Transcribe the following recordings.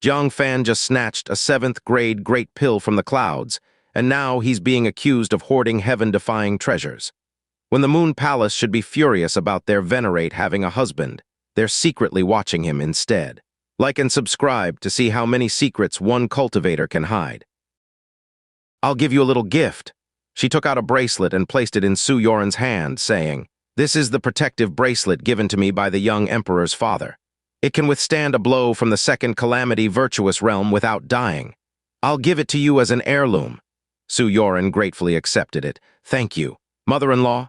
Jiang Fan just snatched a 7th-grade great pill from the clouds, and now he's being accused of hoarding heaven-defying treasures. When the Moon Palace should be furious about their venerate having a husband, they're secretly watching him instead. Like and subscribe to see how many secrets one cultivator can hide. I'll give you a little gift. She took out a bracelet and placed it in Xu Youran's hand, saying, "This is the protective bracelet given to me by the young emperor's father. It can withstand a blow from the Second Calamity Virtuous Realm without dying. I'll give it to you as an heirloom." Xu Youran gratefully accepted it. "Thank you, mother-in-law."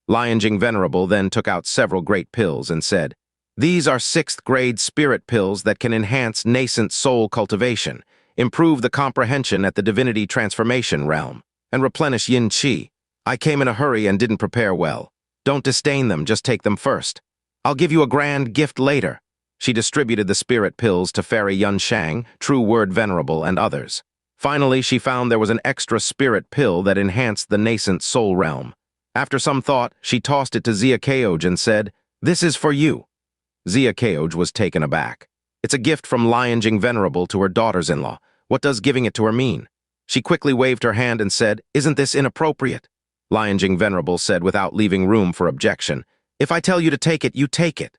Lianjing Venerable then took out several great pills and said, "These are 6th-grade spirit pills that can enhance nascent soul cultivation, improve the comprehension at the divinity transformation realm, and replenish yin qi. I came in a hurry and didn't prepare well. Don't disdain them, just take them first. I'll give you a grand gift later." She distributed the spirit pills to Fairy Yun Shang, True Word Venerable, and others. Finally, she found there was an extra spirit pill that enhanced the nascent soul realm. After some thought, she tossed it to Xianxia and said, "This is for you." Xianxia was taken aback. "It's a gift from Lianjing Venerable to her daughters-in-law. What does giving it to her mean?" She quickly waved her hand and said, "Isn't this inappropriate?" Lianjing Venerable said without leaving room for objection, "If I tell you to take it, you take it."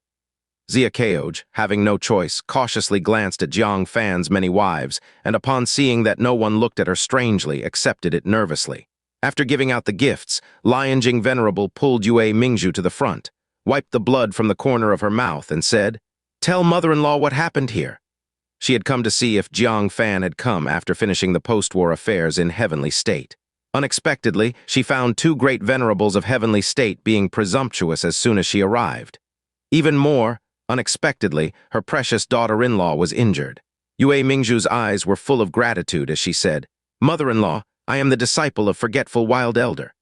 Xianxia, having no choice, cautiously glanced at Jiang Fan's many wives, and upon seeing that no one looked at her strangely, accepted it nervously. After giving out the gifts, Lianjing Venerable pulled Yue Mingzhu to the front, wiped the blood from the corner of her mouth, and said, "Tell mother-in-law what happened here." She had come to see if Jiang Fan had come after finishing the post-war affairs in Heavenly State. Unexpectedly, she found 2 great venerables of Heavenly State being presumptuous as soon as she arrived. Even more, unexpectedly, her precious daughter-in-law was injured. Yue Mingzhu's eyes were full of gratitude as she said, "Mother-in-law, I am the disciple of Forgetful Wild Elder.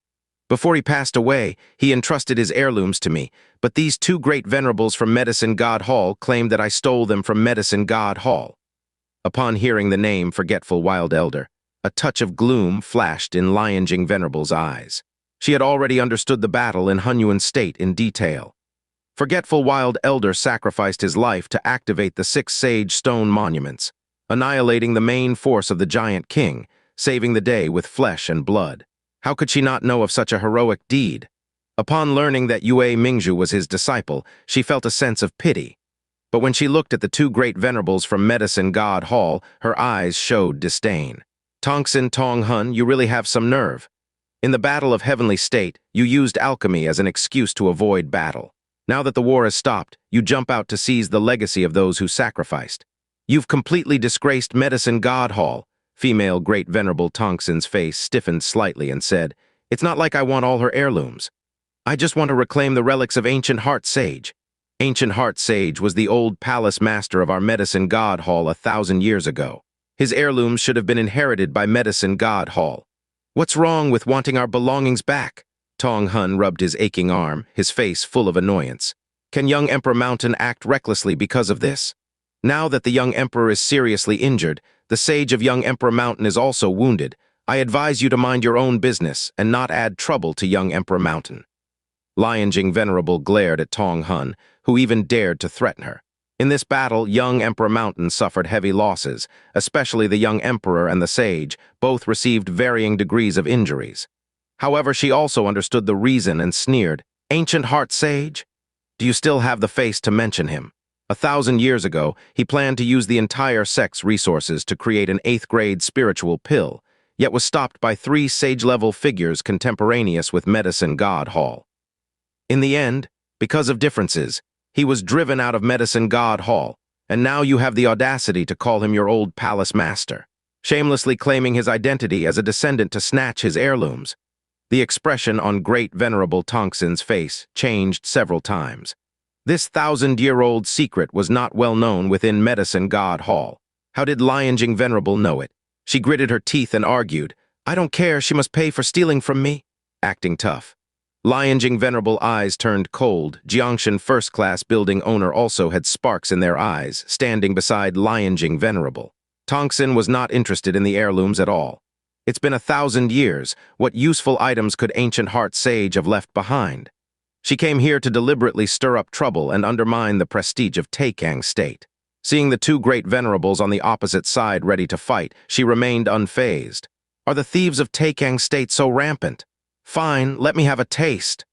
Before he passed away, he entrusted his heirlooms to me, but these 2 great venerables from Medicine God Hall claimed that I stole them from Medicine God Hall." Upon hearing the name Forgetful Wild Elder, a touch of gloom flashed in Lianjing Venerable's eyes. She had already understood the battle in Xingyuan State in detail. Forgetful Wild Elder sacrificed his life to activate the 6 sage stone monuments, annihilating the main force of the giant king, saving the day with flesh and blood. How could she not know of such a heroic deed? Upon learning that Yue Mingzhu was his disciple, she felt a sense of pity. But when she looked at the 2 great venerables from Medicine God Hall, her eyes showed disdain. "Tongxin Tonghun, you really have some nerve. In the Battle of Heavenly State, you used alchemy as an excuse to avoid battle. Now that the war has stopped, you jump out to seize the legacy of those who sacrificed. You've completely disgraced Medicine God Hall." Female Great Venerable Tongxin's face stiffened slightly and said, "It's not like I want all her heirlooms. I just want to reclaim the relics of Ancient Heart Sage." Ancient Heart Sage was the old palace master of our Medicine God Hall 1,000 years ago. His heirlooms should have been inherited by Medicine God Hall. "What's wrong with wanting our belongings back?" Tong Hun rubbed his aching arm, his face full of annoyance. "Can young Emperor Mountain act recklessly because of this? Now that the young emperor is seriously injured, the sage of young Emperor Mountain is also wounded. I advise you to mind your own business and not add trouble to young Emperor Mountain." Lianjing Venerable glared at Tong Hun, who even dared to threaten her. In this battle, young Emperor Mountain suffered heavy losses, especially the young emperor and the sage, both received varying degrees of injuries. However, she also understood the reason and sneered, "Ancient Heart Sage? Do you still have the face to mention him? 1,000 years ago, he planned to use the entire sect's resources to create an 8th-grade spiritual pill, yet was stopped by 3 sage-level figures contemporaneous with Medicine God Hall. In the end, because of differences, he was driven out of Medicine God Hall, and now you have the audacity to call him your old palace master, shamelessly claiming his identity as a descendant to snatch his heirlooms." The expression on Great Venerable Tongxin's face changed several times. This 1,000-year-old secret was not well known within Medicine God Hall. How did Lianjing Venerable know it? She gritted her teeth and argued, "I don't care, she must pay for stealing from me." Acting tough. Lianjing Venerable eyes turned cold. Jiangshan first-class building owner also had sparks in their eyes, standing beside Lianjing Venerable. Tongxin was not interested in the heirlooms at all. It's been 1,000 years. What useful items could Ancient Heart Sage have left behind? She came here to deliberately stir up trouble and undermine the prestige of Taikang State. Seeing the two great venerables on the opposite side ready to fight, she remained unfazed. Are the thieves of Taikang State so rampant? Fine, let me have a taste.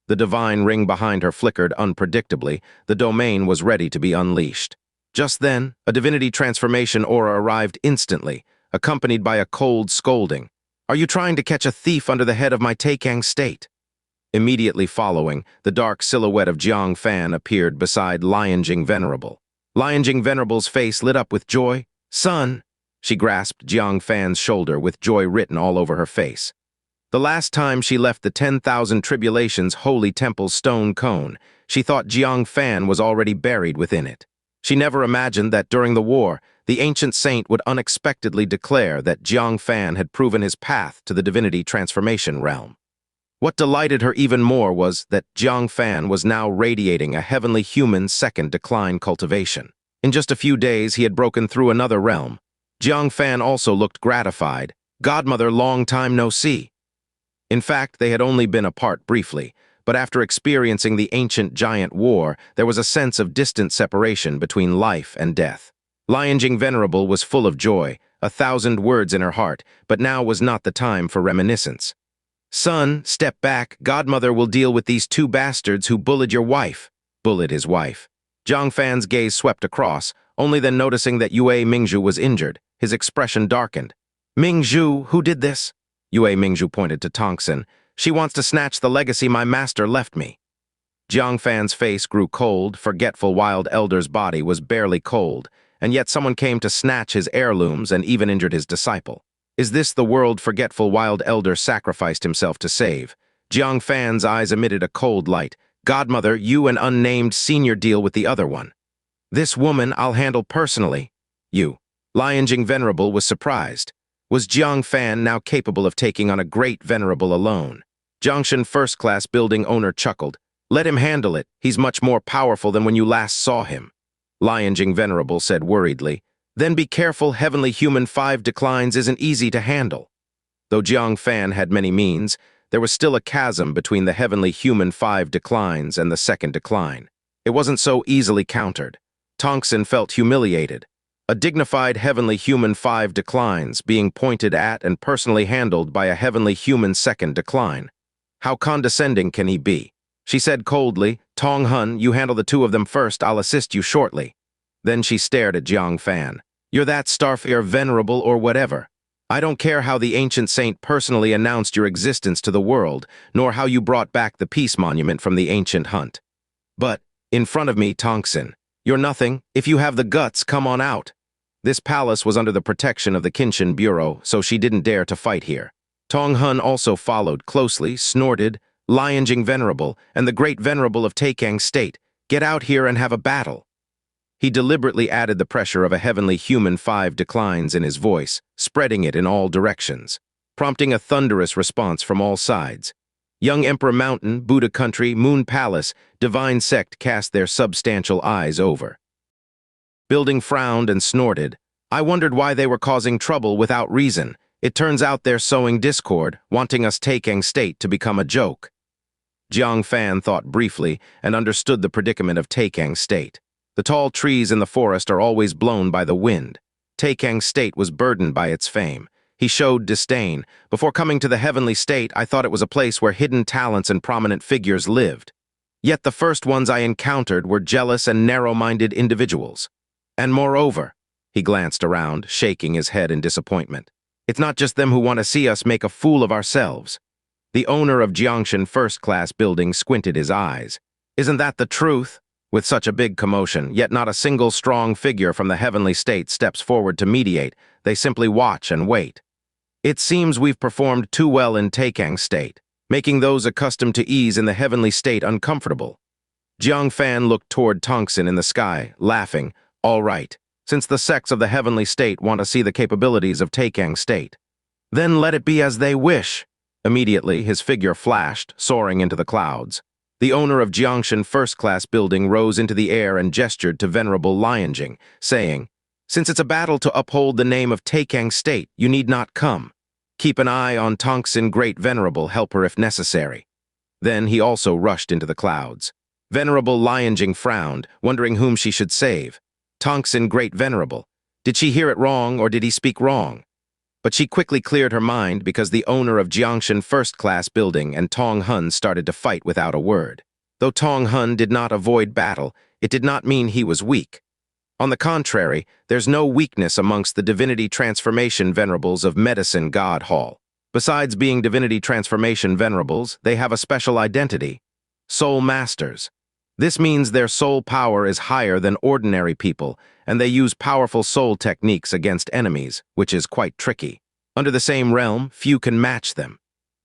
The divine ring behind her flickered unpredictably. The domain was ready to be unleashed. Just then, a divinity transformation aura arrived instantly, accompanied by a cold scolding. Are you trying to catch a thief under the head of my Taikang State? Immediately following, the dark silhouette of Jiang Fan appeared beside Lianjing Venerable. Lianjing Venerable's face lit up with joy. Son! She grasped Jiang Fan's shoulder with joy written all over her face. The last time she left the 10,000 Tribulations Holy Temple's stone cone, she thought Jiang Fan was already buried within it. She never imagined that during the war, the ancient saint would unexpectedly declare that Jiang Fan had proven his path to the divinity transformation realm. What delighted her even more was that Jiang Fan was now radiating a heavenly human second decline cultivation. In just a few days, he had broken through another realm. Jiang Fan also looked gratified. Godmother, long time no see. In fact, they had only been apart briefly, but after experiencing the ancient giant war, there was a sense of distant separation between life and death. Lianjing Venerable was full of joy, 1,000 words in her heart, but now was not the time for reminiscence. Son, step back. Godmother will deal with these two bastards who bullied your wife. Bullied his wife. Jiang Fan's gaze swept across, only then noticing that Yue Mingzhu was injured. His expression darkened. Mingzhu, who did this? Yue Mingzhu pointed to Tongxin. She wants to snatch the legacy my master left me. Jiang Fan's face grew cold, forgetful Wild Elder's body was barely cold, and yet someone came to snatch his heirlooms and even injured his disciple. Is this the world forgetful Wild Elder sacrificed himself to save? Jiang Fan's eyes emitted a cold light. Godmother, you and unnamed senior deal with the other one. This woman I'll handle personally. You. Lianjing Venerable was surprised. Was Jiang Fan now capable of taking on a great venerable alone? Jiangshan first-class building owner chuckled. Let him handle it. He's much more powerful than when you last saw him. Lianjing Venerable said worriedly. Then be careful, heavenly human 5 declines isn't easy to handle. Though Jiang Fan had many means, there was still a chasm between the heavenly human 5 declines and the second decline. It wasn't so easily countered. Tongxin felt humiliated. A dignified heavenly human 5 declines being pointed at and personally handled by a heavenly human second decline. How condescending can he be? She said coldly, Tong Hun, you handle the 2 of them first, I'll assist you shortly. Then she stared at Jiang Fan. You're that Starfare Venerable or whatever. I don't care how the ancient saint personally announced your existence to the world, nor how you brought back the peace monument from the ancient hunt. But, in front of me, Tongxin, you're nothing. If you have the guts, come on out. This palace was under the protection of the Kinshin Bureau, so she didn't dare to fight here. Tong Hun also followed closely, snorted, Lianjing Venerable, and the great venerable of Taikang State, get out here and have a battle. He deliberately added the pressure of a heavenly human 5 declines in his voice, spreading it in all directions, prompting a thunderous response from all sides. Young Emperor Mountain, Buddha Country, Moon Palace, Divine Sect cast their substantial eyes over. Building frowned and snorted. I wondered why they were causing trouble without reason. It turns out they're sowing discord, wanting us Taikang State to become a joke. Jiang Fan thought briefly and understood the predicament of Taikang State. The tall trees in the forest are always blown by the wind. Taikang State was burdened by its fame. He showed disdain. Before coming to the heavenly state, I thought it was a place where hidden talents and prominent figures lived. Yet the first ones I encountered were jealous and narrow-minded individuals. And moreover, he glanced around, shaking his head in disappointment. It's not just them who want to see us make a fool of ourselves. The owner of Jiangshan first-class building squinted his eyes. Isn't that the truth? With such a big commotion, yet not a single strong figure from the heavenly state steps forward to mediate. They simply watch and wait. It seems we've performed too well in Taikang State, making those accustomed to ease in the heavenly state uncomfortable. Jiang Fan looked toward Tongxin in the sky, laughing. All right, since the sects of the heavenly state want to see the capabilities of Taikang State, then let it be as they wish. Immediately, his figure flashed, soaring into the clouds. The owner of Jiangshan first-class building rose into the air and gestured to Venerable Lianjing, saying, Since it's a battle to uphold the name of Taikang State, you need not come. Keep an eye on Tongxin Great Venerable, help her if necessary. Then he also rushed into the clouds. Venerable Lianjing frowned, wondering whom she should save. Tongsin Great Venerable. Did she hear it wrong or did he speak wrong? But she quickly cleared her mind because the owner of Jiangshan first-class building and Tong Hun started to fight without a word. Though Tong Hun did not avoid battle, it did not mean he was weak. On the contrary, there's no weakness amongst the Divinity Transformation Venerables of Medicine God Hall. Besides being Divinity Transformation Venerables, they have a special identity: Soul Masters. This means their soul power is higher than ordinary people, and they use powerful soul techniques against enemies, which is quite tricky. Under the same realm, few can match them.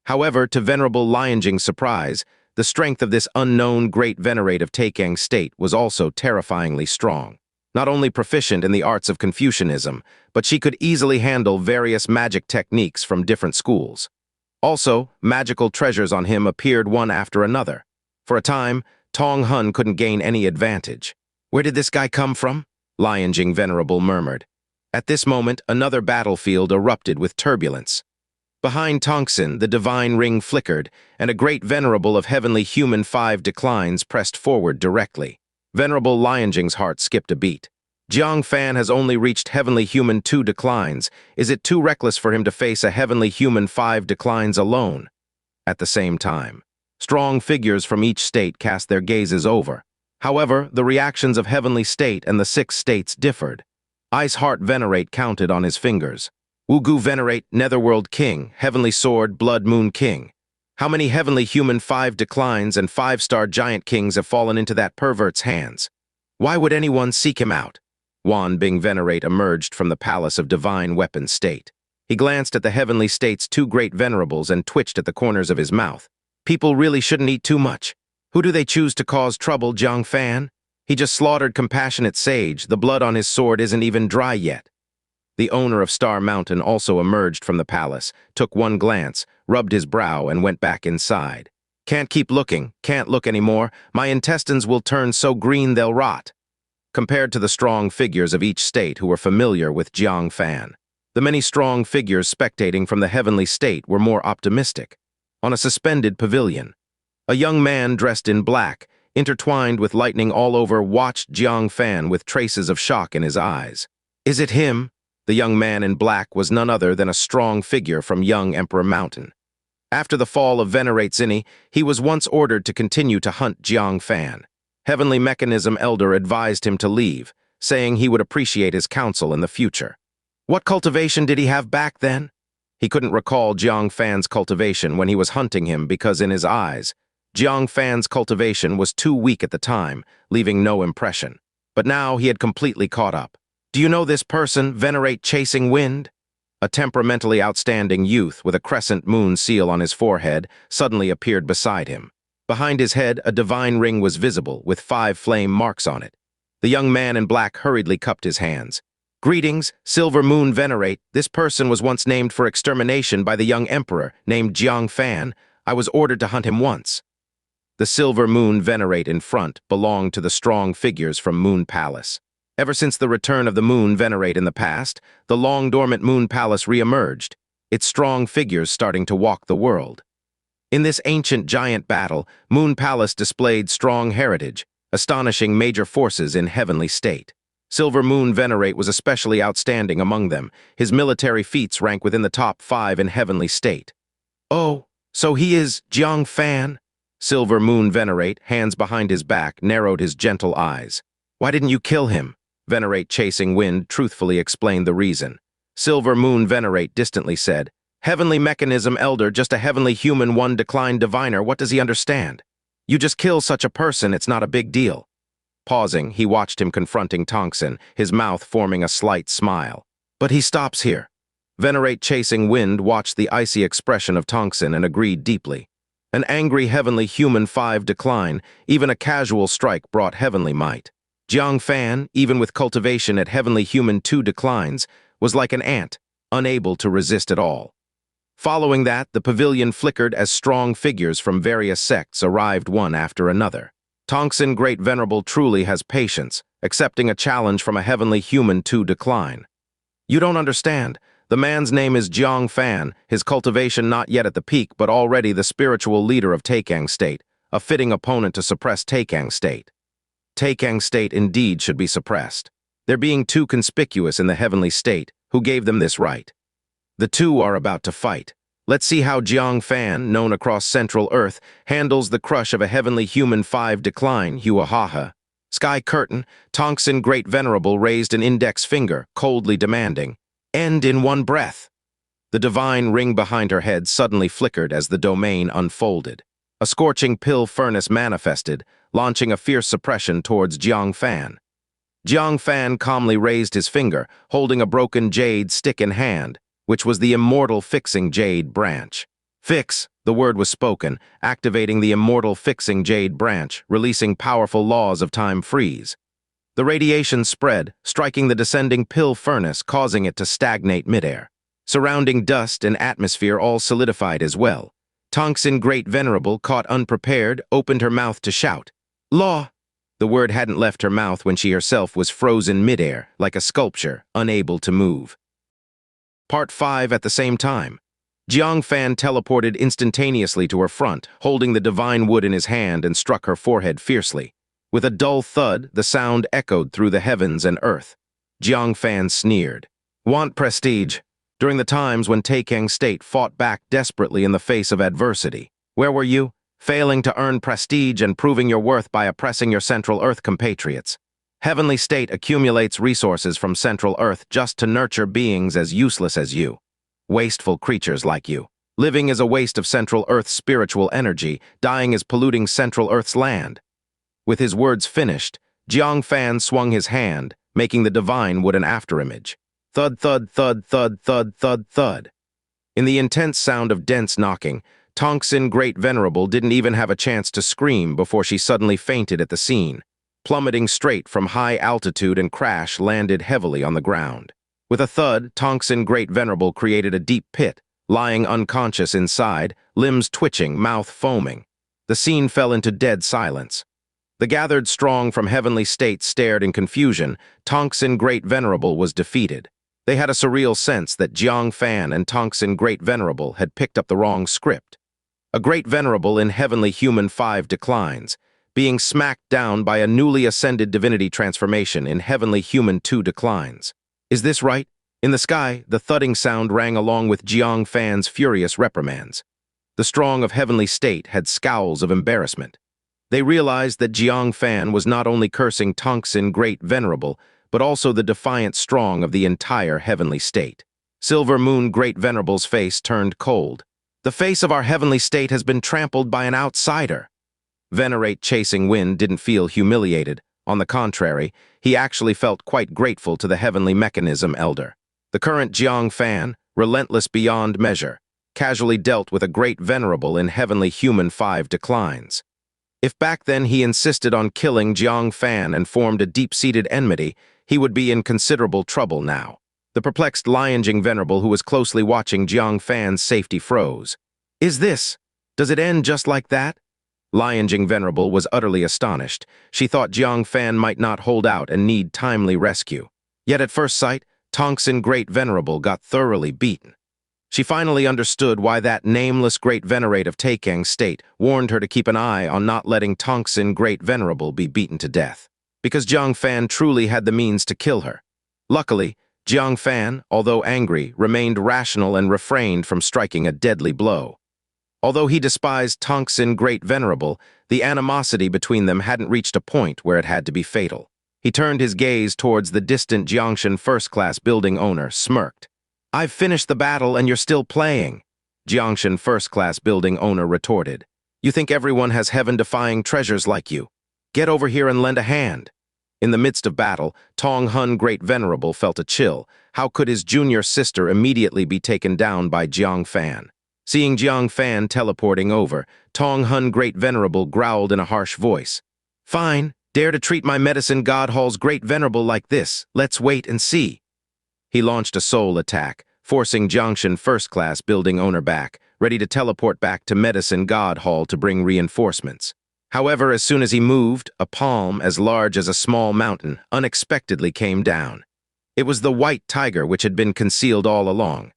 However, to Venerable Lianjing's surprise, the strength of this unknown great venerate of Taikang state was also terrifyingly strong. Not only proficient in the arts of Confucianism, but she could easily handle various magic techniques from different schools. Also, magical treasures on him appeared one after another. For a time, Tong Hun couldn't gain any advantage. "Where did this guy come from?" Lianjing Venerable murmured. At this moment, another battlefield erupted with turbulence. Behind Tongsin, the divine ring flickered, and a great venerable of heavenly human 5 declines pressed forward directly. Venerable Lianjing's heart skipped a beat. Jiang Fan has only reached heavenly human 2 declines. Is it too reckless for him to face a heavenly human 5 declines alone? At the same time, strong figures from each state cast their gazes over. However, the reactions of heavenly state and the 6 states differed. Ice Heart Venerate counted on his fingers. Wugu Venerate, Netherworld King, Heavenly Sword, Blood Moon King. How many heavenly human 5 declines and 5-star giant kings have fallen into that pervert's hands? Why would anyone seek him out? Wan Bing Venerate emerged from the Palace of Divine Weapon State. He glanced at the heavenly state's 2 great venerables and twitched at the corners of his mouth. People really shouldn't eat too much. Who do they choose to cause trouble, Jiang Fan? He just slaughtered compassionate sage. The blood on his sword isn't even dry yet. The owner of Star Mountain also emerged from the palace, took one glance, rubbed his brow, and went back inside. "Can't keep looking, can't look anymore. My intestines will turn so green they'll rot." Compared to the strong figures of each state who were familiar with Jiang Fan, the many strong figures spectating from the heavenly state were more optimistic. On a suspended pavilion, a young man dressed in black, intertwined with lightning all over, watched Jiang Fan with traces of shock in his eyes. "Is it him?" The young man in black was none other than a strong figure from young Emperor Mountain. After the fall of Venerate Zinni, he was once ordered to continue to hunt Jiang Fan. Heavenly Mechanism Elder advised him to leave, saying he would appreciate his counsel in the future. What cultivation did he have back then? He couldn't recall Jiang Fan's cultivation when he was hunting him because in his eyes, Jiang Fan's cultivation was too weak at the time, leaving no impression. But now he had completely caught up. "Do you know this person, Venerate Chasing Wind?" A temperamentally outstanding youth with a crescent moon seal on his forehead suddenly appeared beside him. Behind his head, a divine ring was visible, with 5 flame marks on it. The young man in black hurriedly cupped his hands. "Greetings, Silver Moon Venerate. This person was once named for extermination by the young emperor, named Jiang Fan. I was ordered to hunt him once." The Silver Moon Venerate in front belonged to the strong figures from Moon Palace. Ever since the return of the Moon Venerate in the past, the long-dormant Moon Palace re-emerged, its strong figures starting to walk the world. In this ancient giant battle, Moon Palace displayed strong heritage, astonishing major forces in heavenly state. Silver Moon Venerate was especially outstanding among them. His military feats rank within the top 5 in heavenly state. "Oh, so he is Jiang Fan?" Silver Moon Venerate, hands behind his back, narrowed his gentle eyes. "Why didn't you kill him?" Venerate Chasing Wind truthfully explained the reason. Silver Moon Venerate distantly said, "Heavenly Mechanism Elder, just a heavenly human 1 declined diviner, what does he understand? You just kill such a person, it's not a big deal." Pausing, he watched him confronting Tongsin, his mouth forming a slight smile. "But he stops here." Venerate Chasing Wind watched the icy expression of Tongsin and agreed deeply. An angry heavenly human 5 decline, even a casual strike brought heavenly might. Jiang Fan, even with cultivation at heavenly human 2 declines, was like an ant, unable to resist at all. Following that, the pavilion flickered as strong figures from various sects arrived one after another. Tongsin Great Venerable truly has patience, accepting a challenge from a heavenly human 2 decline. "You don't understand. The man's name is Jiang Fan, his cultivation not yet at the peak but already the spiritual leader of Taikang State, a fitting opponent to suppress Taikang State." Taikang State indeed should be suppressed. They're being too conspicuous in the heavenly state. Who gave them this right? The two are about to fight. Let's see how Jiang Fan, known across Central Earth, handles the crush of a heavenly human 5 decline, Huahaha. Sky Curtain, Tongsin Great Venerable raised an index finger, coldly demanding, "End in one breath." The divine ring behind her head suddenly flickered as the domain unfolded. A scorching pill furnace manifested, launching a fierce suppression towards Jiang Fan. Jiang Fan calmly raised his finger, holding a broken jade stick in hand, which was the immortal fixing jade branch. Fix, the word was spoken, activating the immortal fixing jade branch, releasing powerful laws of time freeze. The radiation spread, striking the descending pill furnace, causing it to stagnate midair. Surrounding dust and atmosphere all solidified as well. Tongsin Great Venerable, caught unprepared, opened her mouth to shout. "Law!" The word hadn't left her mouth when she herself was frozen midair, like a sculpture, unable to move. Part 5 at the same time. Jiang Fan teleported instantaneously to her front, holding the divine wood in his hand, and struck her forehead fiercely. With a dull thud, the sound echoed through the heavens and earth. Jiang Fan sneered. "Want prestige?" During the times when Taikang State fought back desperately in the face of adversity. Where were you? Failing to earn prestige and proving your worth by oppressing your Central Earth compatriots. Heavenly State accumulates resources from Central Earth just to nurture beings as useless as you. Wasteful creatures like you. Living is a waste of Central Earth's spiritual energy, dying is polluting Central Earth's land. With his words finished, Jiang Fan swung his hand, making the divine wood an afterimage. Thud, thud, thud, thud, thud, thud, thud. In the intense sound of dense knocking, Tongsin Great Venerable didn't even have a chance to scream before she suddenly fainted at the scene. Plummeting straight from high altitude and crash landed heavily on the ground. With a thud, Tongsin Great Venerable created a deep pit, lying unconscious inside, limbs twitching, mouth foaming. The scene fell into dead silence. The gathered strong from heavenly state stared in confusion. Tongsin Great Venerable was defeated. They had a surreal sense that Jiang Fan and Tongsin Great Venerable had picked up the wrong script. A Great Venerable in heavenly human 5 declines, being smacked down by a newly ascended divinity transformation in heavenly human 2 declines. Is this right? In the sky, the thudding sound rang along with Jiang Fan's furious reprimands. The strong of heavenly state had scowls of embarrassment. They realized that Jiang Fan was not only cursing Tongsin Great Venerable, but also the defiant strong of the entire heavenly state. Silver Moon Great Venerable's face turned cold. "The face of our heavenly state has been trampled by an outsider." Venerate Chasing Wind didn't feel humiliated. On the contrary, he actually felt quite grateful to the heavenly mechanism elder. The current Jiang Fan, relentless beyond measure, casually dealt with a Great Venerable in heavenly human 5 declines. If back then he insisted on killing Jiang Fan and formed a deep-seated enmity, he would be in considerable trouble now. The perplexed Lianjing Venerable, who was closely watching Jiang Fan's safety, froze. "Is this? Does it end just like that?" Lianjing Venerable was utterly astonished. She thought Jiang Fan might not hold out and need timely rescue. Yet at first sight, Tongsin Great Venerable got thoroughly beaten. She finally understood why that nameless Great Venerate of Taikang State warned her to keep an eye on not letting Tongsin Great Venerable be beaten to death. Because Jiang Fan truly had the means to kill her. Luckily, Jiang Fan, although angry, remained rational and refrained from striking a deadly blow. Although he despised Tongsin Great Venerable, the animosity between them hadn't reached a point where it had to be fatal. He turned his gaze towards the distant Jiangshan first-class building owner, smirked. "I've finished the battle and you're still playing," Jiangshan first-class building owner retorted. "You think everyone has heaven-defying treasures like you? Get over here and lend a hand." In the midst of battle, Tong Hun Great Venerable felt a chill. How could his junior sister immediately be taken down by Jiang Fan? Seeing Jiang Fan teleporting over, Tong Hun Great Venerable growled in a harsh voice. "Fine, dare to treat my medicine god hall's Great Venerable like this. Let's wait and see." He launched a soul attack, forcing Jiangshan first-class building owner back, ready to teleport back to Medicine God Hall to bring reinforcements. However, as soon as he moved, a palm as large as a small mountain unexpectedly came down. It was the white tiger which had been concealed all along.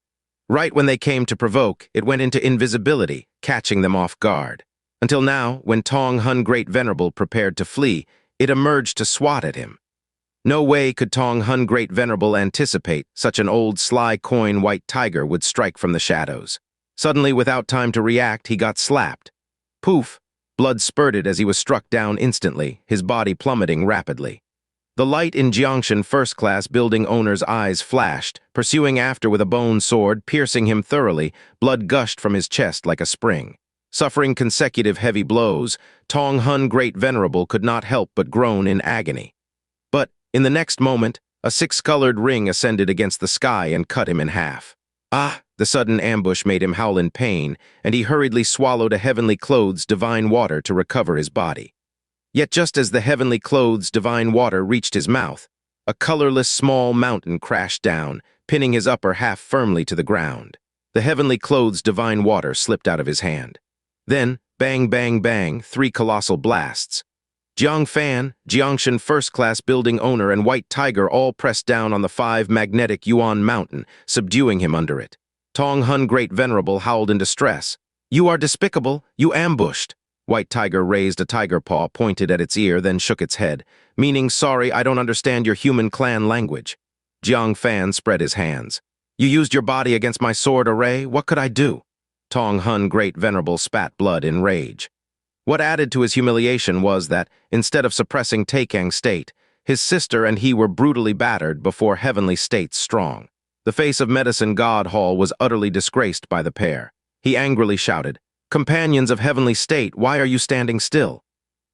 Right when they came to provoke, it went into invisibility, catching them off guard. Until now, when Tong Hun Great Venerable prepared to flee, it emerged to swat at him. No way could Tong Hun Great Venerable anticipate such an old sly coin white tiger would strike from the shadows. Suddenly, without time to react, he got slapped. Poof! Blood spurted as he was struck down instantly, his body plummeting rapidly. The light in Xianxian first-class building owner's eyes flashed, pursuing after with a bone sword, piercing him thoroughly. Blood gushed from his chest like a spring. Suffering consecutive heavy blows, Tong Hun Great Venerable could not help but groan in agony. But, in the next moment, a six-colored ring ascended against the sky and cut him in half. Ah! The sudden ambush made him howl in pain, and he hurriedly swallowed a heavenly clothes divine water to recover his body. Yet just as the heavenly clothes divine water reached his mouth, a colorless small mountain crashed down, pinning his upper half firmly to the ground. The heavenly clothes divine water slipped out of his hand. Then, bang, bang, bang, 3 colossal blasts. Jiang Fan, Xianxian first-class building owner, and White Tiger all pressed down on the 5 magnetic Yuan mountain, subduing him under it. Tong Hun Great Venerable howled in distress. "You are despicable, you ambushed." White Tiger raised a tiger paw, pointed at its ear, then shook its head, meaning, "Sorry, I don't understand your human clan language." Jiang Fan spread his hands. "You used your body against my sword array, what could I do?" Tong Hun Great Venerable spat blood in rage. What added to his humiliation was that, instead of suppressing Taikang State, his sister and he were brutally battered before Heavenly State's strong. The face of Medicine God Hall was utterly disgraced by the pair. He angrily shouted, "Companions of Heavenly State, why are you standing still?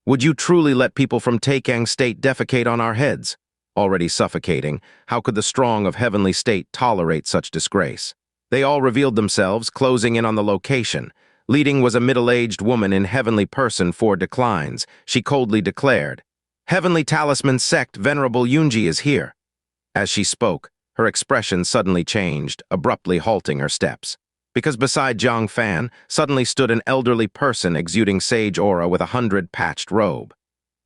Would you truly let people from Taikang State defecate on our heads?" Already suffocating, how could the strong of Heavenly State tolerate such disgrace? They all revealed themselves, closing in on the location. Leading was a middle-aged woman in heavenly person 4 declines. She coldly declared, "Heavenly Talisman Sect Venerable Yunji is here." As she spoke, her expression suddenly changed, abruptly halting her steps. Because beside Jiang Fan suddenly stood an elderly person exuding sage aura with 100 patched robe.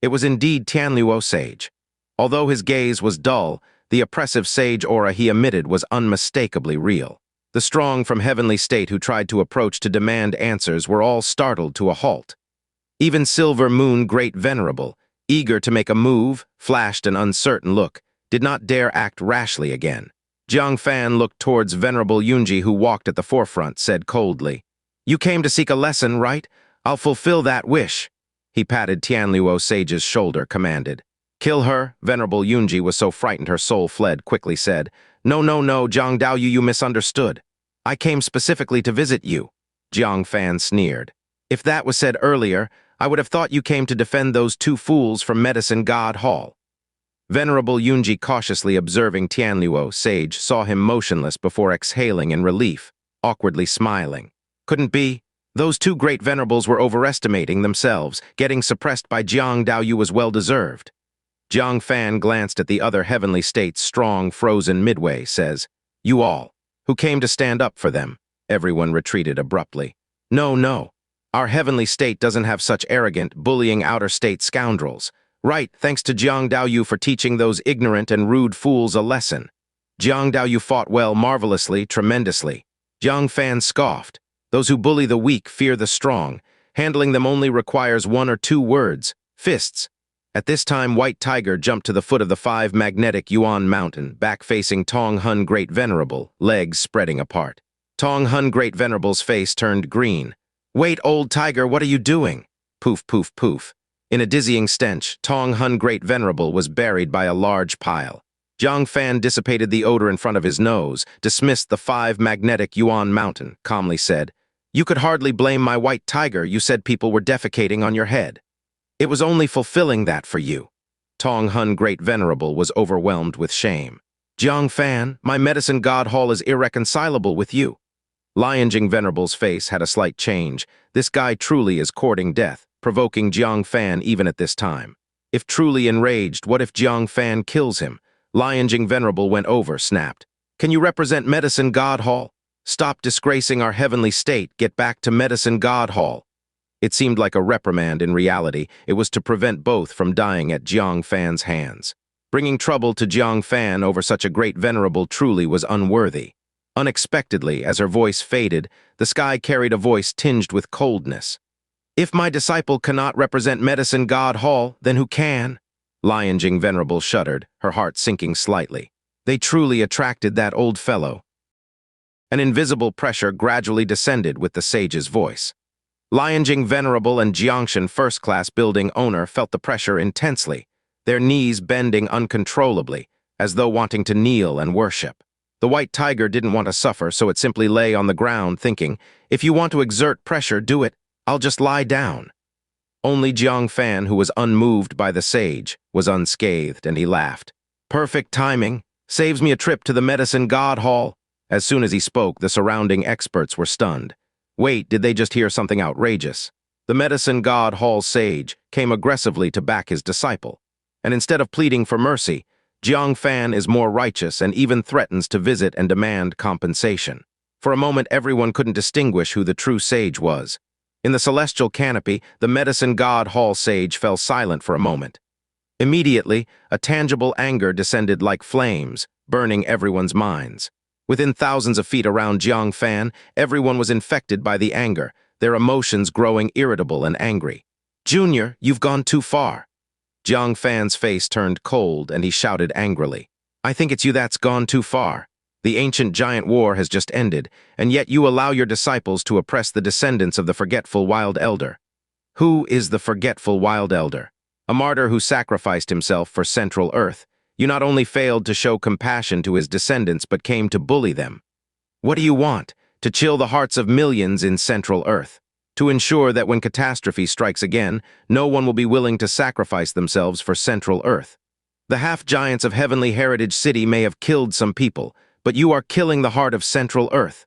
It was indeed Tianluo Sage. Although his gaze was dull, the oppressive sage aura he emitted was unmistakably real. The strong from Heavenly State who tried to approach to demand answers were all startled to a halt. Even Silver Moon Great Venerable, eager to make a move, flashed an uncertain look, did not dare act rashly again. Jiang Fan looked towards Venerable Yunji, who walked at the forefront, said coldly, "You came to seek a lesson, right? I'll fulfill that wish." He patted Tianluo Sage's shoulder, commanded. "Kill her." Venerable Yunji was so frightened her soul fled, quickly said, No, Jiang Daoyu, you misunderstood. I came specifically to visit you." Jiang Fan sneered. "If that was said earlier, I would have thought you came to defend those 2 fools from Medicine God Hall." Venerable Yunji, cautiously observing Tianluo Sage, saw him motionless before exhaling in relief, awkwardly smiling. Couldn't be. Those 2 great venerables were overestimating themselves. Getting suppressed by Jiang Daoyu was well-deserved. Jiang Fan glanced at the other Heavenly State's strong, frozen midway, says, "You all, who came to stand up for them." Everyone retreated abruptly. No. Our Heavenly State doesn't have such arrogant, bullying outer state scoundrels. Right, thanks to Jiang Daoyu for teaching those ignorant and rude fools a lesson. Jiang Daoyu fought well, marvelously, tremendously. Jiang Fan scoffed. Those who bully the weak fear the strong. Handling them only requires 1 or 2 words, fists. At this time, White Tiger jumped to the foot of the 5 magnetic Yuan mountain, back-facing Tong Hun Great Venerable, legs spreading apart. Tong Hun Great Venerable's face turned green. "Wait, old tiger, what are you doing?" Poof, poof, poof. In a dizzying stench, Tong Hun Great Venerable was buried by a large pile. Jiang Fan dissipated the odor in front of his nose, dismissed the 5 magnetic Yuan mountain, calmly said, "You could hardly blame my White Tiger. You said people were defecating on your head. It was only fulfilling that for you." Tong Hun Great Venerable was overwhelmed with shame. "Jiang Fan, my Medicine God Hall is irreconcilable with you." Lianjing Venerable's face had a slight change. This guy truly is courting death, provoking Jiang Fan even at this time. If truly enraged, what if Jiang Fan kills him? Lianjing Venerable went over, snapped. "Can you represent Medicine God Hall? Stop disgracing our Heavenly State, get back to Medicine God Hall." It seemed like a reprimand. In reality, it was to prevent both from dying at Jiang Fan's hands. Bringing trouble to Jiang Fan over such a great venerable truly was unworthy. Unexpectedly, as her voice faded, the sky carried a voice tinged with coldness. "If my disciple cannot represent Medicine God Hall, then who can?" Lianjing Venerable shuddered, her heart sinking slightly. They truly attracted that old fellow. An invisible pressure gradually descended with the sage's voice. Lianjing Venerable and Xianxian first-class building owner felt the pressure intensely, their knees bending uncontrollably, as though wanting to kneel and worship. The white tiger didn't want to suffer, so it simply lay on the ground, thinking, if you want to exert pressure, do it. I'll just lie down. Only Jiang Fan, who was unmoved by the sage, was unscathed, and he laughed. Perfect timing. Saves me a trip to the Medicine God Hall. As soon as he spoke, the surrounding experts were stunned. Wait, did they just hear something outrageous? The Medicine God Hall sage came aggressively to back his disciple. And instead of pleading for mercy, Jiang Fan is more righteous and even threatens to visit and demand compensation. For a moment, everyone couldn't distinguish who the true sage was. In the celestial canopy, the Medicine God Hall sage fell silent for a moment. Immediately, a tangible anger descended like flames, burning everyone's minds. Within thousands of feet around Jiang Fan, everyone was infected by the anger, their emotions growing irritable and angry. Junior, you've gone too far. Jiang Fan's face turned cold and he shouted angrily. I think it's you that's gone too far. The ancient giant war has just ended, and yet you allow your disciples to oppress the descendants of the forgetful wild elder. Who is the forgetful wild elder? A martyr who sacrificed himself for Central Earth. You not only failed to show compassion to his descendants but came to bully them. What do you want? To chill the hearts of millions in Central Earth. To ensure that when catastrophe strikes again, no one will be willing to sacrifice themselves for Central Earth. The half-giants of Heavenly Heritage City may have killed some people, but you are killing the heart of Central Earth.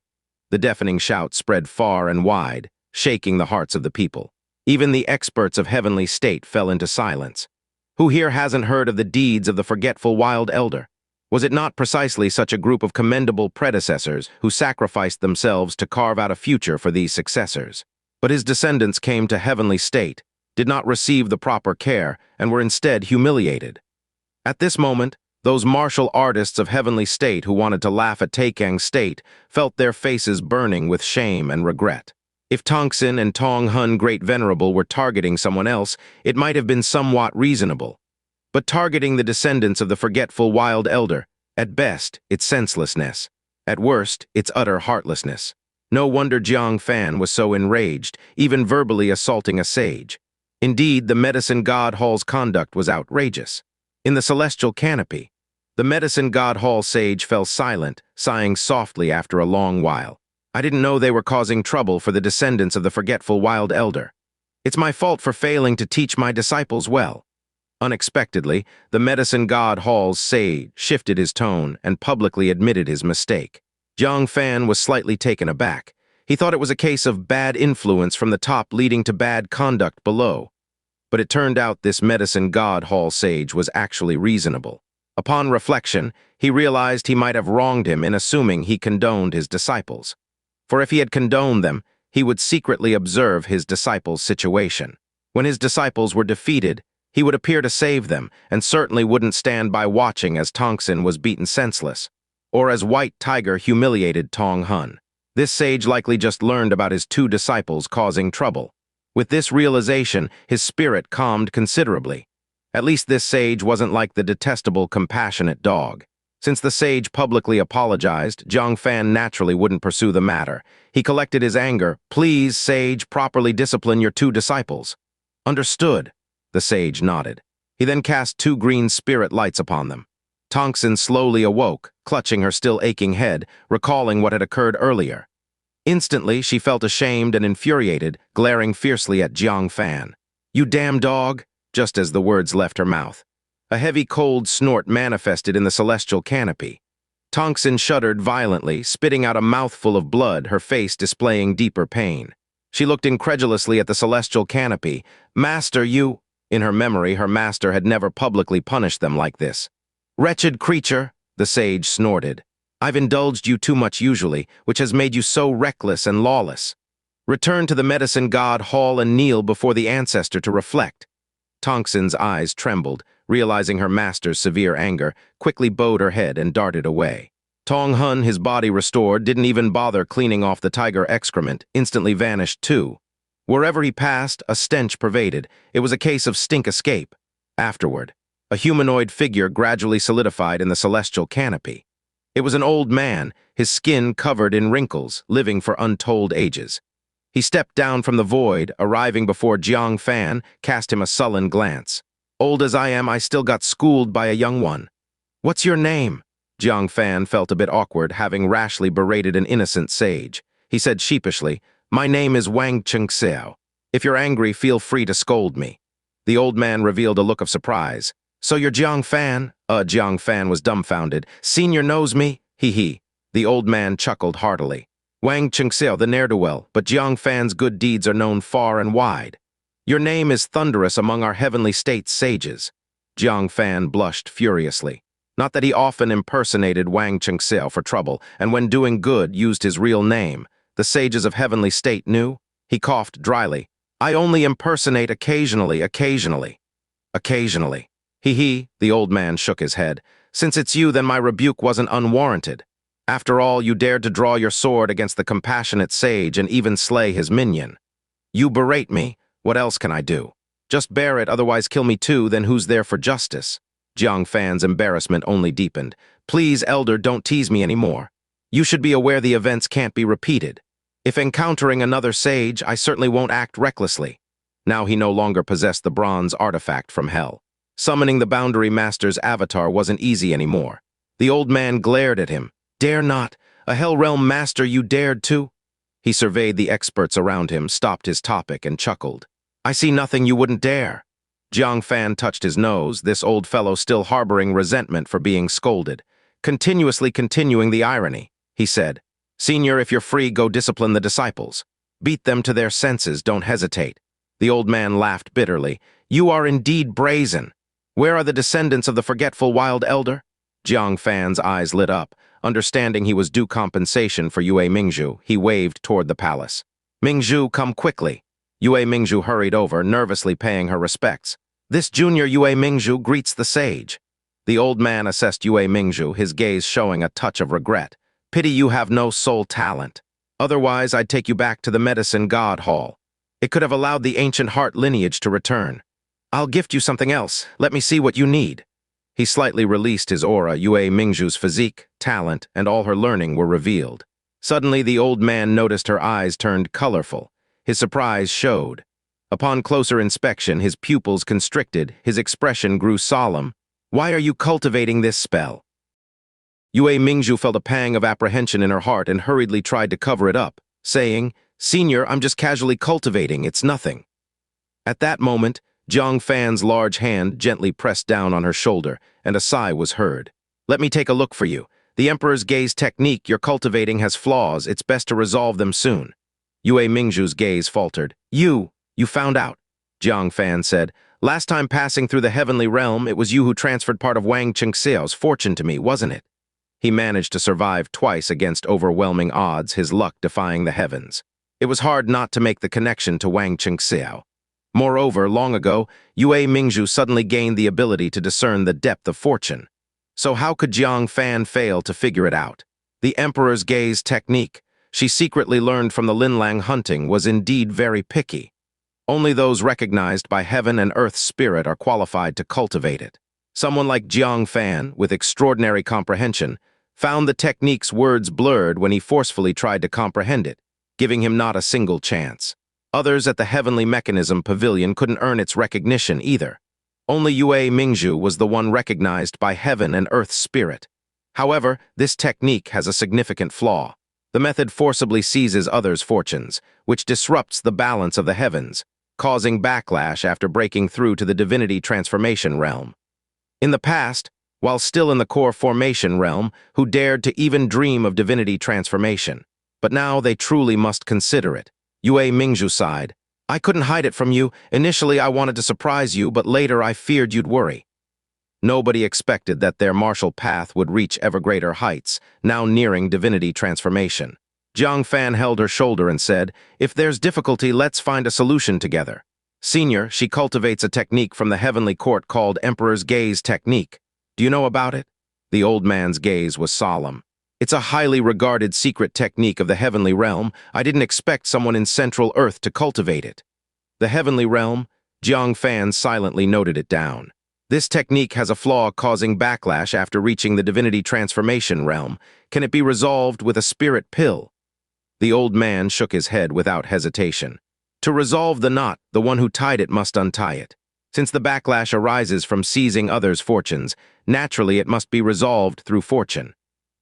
The deafening shout spread far and wide, shaking the hearts of the people. Even the experts of Heavenly State fell into silence. Who here hasn't heard of the deeds of the forgetful wild elder? Was it not precisely such a group of commendable predecessors who sacrificed themselves to carve out a future for these successors? But his descendants came to Heavenly State, did not receive the proper care, and were instead humiliated. At this moment, those martial artists of Heavenly State who wanted to laugh at Taikang's state felt their faces burning with shame and regret. If Tongxin and Tong Hun Great Venerable were targeting someone else, it might have been somewhat reasonable. But targeting the descendants of the forgetful wild elder, at best, it's senselessness. At worst, it's utter heartlessness. No wonder Jiang Fan was so enraged, even verbally assaulting a sage. Indeed, the Medicine God Hall's conduct was outrageous. In the celestial canopy, the Medicine God Hall sage fell silent, sighing softly after a long while. I didn't know they were causing trouble for the descendants of the forgetful wild elder. It's my fault for failing to teach my disciples well. Unexpectedly, the Medicine God Hall's sage shifted his tone and publicly admitted his mistake. Jiang Fan was slightly taken aback. He thought it was a case of bad influence from the top leading to bad conduct below. But it turned out this Medicine God Hall sage was actually reasonable. Upon reflection, he realized he might have wronged him in assuming he condoned his disciples. For if he had condoned them, he would secretly observe his disciples' situation. When his disciples were defeated, he would appear to save them, and certainly wouldn't stand by watching as Tongxin was beaten senseless, or as White Tiger humiliated Tong Hun. This sage likely just learned about his two disciples causing trouble. With this realization, his spirit calmed considerably. At least this sage wasn't like the detestable, compassionate dog. Since the sage publicly apologized, Jiang Fan naturally wouldn't pursue the matter. He collected his anger. Please, sage, properly discipline your two disciples. Understood. The sage nodded. He then cast two green spirit lights upon them. Tongxin slowly awoke, clutching her still aching head, recalling what had occurred earlier. Instantly, she felt ashamed and infuriated, glaring fiercely at Jiang Fan. You damn dog! Just as the words left her mouth. A heavy cold snort manifested in the celestial canopy. Tongxin shuddered violently, spitting out a mouthful of blood, her face displaying deeper pain. She looked incredulously at the celestial canopy. Master, you... In her memory, her master had never publicly punished them like this. Wretched creature, the sage snorted. I've indulged you too much usually, which has made you so reckless and lawless. Return to the Medicine God Hall and kneel before the ancestor to reflect. Tongxin's eyes trembled, realizing her master's severe anger, quickly bowed her head and darted away. Tong Hun, his body restored, didn't even bother cleaning off the tiger excrement, instantly vanished too. Wherever he passed, a stench pervaded. It was a case of stink escape. Afterward, A humanoid figure gradually solidified in the celestial canopy. It was an old man, his skin covered in wrinkles, living for untold ages. He stepped down from the void, arriving before Jiang Fan, cast him a sullen glance. Old as I am, I still got schooled by a young one. What's your name? Jiang Fan felt a bit awkward, having rashly berated an innocent sage. He said sheepishly, My name is Wang Chengxiao. If you're angry, feel free to scold me. The old man revealed a look of surprise. So you're Jiang Fan? Jiang Fan was dumbfounded. Senior knows me? Hee. The old man chuckled heartily. Wang Chengxiao, the ne'er-do-well, but Jiang Fan's good deeds are known far and wide. Your name is thunderous among our heavenly state's sages. Jiang Fan blushed furiously. Not that he often impersonated Wang Chengxiao for trouble, and when doing good used his real name. The sages of heavenly state knew. He coughed dryly. I only impersonate occasionally. Occasionally. Hee. The old man shook his head. Since it's you, then my rebuke wasn't unwarranted. After all, you dared to draw your sword against the compassionate sage and even slay his minion. You berate me. What else can I do? Just bear it, otherwise kill me too, then who's there for justice? Jiang Fan's embarrassment only deepened. Please, elder, don't tease me anymore. You should be aware the events can't be repeated. If encountering another sage, I certainly won't act recklessly. Now he no longer possessed the bronze artifact from hell. Summoning the Boundary Master's avatar wasn't easy anymore. The old man glared at him. Dare not? A Hell Realm Master you dared to? He surveyed the experts around him, stopped his topic, and chuckled. I see nothing you wouldn't dare. Jiang Fan touched his nose, this old fellow still harboring resentment for being scolded. Continuously continuing the irony, he said. Senior, if you're free, go discipline the disciples. Beat them to their senses, don't hesitate. The old man laughed bitterly. You are indeed brazen. Where are the descendants of the forgetful wild elder? Jiang Fan's eyes lit up. Understanding he was due compensation for Yue Mingzhu, he waved toward the palace. Mingzhu, come quickly. Yue Mingzhu hurried over, nervously paying her respects. This junior Yue Mingzhu greets the sage. The old man assessed Yue Mingzhu, his gaze showing a touch of regret. Pity you have no soul talent. Otherwise, I'd take you back to the medicine god hall. It could have allowed the ancient heart lineage to return. I'll gift you something else. Let me see what you need. He slightly released his aura. Yue Mingzhu's physique, talent, and all her learning were revealed. Suddenly, the old man noticed her eyes turned colorful. His surprise showed. Upon closer inspection, his pupils constricted, his expression grew solemn. Why are you cultivating this spell? Yue Mingzhu felt a pang of apprehension in her heart and hurriedly tried to cover it up, saying, Senior, I'm just casually cultivating, it's nothing. At that moment, Jiang Fan's large hand gently pressed down on her shoulder, and a sigh was heard. Let me take a look for you. The Emperor's gaze technique you're cultivating has flaws, it's best to resolve them soon. Yue Mingzhu's gaze faltered. You found out, Jiang Fan said. Last time passing through the heavenly realm, it was you who transferred part of Wang Chengxiao's fortune to me, wasn't it? He managed to survive twice against overwhelming odds, his luck defying the heavens. It was hard not to make the connection to Wang Chengxiao. Moreover, long ago, Yue Mingzhu suddenly gained the ability to discern the depth of fortune. So how could Jiang Fan fail to figure it out? The Emperor's gaze technique, she secretly learned from the Linlang hunting, was indeed very picky. Only those recognized by heaven and earth's spirit are qualified to cultivate it. Someone like Jiang Fan, with extraordinary comprehension, found the technique's words blurred when he forcefully tried to comprehend it, giving him not a single chance. Others at the Heavenly Mechanism Pavilion couldn't earn its recognition either. Only Yue Mingzhu was the one recognized by heaven and earth's spirit. However, this technique has a significant flaw. The method forcibly seizes others' fortunes, which disrupts the balance of the heavens, causing backlash after breaking through to the divinity transformation realm. In the past, while still in the core formation realm, who dared to even dream of divinity transformation, but now they truly must consider it. Yue Mingzhu sighed. I couldn't hide it from you. Initially, I wanted to surprise you, but later I feared you'd worry. Nobody expected that their martial path would reach ever greater heights, now nearing divinity transformation. Jiang Fan held her shoulder and said, If there's difficulty, let's find a solution together. Senior, she cultivates a technique from the heavenly court called Emperor's Gaze Technique. Do you know about it? The old man's gaze was solemn. It's a highly regarded secret technique of the heavenly realm. I didn't expect someone in Central Earth to cultivate it. The heavenly realm? Jiang Fan silently noted it down. This technique has a flaw causing backlash after reaching the divinity transformation realm. Can it be resolved with a spirit pill? The old man shook his head without hesitation. To resolve the knot, the one who tied it must untie it. Since the backlash arises from seizing others' fortunes, naturally it must be resolved through fortune.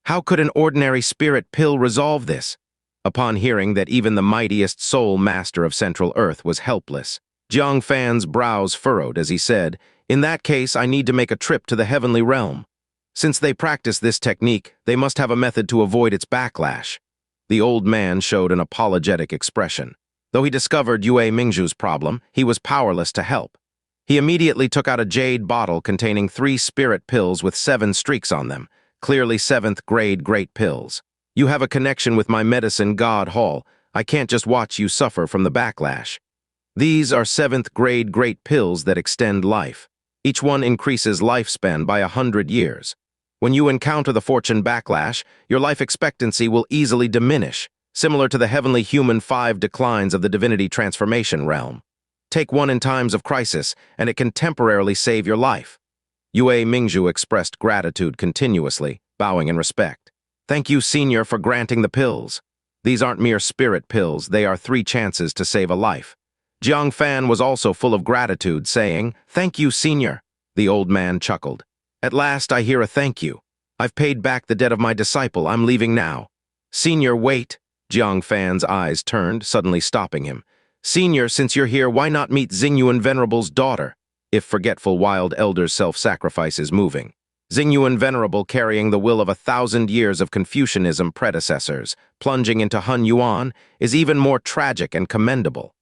How could an ordinary spirit pill resolve this? Upon hearing that even the mightiest soul master of Central Earth was helpless, Jiang Fan's brows furrowed as he said, "In that case, I need to make a trip to the heavenly realm. Since they practice this technique, they must have a method to avoid its backlash." The old man showed an apologetic expression. Though he discovered Yue Mingzhu's problem, he was powerless to help. He immediately took out a jade bottle containing 3 spirit pills with 7 streaks on them, clearly 7th grade great pills. "You have a connection with my medicine god Hall. I can't just watch you suffer from the backlash. These are 7th grade great pills that extend life. Each one increases lifespan by 100 years. When you encounter the fortune backlash, your life expectancy will easily diminish, similar to the heavenly human 5 declines of the divinity transformation realm. Take one in times of crisis, and it can temporarily save your life." Yue Mingzhu expressed gratitude continuously, bowing in respect. "Thank you, Senior, for granting the pills. These aren't mere spirit pills, they are 3 chances to save a life." Jiang Fan was also full of gratitude, saying, "Thank you, Senior." The old man chuckled. "At last I hear a thank you. I've paid back the debt of my disciple. I'm leaving now." "Senior, wait." Jiang Fan's eyes turned, suddenly stopping him. "Senior, since you're here, why not meet Xingyuan Venerable's daughter? If forgetful wild elder's self-sacrifice is moving. Xingyuan Venerable carrying the will of 1,000 years of Confucianism predecessors, plunging into Hun Yuan, is even more tragic and commendable."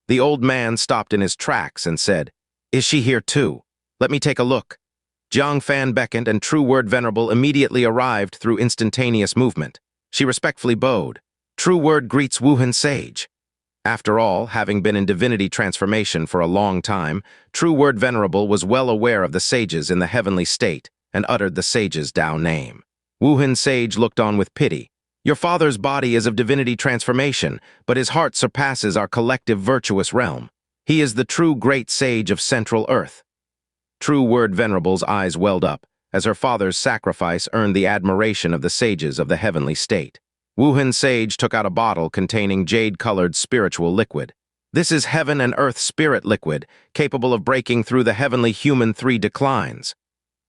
The old man stopped in his tracks and said, "Is she here too? Let me take a look." Jiang Fan beckoned and True Word Venerable immediately arrived through instantaneous movement. She respectfully bowed. "True Word greets Wuhan Sage." After all, having been in divinity transformation for a long time, True Word Venerable was well aware of the sages in the heavenly state and uttered the sage's Tao name. Wuhan Sage looked on with pity. "Your father's body is of divinity transformation, but his heart surpasses our collective virtuous realm. He is the true great sage of Central Earth." True Word Venerable's eyes welled up, as her father's sacrifice earned the admiration of the sages of the heavenly state. Wuhan Sage took out a bottle containing jade-colored spiritual liquid. "This is heaven and earth spirit liquid, capable of breaking through the heavenly human 3 declines.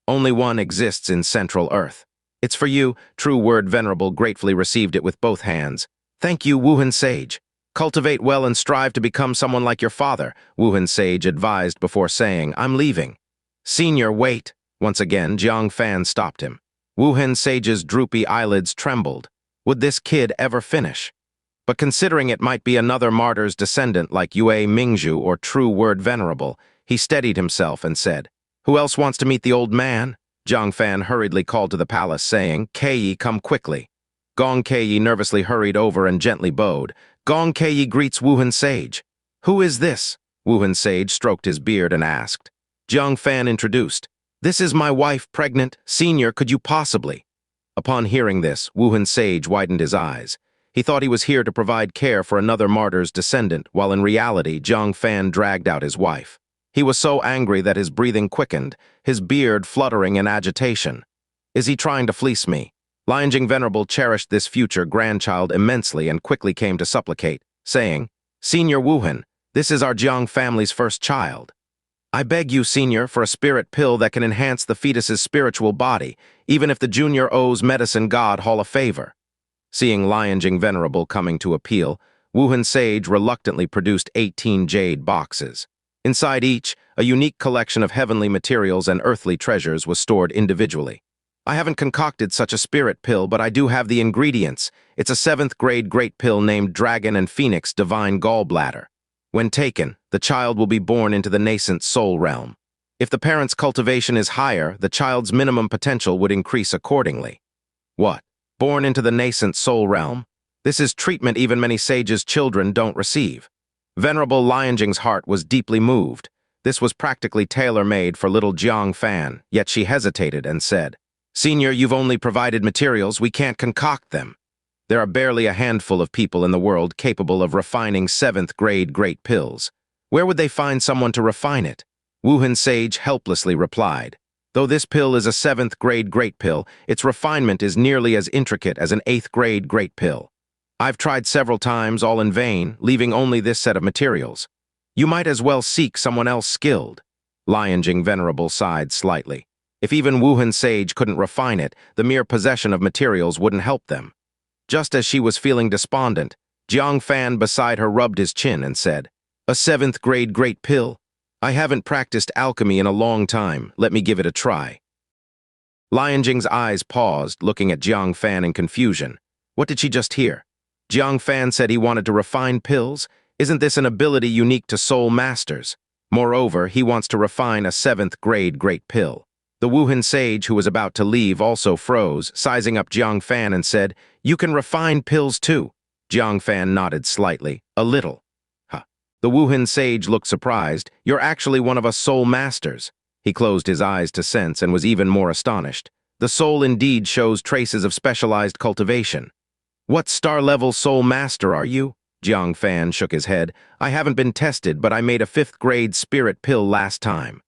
Only one exists in Central Earth. It's for you." True Word Venerable gratefully received it with both hands. "Thank you, Wuhan Sage. Cultivate well and strive to become someone like your father," Wuhan Sage advised before saying, "I'm leaving." "Senior, wait." Once again, Jiang Fan stopped him. Wuhan Sage's droopy eyelids trembled. Would this kid ever finish? But considering it might be another martyr's descendant like Yue Mingzhu or True Word Venerable, he steadied himself and said, "Who else wants to meet the old man?" Jiang Fan hurriedly called to the palace, saying, "Keiyi, come quickly." Gong Keiyi nervously hurried over and gently bowed. Gong Keiyi greets Wuhan Sage. "Who is this?" Wuhan Sage stroked his beard and asked. Jiang Fan introduced. "This is my wife, pregnant. Senior, could you possibly?" Upon hearing this, Wuhan Sage widened his eyes. He thought he was here to provide care for another martyr's descendant, while in reality, Jiang Fan dragged out his wife. He was so angry that his breathing quickened, his beard fluttering in agitation. "Is he trying to fleece me?" Lianjing Venerable cherished this future grandchild immensely and quickly came to supplicate, saying, "Senior Wuhan, this is our Jiang family's first child. I beg you, Senior, for a spirit pill that can enhance the fetus's spiritual body, even if the junior owes medicine god Hall a favor." Seeing Lianjing Venerable coming to appeal, Wuhan Sage reluctantly produced 18 jade boxes. Inside each, a unique collection of heavenly materials and earthly treasures was stored individually. "I haven't concocted such a spirit pill, but I do have the ingredients. It's a 7th grade great pill named Dragon and Phoenix Divine Gallbladder. When taken, the child will be born into the nascent soul realm. If the parent's cultivation is higher, the child's minimum potential would increase accordingly." "What? Born into the nascent soul realm? This is treatment even many sages' children don't receive." Venerable Lianjing's heart was deeply moved. This was practically tailor-made for little Jiang Fan, yet she hesitated and said, "Senior, you've only provided materials, we can't concoct them. There are barely a handful of people in the world capable of refining 7th grade great pills. Where would they find someone to refine it?" Wuhan Sage helplessly replied. Though this pill is a 7th grade great pill, its refinement is nearly as intricate as an 8th grade great pill. I've tried several times, all in vain, leaving only this set of materials. You might as well seek someone else skilled. Lianjing Venerable sighed slightly. If even Wuhan Sage couldn't refine it, the mere possession of materials wouldn't help them. Just as she was feeling despondent, Jiang Fan beside her rubbed his chin and said, "A 7th grade great pill? I haven't practiced alchemy in a long time. Let me give it a try." Lianjing's eyes paused, looking at Jiang Fan in confusion. What did she just hear? Jiang Fan said he wanted to refine pills? Isn't this an ability unique to soul masters? Moreover, he wants to refine a 7th grade great pill. The Wuhan Sage, who was about to leave, also froze, sizing up Jiang Fan and said, "You can refine pills too." Jiang Fan nodded slightly. "A little." Huh. The Wuhan Sage looked surprised. "You're actually one of us soul masters." He closed his eyes to sense and was even more astonished. The soul indeed shows traces of specialized cultivation. "What star-level soul master are you?" Jiang Fan shook his head. "I haven't been tested, but I made a 5th grade spirit pill last time."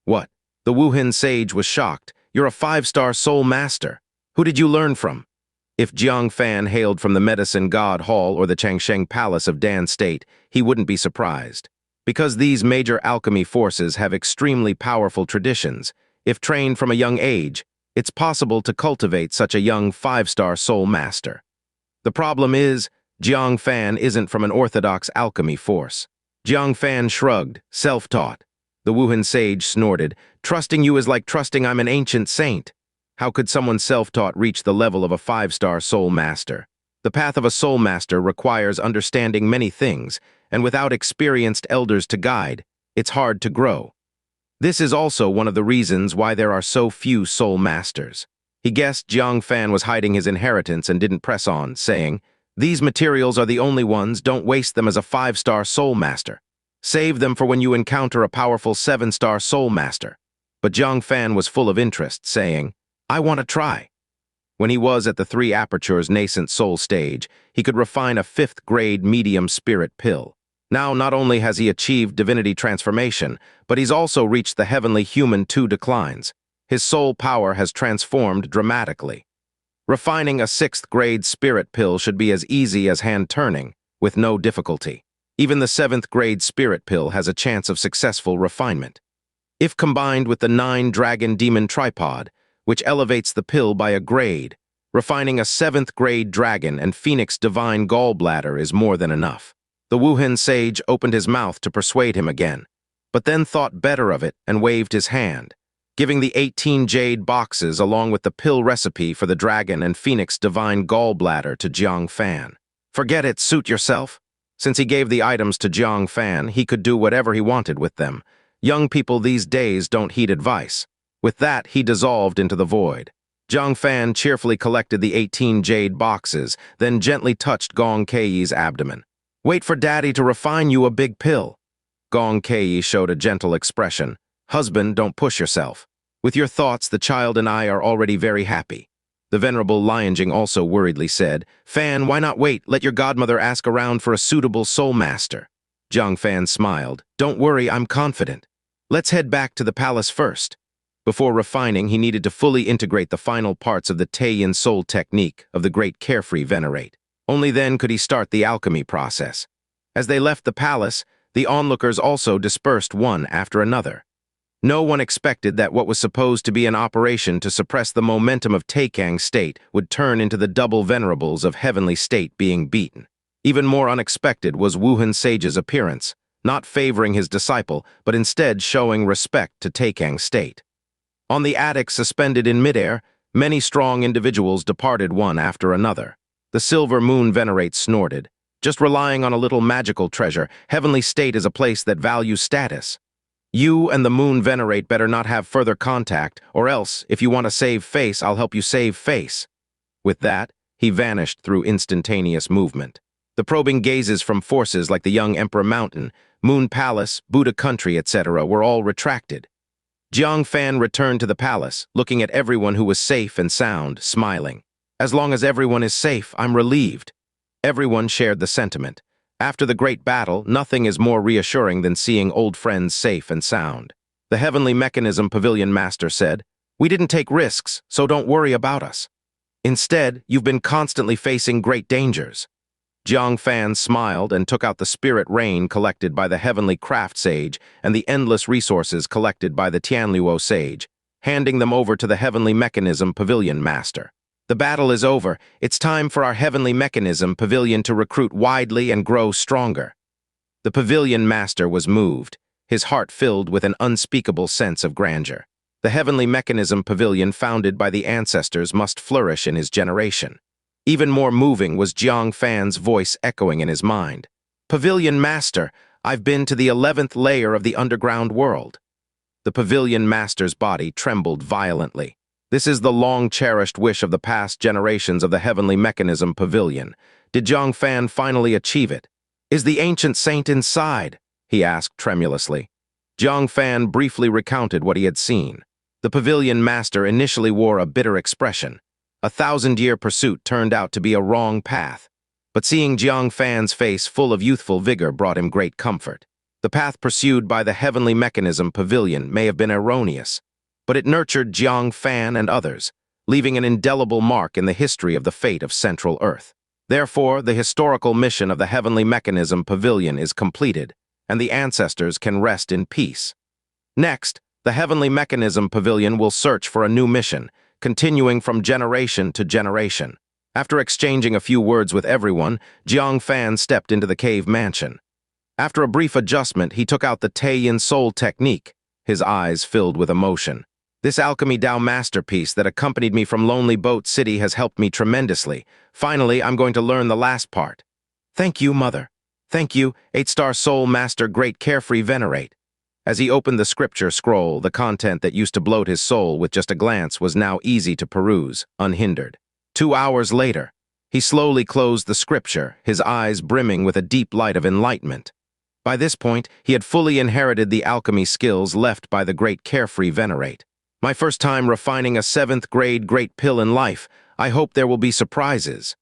"What?" The Wuhan Sage was shocked. "You're a 5-star soul master. Who did you learn from?" If Jiang Fan hailed from the Medicine God Hall or the Changsheng Palace of Dan State, he wouldn't be surprised. Because these major alchemy forces have extremely powerful traditions, if trained from a young age, it's possible to cultivate such a young 5-star soul master. The problem is, Jiang Fan isn't from an orthodox alchemy force. Jiang Fan shrugged, self-taught. The Wuhan Sage snorted, "Trusting you is like trusting I'm an ancient saint. How could someone self-taught reach the level of a 5-star soul master? The path of a soul master requires understanding many things, and without experienced elders to guide, it's hard to grow. This is also one of the reasons why there are so few soul masters." He guessed Jiang Fan was hiding his inheritance and didn't press on, saying, "These materials are the only ones, don't waste them as a 5-star soul master. Save them for when you encounter a powerful 7-star soul master." But Jiang Fan was full of interest, saying, "I want to try." When he was at the 3 Apertures nascent soul stage, he could refine a 5th grade medium spirit pill. Now, not only has he achieved divinity transformation, but he's also reached the heavenly human 2 declines. His soul power has transformed dramatically. Refining a 6th grade spirit pill should be as easy as hand-turning, with no difficulty. Even the 7th grade spirit pill has a chance of successful refinement. If combined with the 9 Dragon Demon Tripod, which elevates the pill by a grade, refining a 7th grade Dragon and Phoenix Divine Gallbladder is more than enough. The Wuhan Sage opened his mouth to persuade him again, but then thought better of it and waved his hand, giving the 18 jade boxes along with the pill recipe for the Dragon and Phoenix Divine Gallbladder to Jiang Fan. "Forget it, suit yourself." Since he gave the items to Jiang Fan, he could do whatever he wanted with them. Young people these days don't heed advice. With that, he dissolved into the void. Jiang Fan cheerfully collected the 18 jade boxes, then gently touched Gong Kei's abdomen. "Wait for Daddy to refine you a big pill." Gong Kei showed a gentle expression. "Husband, don't push yourself. With your thoughts, the child and I are already very happy." The Venerable Lianjing also worriedly said, "Fan, why not wait? Let your godmother ask around for a suitable soul master." Jiang Fan smiled. "Don't worry, I'm confident. Let's head back to the palace first." Before refining, he needed to fully integrate the final parts of the Taiyin soul technique of the great carefree venerate. Only then could he start the alchemy process. As they left the palace, the onlookers also dispersed one after another. No one expected that what was supposed to be an operation to suppress the momentum of Taikang state would turn into the double venerables of heavenly state being beaten. Even more unexpected was Wuhan Sage's appearance, not favoring his disciple, but instead showing respect to Taikang state. On the attic suspended in midair, many strong individuals departed one after another. The Silver Moon Venerate snorted. "Just relying on a little magical treasure, heavenly state is a place that values status. You and the Moon Venerate better not have further contact, or else, if you want to save face, I'll help you save face." With that, he vanished through instantaneous movement. The probing gazes from forces like the young Emperor Mountain, Moon Palace, Buddha Country, etc. were all retracted. Jiang Fan returned to the palace, looking at everyone who was safe and sound, smiling. "As long as everyone is safe, I'm relieved." Everyone shared the sentiment. After the great battle, nothing is more reassuring than seeing old friends safe and sound. The Heavenly Mechanism Pavilion Master said, "We didn't take risks, so don't worry about us. Instead, you've been constantly facing great dangers." Jiang Fan smiled and took out the spirit rain collected by the Heavenly Craft Sage and the endless resources collected by the Tianluo Sage, handing them over to the Heavenly Mechanism Pavilion Master. "The battle is over. It's time for our Heavenly Mechanism Pavilion to recruit widely and grow stronger." The Pavilion Master was moved, his heart filled with an unspeakable sense of grandeur. The Heavenly Mechanism Pavilion founded by the ancestors must flourish in his generation. Even more moving was Jiang Fan's voice echoing in his mind. "Pavilion Master, I've been to the 11th layer of the underground world." The Pavilion Master's body trembled violently. This is the long-cherished wish of the past generations of the Heavenly Mechanism Pavilion. Did Jiang Fan finally achieve it? "Is the ancient saint inside?" he asked tremulously. Jiang Fan briefly recounted what he had seen. The Pavilion Master initially wore a bitter expression. A 1,000-year pursuit turned out to be a wrong path. But seeing Jiang Fan's face full of youthful vigor brought him great comfort. The path pursued by the Heavenly Mechanism Pavilion may have been erroneous, but it nurtured Jiang Fan and others, leaving an indelible mark in the history of the fate of Central Earth. Therefore, the historical mission of the Heavenly Mechanism Pavilion is completed, and the ancestors can rest in peace. Next, the Heavenly Mechanism Pavilion will search for a new mission, continuing from generation to generation. After exchanging a few words with everyone, Jiang Fan stepped into the cave mansion. After a brief adjustment, he took out the Taiyin Soul technique, his eyes filled with emotion. "This Alchemy Dao masterpiece that accompanied me from Lonely Boat City has helped me tremendously. Finally, I'm going to learn the last part." "Thank you, Mother. Thank you, 8-star Soul Master Great Carefree Venerate." As he opened the scripture scroll, the content that used to bloat his soul with just a glance was now easy to peruse, unhindered. 2 hours later, he slowly closed the scripture, his eyes brimming with a deep light of enlightenment. By this point, he had fully inherited the alchemy skills left by the Great Carefree Venerate. "My first time refining a 7th grade great pill in life. I hope there will be surprises."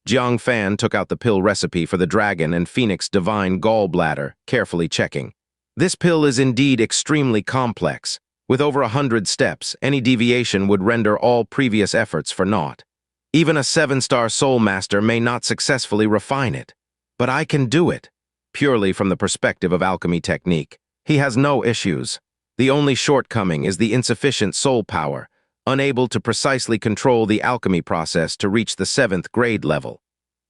Jiang Fan took out the pill recipe for the Dragon and Phoenix Divine Gallbladder, carefully checking. This pill is indeed extremely complex. With over 100 steps, any deviation would render all previous efforts for naught. Even a 7-star Soul Master may not successfully refine it. But I can do it. Purely from the perspective of alchemy technique, he has no issues. The only shortcoming is the insufficient soul power, unable to precisely control the alchemy process to reach the 7th grade level.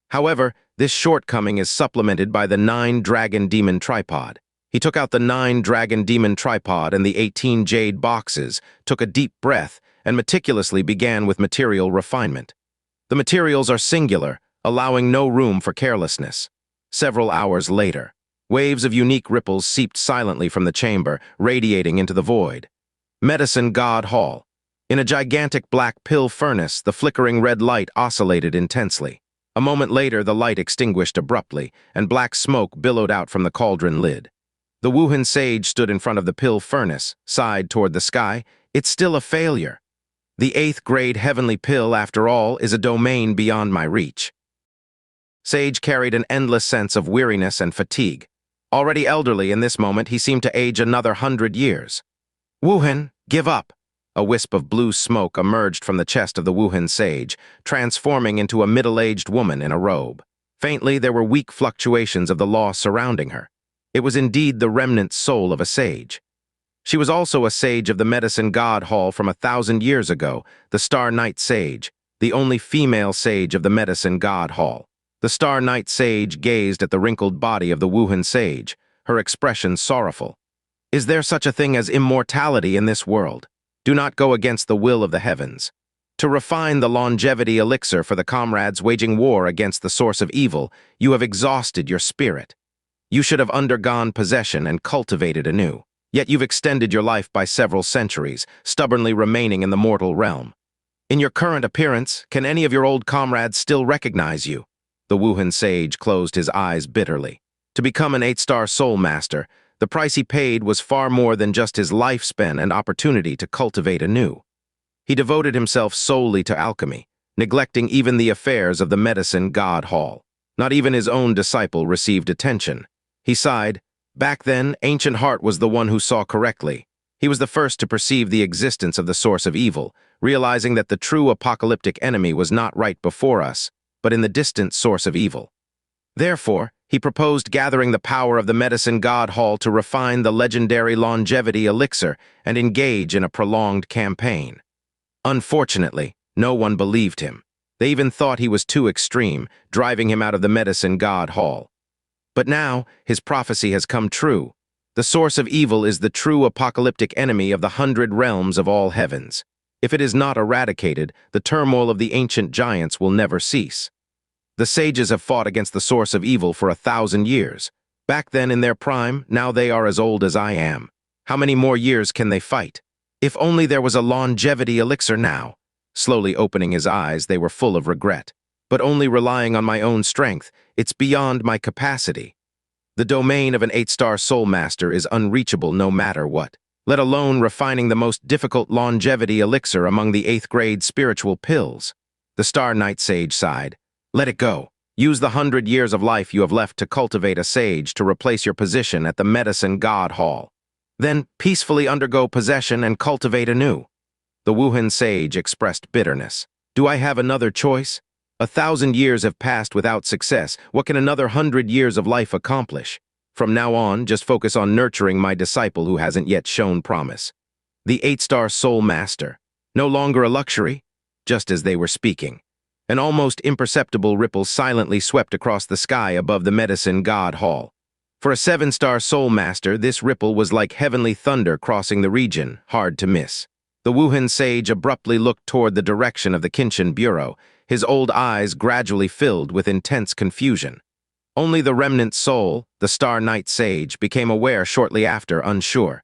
However, this shortcoming is supplemented by the 9 Dragon Demon Tripod. He took out the 9 Dragon Demon Tripod and the 18 jade boxes, took a deep breath, and meticulously began with material refinement. The materials are singular, allowing no room for carelessness. Several hours later, waves of unique ripples seeped silently from the chamber, radiating into the void. Medicine God Hall. In a gigantic black pill furnace, the flickering red light oscillated intensely. A moment later, the light extinguished abruptly, and black smoke billowed out from the cauldron lid. The Wuhan sage stood in front of the pill furnace, sighed toward the sky. "It's still a failure. The 8th grade heavenly pill, after all, is a domain beyond my reach." Sage carried an endless sense of weariness and fatigue. Already elderly in this moment, he seemed to age another 100 years. "Wuhan, give up." A wisp of blue smoke emerged from the chest of the Wuhan sage, transforming into a middle-aged woman in a robe. Faintly, there were weak fluctuations of the law surrounding her. It was indeed the remnant soul of a sage. She was also a sage of the Medicine God Hall from 1,000 years ago, the Star Night Sage, the only female sage of the Medicine God Hall. The Star Night Sage gazed at the wrinkled body of the Wuhan sage, her expression sorrowful. "Is there such a thing as immortality in this world? Do not go against the will of the heavens. To refine the longevity elixir for the comrades waging war against the source of evil, you have exhausted your spirit. You should have undergone possession and cultivated anew. Yet you've extended your life by several centuries, stubbornly remaining in the mortal realm. In your current appearance, can any of your old comrades still recognize you?" The Wuhan sage closed his eyes bitterly. To become an 8-star Soul Master, the price he paid was far more than just his lifespan and opportunity to cultivate anew. He devoted himself solely to alchemy, neglecting even the affairs of the Medicine God Hall. Not even his own disciple received attention. He sighed. Back then, Ancient Heart was the one who saw correctly. He was the first to perceive the existence of the source of evil, realizing that the true apocalyptic enemy was not right before us, but in the distant source of evil. Therefore, he proposed gathering the power of the medicine god hall to refine the legendary longevity elixir and engage in a prolonged campaign. Unfortunately, no one believed him. They even thought he was too extreme, driving him out of the medicine god hall. But now, his prophecy has come true. The source of evil is the true apocalyptic enemy of the 100 realms of all heavens. If it is not eradicated, the turmoil of the ancient giants will never cease. The sages have fought against the source of evil for 1,000 years. Back then in their prime, now they are as old as I am. How many more years can they fight? If only there was a longevity elixir now. Slowly opening his eyes, they were full of regret. But only relying on my own strength, it's beyond my capacity. The domain of an 8-star soul master is unreachable no matter what, let alone refining the most difficult longevity elixir among the 8th grade spiritual pills. The Star Night Sage sighed. Let it go. Use the 100 years of life you have left to cultivate a sage to replace your position at the medicine god hall. Then peacefully undergo possession and cultivate anew. The Wuhan sage expressed bitterness. Do I have another choice? 1,000 years have passed without success. What can another 100 years of life accomplish? From now on, just focus on nurturing my disciple who hasn't yet shown promise. The 8-star soul master. No longer a luxury? Just as they were speaking, an almost imperceptible ripple silently swept across the sky above the medicine god hall. For a 7-star soul master, this ripple was like heavenly thunder crossing the region, hard to miss. The Wuhan sage abruptly looked toward the direction of the Qinshan Bureau, his old eyes gradually filled with intense confusion. Only the remnant soul, the Star Night Sage, became aware shortly after, unsure.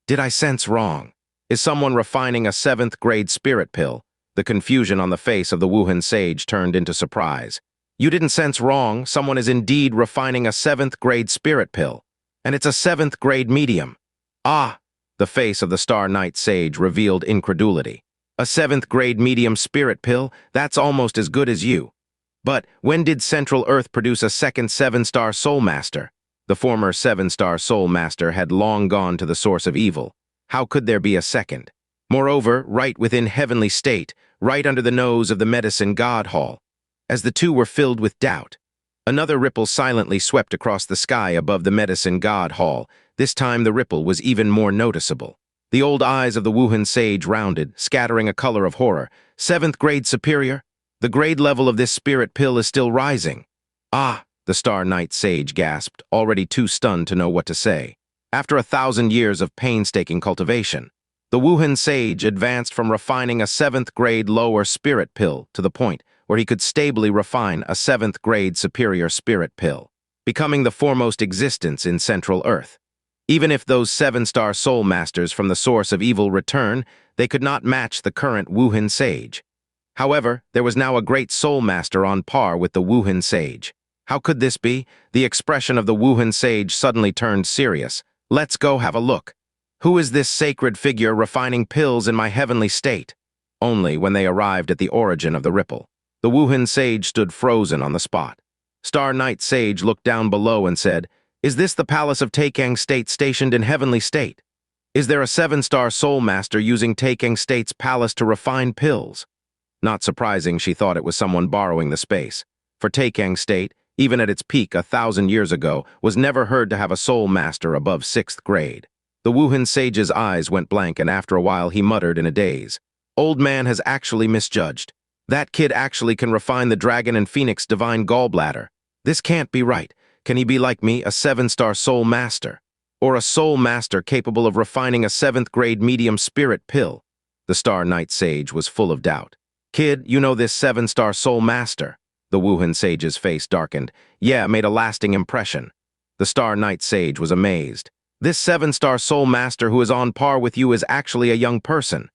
Did I sense wrong? Is someone refining a 7th grade spirit pill? The confusion on the face of the Wuhan sage turned into surprise. You didn't sense wrong. Someone is indeed refining a 7th grade spirit pill. And it's a 7th grade medium. Ah! The face of the Star Night Sage revealed incredulity. A 7th grade medium spirit pill? That's almost as good as you. But when did Central Earth produce a second 7-star soul master? The former 7-star soul master had long gone to the source of evil. How could there be a second? Moreover, right within heavenly state, right under the nose of the medicine god hall. As the two were filled with doubt, another ripple silently swept across the sky above the medicine god hall. This time the ripple was even more noticeable. The old eyes of the Wuhan sage rounded, scattering a color of horror. 7th grade superior? The grade level of this spirit pill is still rising. Ah, the Star Night Sage gasped, already too stunned to know what to say. After 1,000 years of painstaking cultivation, the Wuhan sage advanced from refining a 7th grade lower spirit pill to the point where he could stably refine a 7th grade superior spirit pill, becoming the foremost existence in Central Earth. Even if those 7-star soul masters from the source of evil return, they could not match the current Wuhan sage. However, there was now a great soul master on par with the Wuhan sage. How could this be? The expression of the Wuhan sage suddenly turned serious. Let's go have a look. Who is this sacred figure refining pills in my heavenly state? Only when they arrived at the origin of the ripple, the Wuhan sage stood frozen on the spot. Star Night Sage looked down below and said, "Is this the palace of Taikang State stationed in heavenly state? Is there a 7-star soul master using Taikang State's palace to refine pills?" Not surprising, she thought it was someone borrowing the space. For Taikang State, even at its peak 1,000 years ago, was never heard to have a soul master above 6th grade. The Wuhan sage's eyes went blank, and after a while he muttered in a daze, "Old man has actually misjudged. That kid actually can refine the dragon and phoenix divine gallbladder. This can't be right. Can he be like me, a 7-star soul master? Or a soul master capable of refining a 7th grade medium spirit pill?" The Star Night Sage was full of doubt. "Kid, you know this 7-star soul master?" The Wuhan sage's face darkened. "Yeah, made a lasting impression." The Star Night Sage was amazed. "This 7-star soul master who is on par with you is actually a young person.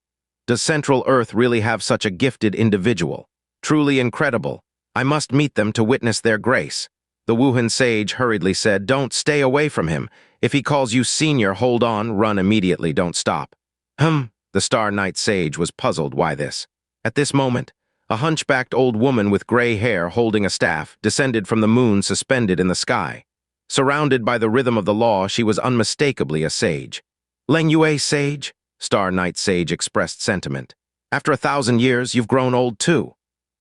Does Central Earth really have such a gifted individual? Truly incredible. I must meet them to witness their grace." The Wuhan sage hurriedly said, "Don't stay away from him. If he calls you senior, hold on, run immediately, don't stop." The Star Night Sage was puzzled. Why this? At this moment, a hunchbacked old woman with gray hair holding a staff descended from the moon suspended in the sky. Surrounded by the rhythm of the law, she was unmistakably a sage. Leng Yue Sage, Star Night Sage expressed sentiment. After 1,000 years, you've grown old too.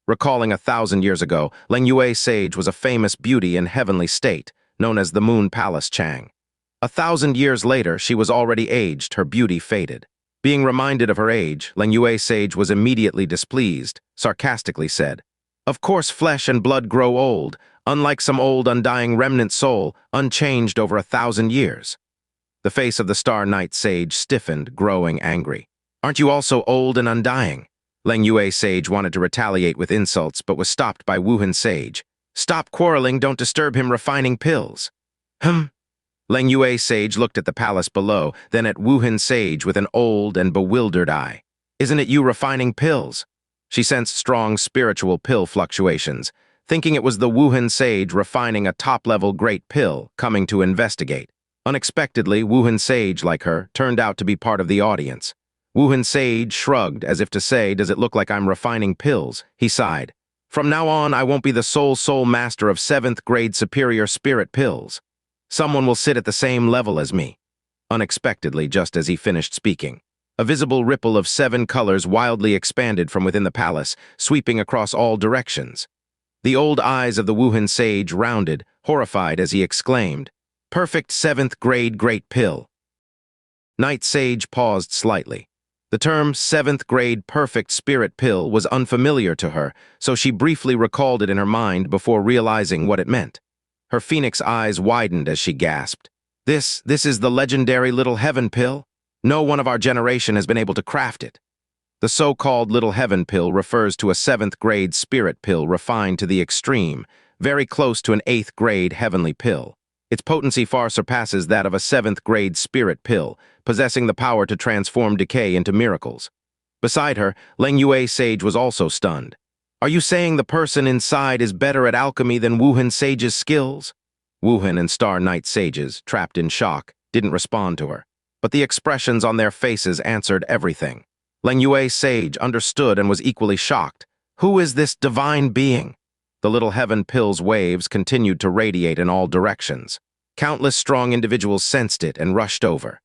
Recalling 1,000 years ago, Leng Yue Sage was a famous beauty in heavenly state, known as the Moon Palace Shang. 1,000 years later, she was already aged, her beauty faded. Being reminded of her age, Leng Yue Sage was immediately displeased, sarcastically said, "Of course flesh and blood grow old, unlike some old undying remnant soul, unchanged over 1,000 years." The face of the Star Night Sage stiffened, growing angry. "Aren't you also old and undying?" Leng Yue Sage wanted to retaliate with insults, but was stopped by Wuhan Sage. "Stop quarreling, don't disturb him refining pills." Leng Yue Sage looked at the palace below, then at Wuhan Sage with an old and bewildered eye. "Isn't it you refining pills?" She sensed strong spiritual pill fluctuations, thinking it was the Wuhan Sage refining a top-level great pill, coming to investigate. Unexpectedly, Wuhan Sage, like her, turned out to be part of the audience. Wuhan Sage shrugged, as if to say, "Does it look like I'm refining pills?" He sighed. "From now on, I won't be the sole master of 7th grade superior spirit pills. Someone will sit at the same level as me." Unexpectedly, just as he finished speaking, a visible ripple of 7 colors wildly expanded from within the palace, sweeping across all directions. The old eyes of the Wuhan Sage rounded, horrified as he exclaimed, "Perfect 7th grade great pill." Night Sage paused slightly. The term 7th grade perfect spirit pill was unfamiliar to her, so she briefly recalled it in her mind before realizing what it meant. Her phoenix eyes widened as she gasped. This is the legendary Little Heaven pill? No one of our generation has been able to craft it." The so-called Little Heaven pill refers to a 7th grade spirit pill refined to the extreme, very close to an 8th grade heavenly pill. Its potency far surpasses that of a 7th grade spirit pill, possessing the power to transform decay into miracles. Beside her, Leng Yue Sage was also stunned. "Are you saying the person inside is better at alchemy than Wuhan Sage's skills?" Wuhan and Star Night Sages, trapped in shock, didn't respond to her, but the expressions on their faces answered everything. Leng Yue Sage understood and was equally shocked. Who is this divine being? The Little Heaven pill's waves continued to radiate in all directions. Countless strong individuals sensed it and rushed over.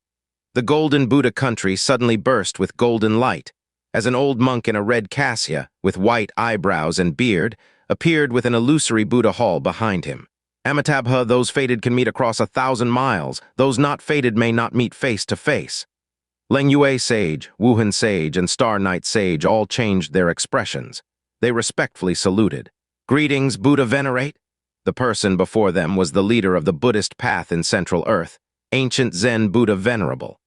The Golden Buddha country suddenly burst with golden light, as an old monk in a red cassia, with white eyebrows and beard, appeared with an illusory Buddha hall behind him. "Amitabha, those fated can meet across 1,000 miles, those not fated may not meet face to face." Leng Yue Sage, Wuhan Sage, and Star Night Sage all changed their expressions. They respectfully saluted. "Greetings, Buddha Venerate." The person before them was the leader of the Buddhist path in Central Earth, ancient Zen Buddha Venerable.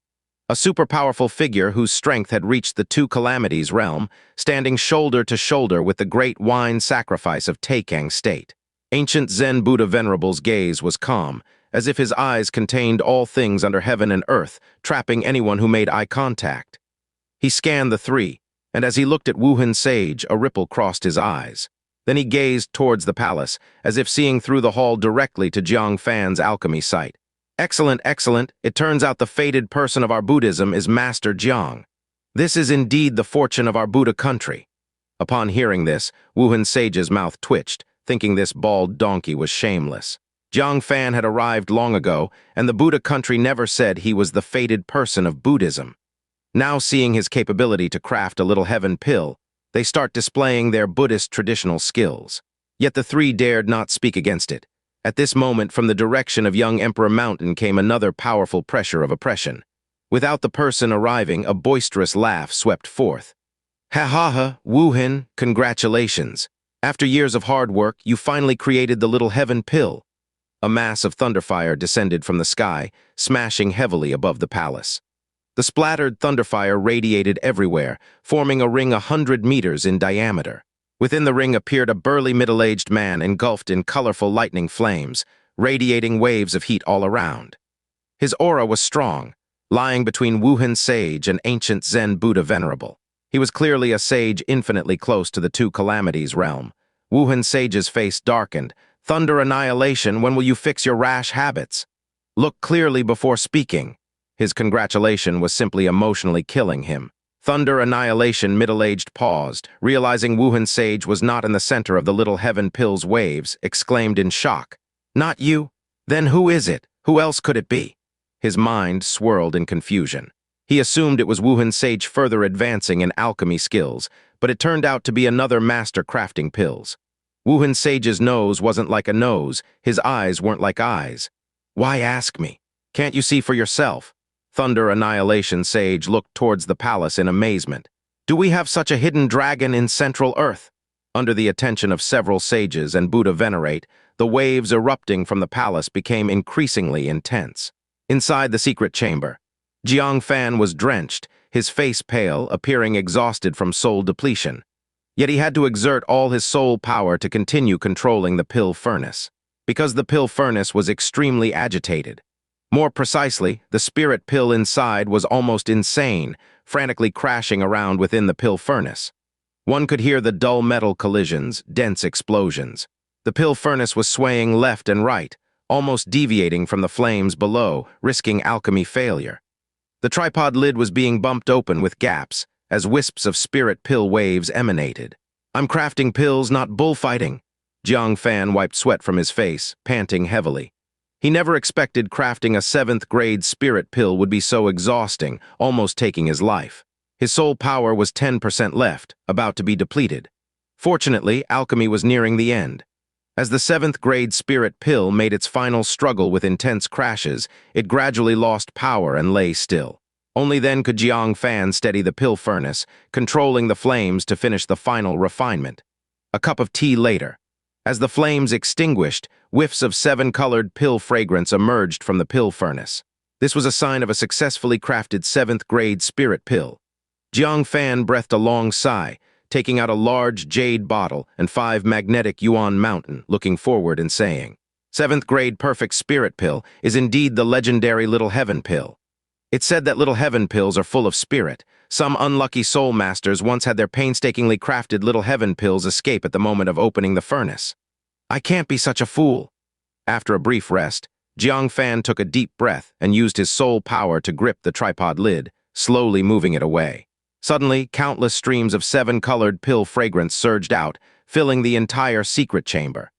A super-powerful figure whose strength had reached the Two Calamities realm, standing shoulder to shoulder with the great wine sacrifice of Taikang State. Ancient Zen Buddha Venerable's gaze was calm, as if his eyes contained all things under heaven and earth, trapping anyone who made eye contact. He scanned the three, and as he looked at Wuhan Sage, a ripple crossed his eyes. Then he gazed towards the palace, as if seeing through the hall directly to Jiang Fan's alchemy site. "Excellent, excellent. It turns out the fated person of our Buddhism is Master Jiang. This is indeed the fortune of our Buddha country." Upon hearing this, Wuhan Sage's mouth twitched, thinking this bald donkey was shameless. Jiang Fan had arrived long ago, and the Buddha country never said he was the fated person of Buddhism. Now seeing his capability to craft a Little Heaven pill, they start displaying their Buddhist traditional skills. Yet the three dared not speak against it. At this moment, from the direction of young Emperor Mountain came another powerful pressure of oppression. Without the person arriving, a boisterous laugh swept forth. "Ha ha ha, Wuhan, congratulations. After years of hard work, you finally created the Little Heaven pill." A mass of thunderfire descended from the sky, smashing heavily above the palace. The splattered thunderfire radiated everywhere, forming a ring 100 meters in diameter. Within the ring appeared a burly middle-aged man engulfed in colorful lightning flames, radiating waves of heat all around. His aura was strong, lying between Wuhan Sage and ancient Zen Buddha Venerable. He was clearly a sage infinitely close to the Two Calamities realm. Wuhan Sage's face darkened. "Thunder annihilation, when will you fix your rash habits? Look clearly before speaking." His congratulation was simply emotionally killing him. Thunder annihilation middle-aged paused, realizing Wuhan Sage was not in the center of the Little Heaven pill's waves, exclaimed in shock. "Not you? Then who is it? Who else could it be?" His mind swirled in confusion. He assumed it was Wuhan Sage further advancing in alchemy skills, but it turned out to be another master crafting pills. Wuhan Sage's nose wasn't like a nose, his eyes weren't like eyes. Why ask me? Can't you see for yourself? Thunder Annihilation Sage looked towards the palace in amazement. Do we have such a hidden dragon in Central Earth? Under the attention of several sages and Buddha Venerate, the waves erupting from the palace became increasingly intense. Inside the secret chamber, Jiang Fan was drenched, his face pale, appearing exhausted from soul depletion. Yet he had to exert all his soul power to continue controlling the pill furnace, because the pill furnace was extremely agitated. More precisely, the spirit pill inside was almost insane, frantically crashing around within the pill furnace. One could hear the dull metal collisions, dense explosions. The pill furnace was swaying left and right, almost deviating from the flames below, risking alchemy failure. The tripod lid was being bumped open with gaps, as wisps of spirit pill waves emanated. I'm crafting pills, not bullfighting. Jiang Fan wiped sweat from his face, panting heavily. He never expected crafting a 7th-grade spirit pill would be so exhausting, almost taking his life. His soul power was 10% left, about to be depleted. Fortunately, alchemy was nearing the end. As the 7th-grade spirit pill made its final struggle with intense crashes, it gradually lost power and lay still. Only then could Jiang Fan steady the pill furnace, controlling the flames to finish the final refinement. A cup of tea later. As the flames extinguished, whiffs of 7-colored pill fragrance emerged from the pill furnace. This was a sign of a successfully crafted 7th-grade spirit pill. Jiang Fan breathed a long sigh, taking out a large jade bottle and 5 magnetic yuan mountain, looking forward and saying, 7th-grade perfect spirit pill is indeed the legendary Little Heaven pill. It's said that Little Heaven pills are full of spirit. Some unlucky soul masters once had their painstakingly crafted Little Heaven pills escape at the moment of opening the furnace. I can't be such a fool. After a brief rest, Jiang Fan took a deep breath and used his soul power to grip the tripod lid, slowly moving it away. Suddenly, countless streams of 7-colored pill fragrance surged out, filling the entire secret chamber.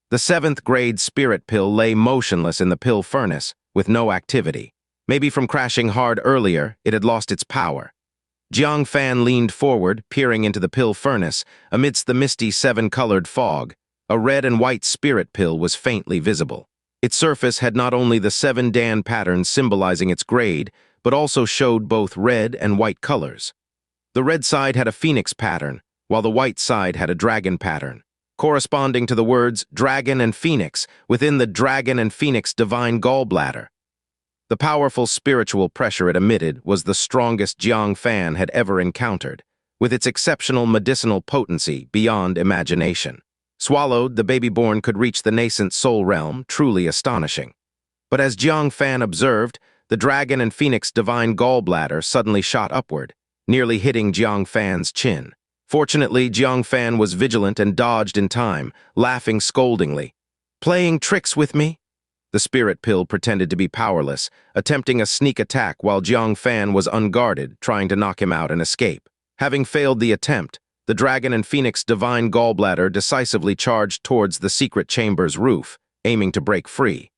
The 7th-grade spirit pill lay motionless in the pill furnace, with no activity. Maybe from crashing hard earlier, it had lost its power. Jiang Fan leaned forward, peering into the pill furnace. Amidst the misty 7-colored fog, a red and white spirit pill was faintly visible. Its surface had not only the 7 Dan patterns symbolizing its grade, but also showed both red and white colors. The red side had a phoenix pattern, while the white side had a dragon pattern, corresponding to the words dragon and phoenix within the dragon and phoenix divine gallbladder. The powerful spiritual pressure it emitted was the strongest Jiang Fan had ever encountered, with its exceptional medicinal potency beyond imagination. Swallowed, the baby-born could reach the nascent soul realm, truly astonishing. But as Jiang Fan observed, the dragon and phoenix divine gallbladder suddenly shot upward, nearly hitting Jiang Fan's chin. Fortunately, Jiang Fan was vigilant and dodged in time, laughing scoldingly. Playing tricks with me? The spirit pill pretended to be powerless, attempting a sneak attack while Jiang Fan was unguarded, trying to knock him out and escape. Having failed the attempt, the dragon and phoenix divine gallbladder decisively charged towards the secret chamber's roof, aiming to break free.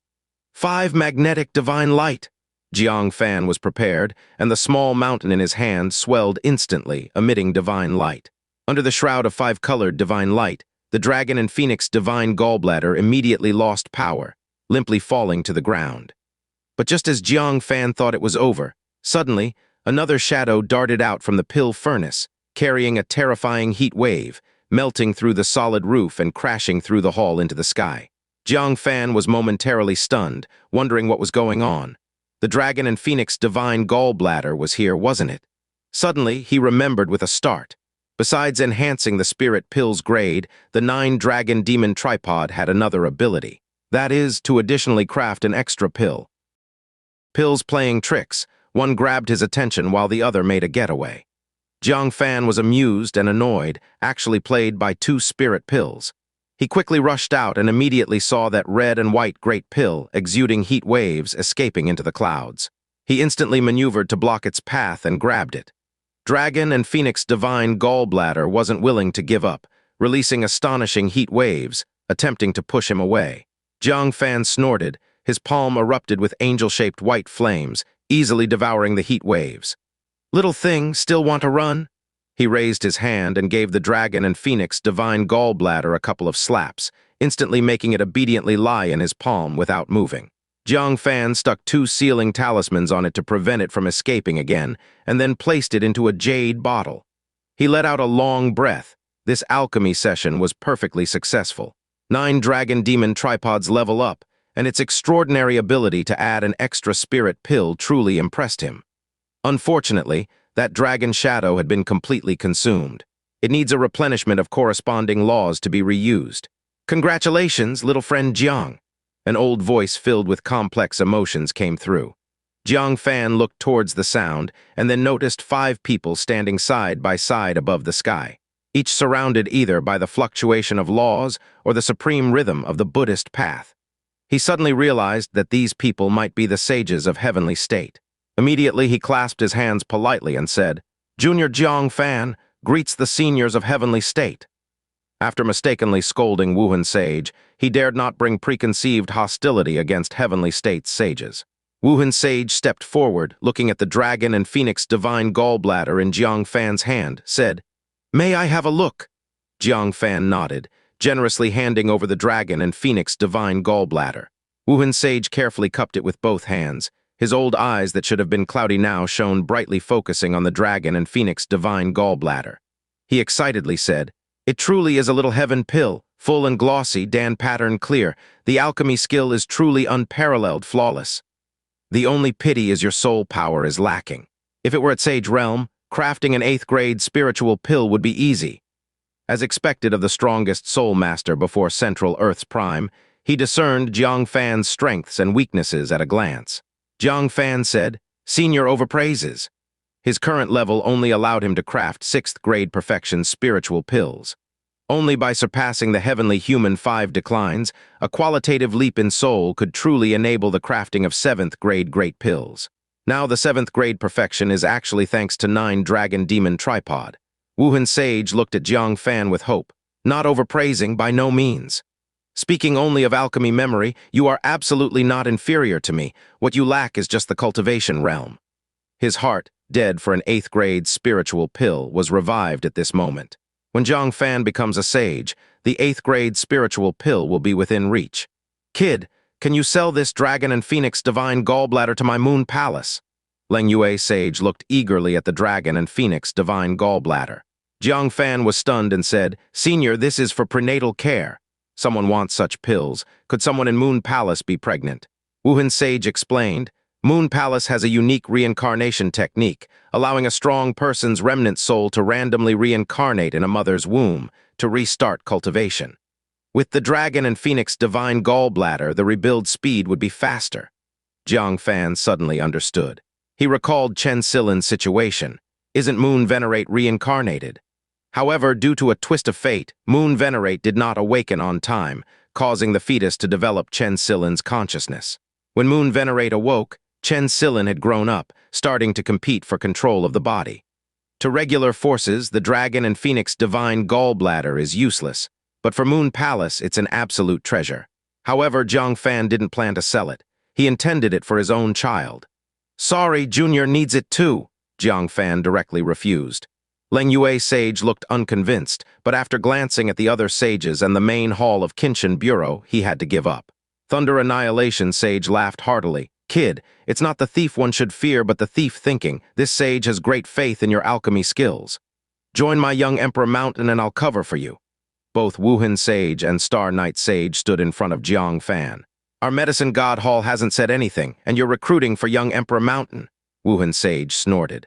5 magnetic divine light! Jiang Fan was prepared, and the small mountain in his hand swelled instantly, emitting divine light. Under the shroud of 5-colored divine light, the dragon and phoenix divine gallbladder immediately lost power, limply falling to the ground. But just as Jiang Fan thought it was over, suddenly, another shadow darted out from the pill furnace, carrying a terrifying heat wave, melting through the solid roof and crashing through the hall into the sky. Jiang Fan was momentarily stunned, wondering what was going on. The dragon and phoenix divine gallbladder was here, wasn't it? Suddenly, he remembered with a start. Besides enhancing the spirit pill's grade, the 9-dragon demon tripod had another ability. That is, to additionally craft an extra pill. Pills playing tricks, one grabbed his attention while the other made a getaway. Jiang Fan was amused and annoyed, actually played by 2 spirit pills. He quickly rushed out and immediately saw that red and white great pill exuding heat waves escaping into the clouds. He instantly maneuvered to block its path and grabbed it. Dragon and Phoenix Divine Gallbladder wasn't willing to give up, releasing astonishing heat waves, attempting to push him away. Jiang Fan snorted, His palm erupted with angel-shaped white flames, easily devouring the heat waves. "Little thing, still want to run?" He raised his hand and gave the dragon and phoenix divine gallbladder a couple of slaps, instantly making it obediently lie in his palm without moving. Jiang Fan stuck 2 sealing talismans on it to prevent it from escaping again, and then placed it into a jade bottle. He let out a long breath. This alchemy session was perfectly successful. 9 dragon demon tripods level up, and its extraordinary ability to add an extra spirit pill truly impressed him. Unfortunately, that dragon shadow had been completely consumed. It needs a replenishment of corresponding laws to be reused. "Congratulations, little friend Jiang." An old voice filled with complex emotions came through. Jiang Fan looked towards the sound and then noticed 5 people standing side by side above the sky, each surrounded either by the fluctuation of laws or the supreme rhythm of the Buddhist path. He suddenly realized that these people might be the sages of heavenly state. Immediately he clasped his hands politely and said, "Junior Jiang Fan greets the seniors of heavenly state." After mistakenly scolding Wuhan Sage, he dared not bring preconceived hostility against heavenly state's sages. Wuhan Sage stepped forward, looking at the dragon and phoenix divine gallbladder in Jiang Fan's hand, said, "May I have a look?" Jiang Fan nodded, generously handing over the dragon and phoenix divine gallbladder. Wuhan Sage carefully cupped it with both hands. His old eyes that should have been cloudy now shone brightly, focusing on the dragon and phoenix divine gallbladder. He excitedly said, "It truly is a little heaven pill, full and glossy, Dan pattern clear. The alchemy skill is truly unparalleled, flawless. The only pity is your soul power is lacking. If it were at Sage Realm, crafting an 8th grade spiritual pill would be easy." As expected of the strongest soul master before Central Earth's prime, he discerned Jiang Fan's strengths and weaknesses at a glance. Jiang Fan said, "Senior overpraises." His current level only allowed him to craft 6th grade perfection spiritual pills. Only by surpassing the heavenly human 5 declines, a qualitative leap in soul could truly enable the crafting of 7th grade great pills. Now the 7th grade perfection is actually thanks to 9 dragon demon tripod. Wuhan Sage looked at Jiang Fan with hope. "Not overpraising, by no means. Speaking only of alchemy memory, you are absolutely not inferior to me. What you lack is just the cultivation realm." His heart, dead for an 8th grade spiritual pill, was revived at this moment. When Jiang Fan becomes a sage, the 8th grade spiritual pill will be within reach. "Kid, can you sell this dragon and phoenix divine gallbladder to my moon palace?" Leng Yue Sage looked eagerly at the dragon and phoenix divine gallbladder. Jiang Fan was stunned and said, "Senior, this is for prenatal care. Someone wants such pills. Could someone in Moon Palace be pregnant?" Wuhan Sage explained, "Moon Palace has a unique reincarnation technique, allowing a strong person's remnant soul to randomly reincarnate in a mother's womb to restart cultivation. With the dragon and phoenix divine gallbladder, the rebuild speed would be faster." Jiang Fan suddenly understood. He recalled Chen Silin's situation. Isn't Moon Venerate reincarnated? However, due to a twist of fate, Moon Venerate did not awaken on time, causing the fetus to develop Chen Silin's consciousness. When Moon Venerate awoke, Chen Silin had grown up, starting to compete for control of the body. To regular forces, the dragon and phoenix divine gallbladder is useless, but for Moon Palace, it's an absolute treasure. However, Jiang Fan didn't plan to sell it. He intended it for his own child. "Sorry, Junior needs it too," Jiang Fan directly refused. Leng Yue Sage looked unconvinced, but after glancing at the other sages and the main hall of Qinshan Bureau, he had to give up. Thunder Annihilation Sage laughed heartily. "Kid, it's not the thief one should fear, but the thief thinking. This sage has great faith in your alchemy skills. Join my young Emperor Mountain and I'll cover for you." Both Wuhan Sage and Star Knight Sage stood in front of Jiang Fan. "Our medicine god hall hasn't said anything, and you're recruiting for young Emperor Mountain," Wuhan Sage snorted.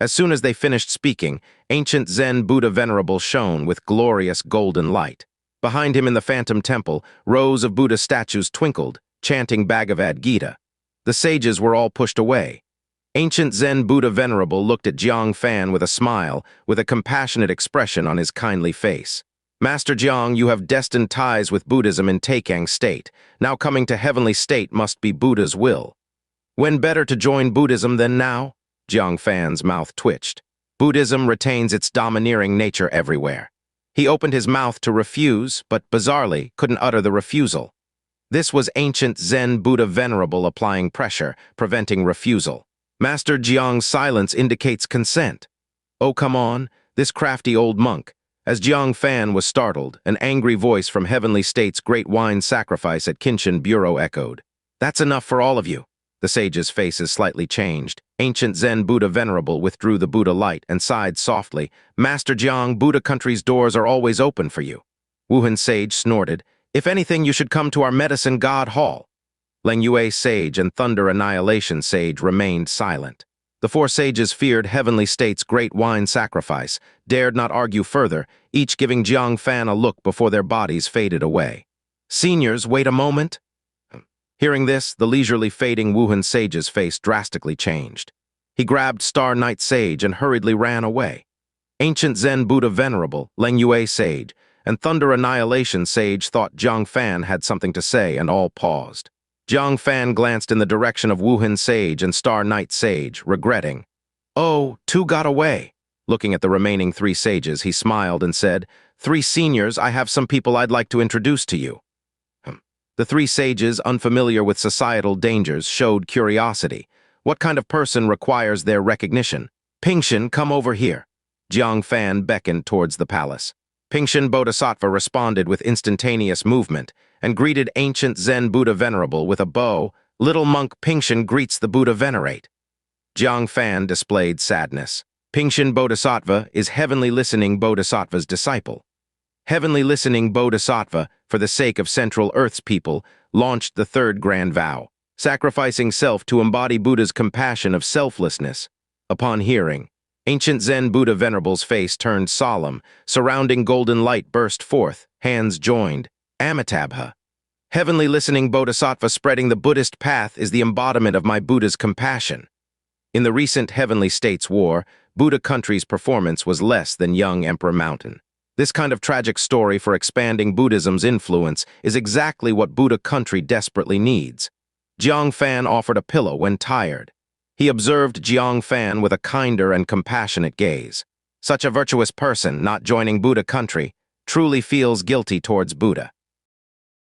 As soon as they finished speaking, ancient Zen Buddha Venerable shone with glorious golden light. Behind him in the Phantom Temple, rows of Buddha statues twinkled, chanting Bhagavad Gita. The sages were all pushed away. Ancient Zen Buddha Venerable looked at Jiang Fan with a smile, with a compassionate expression on his kindly face. "Master Jiang, you have destined ties with Buddhism in Taikang State. Now coming to Heavenly State must be Buddha's will. When better to join Buddhism than now?" Jiang Fan's mouth twitched. Buddhism retains its domineering nature everywhere. He opened his mouth to refuse, but bizarrely couldn't utter the refusal. This was ancient Zen Buddha Venerable applying pressure, preventing refusal. Master Jiang's silence indicates consent. Oh, come on, this crafty old monk. As Jiang Fan was startled, an angry voice from Heavenly State's great wine sacrifice at Qinshan Bureau echoed. That's enough for all of you. The sage's faces slightly changed. Ancient Zen Buddha Venerable withdrew the Buddha light and sighed softly. Master Jiang, Buddha country's doors are always open for you. Wuhan sage snorted. If anything, you should come to our medicine god hall. Leng Yue sage and Thunder Annihilation sage remained silent. The four sages feared Heavenly State's great wine sacrifice, dared not argue further, each giving Jiang Fan a look before their bodies faded away. Seniors, wait a moment. Hearing this, the leisurely fading Wuhan sage's face drastically changed. He grabbed Star Night Sage and hurriedly ran away. Ancient Zen Buddha Venerable, Leng Yue sage, and Thunder Annihilation sage thought Jiang Fan had something to say, and all paused. Jiang Fan glanced in the direction of Wuhan Sage and Star Night Sage, regretting. Oh, two got away. Looking at the remaining three sages, he smiled and said, Three seniors, I have some people I'd like to introduce to you. The three sages, unfamiliar with societal dangers, showed curiosity. What kind of person requires their recognition? Pingshan, come over here. Jiang Fan beckoned towards the palace. Pingshan Bodhisattva responded with instantaneous movement and greeted ancient Zen Buddha Venerable with a bow. Little monk Pingshan greets the Buddha Venerate. Jiang Fan displayed sadness. Pingshan Bodhisattva is Heavenly Listening Bodhisattva's disciple. Heavenly Listening Bodhisattva, for the sake of Central Earth's people, launched the third grand vow, sacrificing self to embody Buddha's compassion of selflessness. Upon hearing, ancient Zen Buddha Venerable's face turned solemn, surrounding golden light burst forth, hands joined. Amitabha. Heavenly Listening Bodhisattva spreading the Buddhist path is the embodiment of my Buddha's compassion. In the recent Heavenly States War, Buddha country's performance was less than young Emperor Mountain. This kind of tragic story for expanding Buddhism's influence is exactly what Buddha country desperately needs. Jiang Fan offered a pillow when tired. He observed Jiang Fan with a kinder and compassionate gaze. Such a virtuous person, not joining Buddha country, truly feels guilty towards Buddha.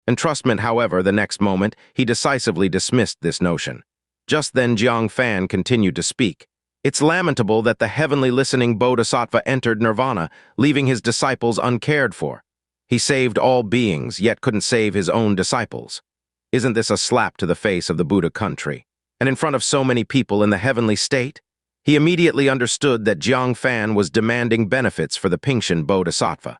Entrustment, however, the next moment, he decisively dismissed this notion. Just then Jiang Fan continued to speak. It's lamentable that the Heavenly Listening Bodhisattva entered nirvana, leaving his disciples uncared for. He saved all beings, yet couldn't save his own disciples. Isn't this a slap to the face of the Buddha country? And in front of so many people in the heavenly state? He immediately understood that Jiang Fan was demanding benefits for the Pingshan Bodhisattva.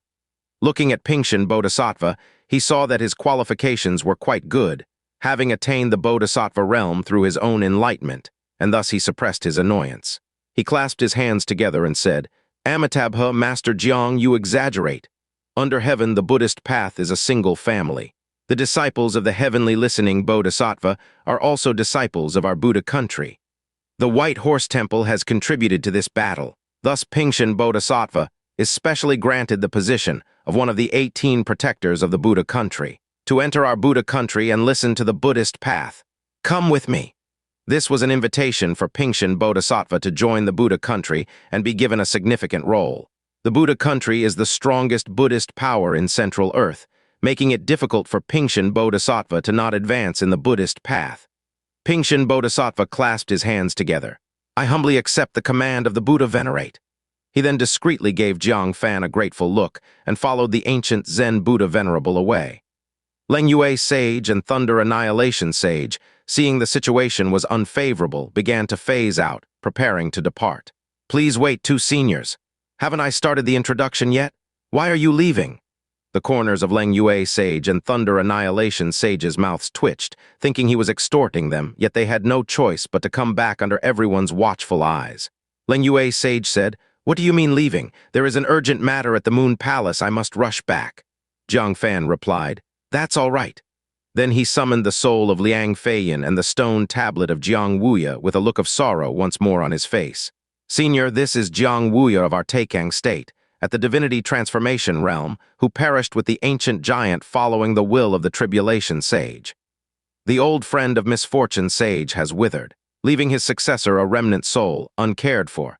Looking at Pingshan Bodhisattva, he saw that his qualifications were quite good, having attained the Bodhisattva realm through his own enlightenment, and thus he suppressed his annoyance. He clasped his hands together and said, Amitabha, Master Jiang, you exaggerate. Under heaven, the Buddhist path is a single family. The disciples of the Heavenly Listening Bodhisattva are also disciples of our Buddha country. The White Horse Temple has contributed to this battle. Thus, Pingshan Bodhisattva is specially granted the position of one of the 18 protectors of the Buddha country, to enter our Buddha country and listen to the Buddhist path. Come with me. This was an invitation for Pingshan Bodhisattva to join the Buddha country and be given a significant role. The Buddha country is the strongest Buddhist power in Central Earth, making it difficult for Pingshan Bodhisattva to not advance in the Buddhist path. Pingshan Bodhisattva clasped his hands together. I humbly accept the command of the Buddha Venerate. He then discreetly gave Jiang Fan a grateful look and followed the ancient Zen Buddha Venerable away. Leng Yue Sage and Thunder Annihilation Sage, seeing the situation was unfavorable, began to phase out, preparing to depart. Please wait, two seniors. Haven't I started the introduction yet? Why are you leaving? The corners of Leng Yue Sage and Thunder Annihilation Sage's mouths twitched, thinking he was extorting them, yet they had no choice but to come back under everyone's watchful eyes. Leng Yue Sage said, What do you mean leaving? There is an urgent matter at the Moon Palace. I must rush back. Jiang Fan replied, That's all right. Then he summoned the soul of Liang Feiyan and the stone tablet of Jiang Wuya with a look of sorrow once more on his face. Senior, this is Jiang Wuya of our Taikang state, at the Divinity Transformation Realm, who perished with the ancient giant following the will of the Tribulation Sage. The old friend of Misfortune Sage has withered, leaving his successor a remnant soul, uncared for.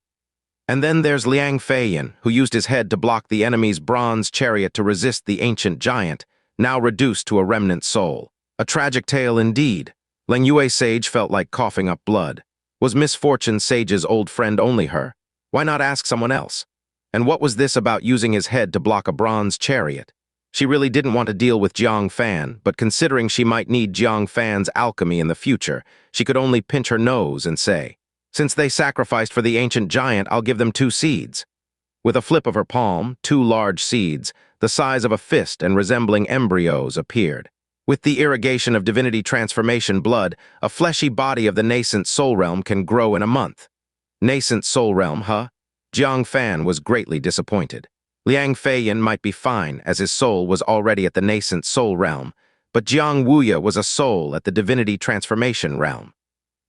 And then there's Liang Feiyan, who used his head to block the enemy's bronze chariot to resist the ancient giant, now reduced to a remnant soul. A tragic tale indeed. Leng Yue Sage felt like coughing up blood. Was Misfortune Sage's old friend only her? Why not ask someone else? And what was this about using his head to block a bronze chariot? She really didn't want to deal with Jiang Fan, but considering she might need Jiang Fan's alchemy in the future, she could only pinch her nose and say, "Since they sacrificed for the ancient giant, I'll give them 2 seeds." With a flip of her palm, 2 large seeds, the size of a fist and resembling embryos, appeared. With the irrigation of divinity transformation blood, a fleshy body of the nascent soul realm can grow in a month. Nascent soul realm, huh? Jiang Fan was greatly disappointed. Liang Feiyan might be fine, as his soul was already at the nascent soul realm, but Jiang Wuya was a soul at the divinity transformation realm.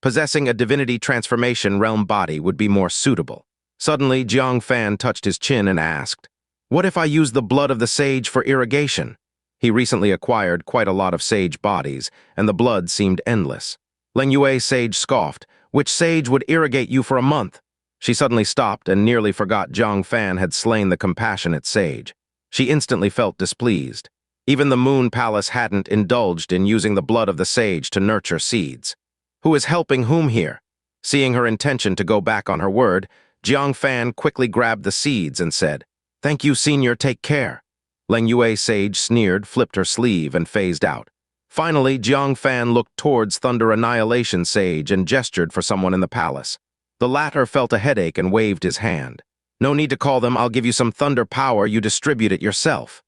Possessing a divinity transformation realm body would be more suitable. Suddenly, Jiang Fan touched his chin and asked, "What if I use the blood of the sage for irrigation?" He recently acquired quite a lot of sage bodies, and the blood seemed endless. Leng Yue Sage scoffed, "Which sage would irrigate you for a month?" She suddenly stopped and nearly forgot Jiang Fan had slain the compassionate sage. She instantly felt displeased. Even the Moon Palace hadn't indulged in using the blood of the sage to nurture seeds. Who is helping whom here? Seeing her intention to go back on her word, Jiang Fan quickly grabbed the seeds and said, "Thank you, senior, take care." Leng Yue Sage sneered, flipped her sleeve, and phased out. Finally, Jiang Fan looked towards Thunder Annihilation Sage and gestured for someone in the palace. The latter felt a headache and waved his hand. "No need to call them, I'll give you some thunder power, you distribute it yourself."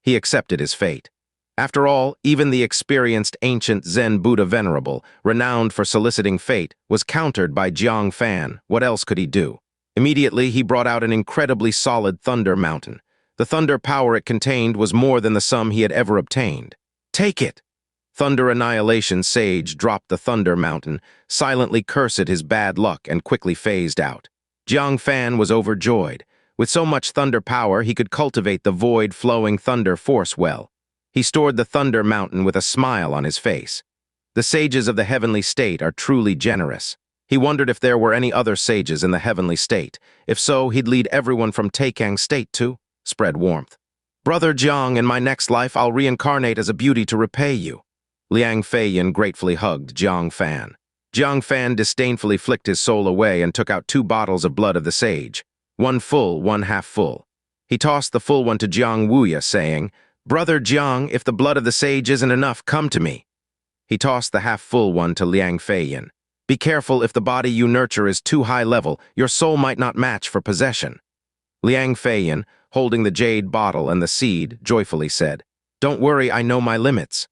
He accepted his fate. After all, even the experienced ancient Zen Buddha Venerable, renowned for soliciting fate, was countered by Jiang Fan. What else could he do? Immediately, he brought out an incredibly solid thunder mountain. The thunder power it contained was more than the sum he had ever obtained. "Take it!" Thunder Annihilation Sage dropped the thunder mountain, silently cursed his bad luck, and quickly phased out. Jiang Fan was overjoyed. With so much thunder power, he could cultivate the void-flowing thunder force well. He stored the thunder mountain with a smile on his face. The sages of the heavenly state are truly generous. He wondered if there were any other sages in the heavenly state. If so, he'd lead everyone from Taikang State to spread warmth. "Brother Jiang, in my next life, I'll reincarnate as a beauty to repay you." Liang Feiyan gratefully hugged Jiang Fan. Jiang Fan disdainfully flicked his soul away and took out 2 bottles of blood of the sage. One full, one half full. He tossed the full one to Jiang Wuya, saying, "Brother Jiang, if the blood of the sage isn't enough, come to me." He tossed the half-full one to Liang Feiyan. "Be careful, if the body you nurture is too high level, your soul might not match for possession." Liang Feiyan, holding the jade bottle and the seed, joyfully said, "Don't worry, I know my limits.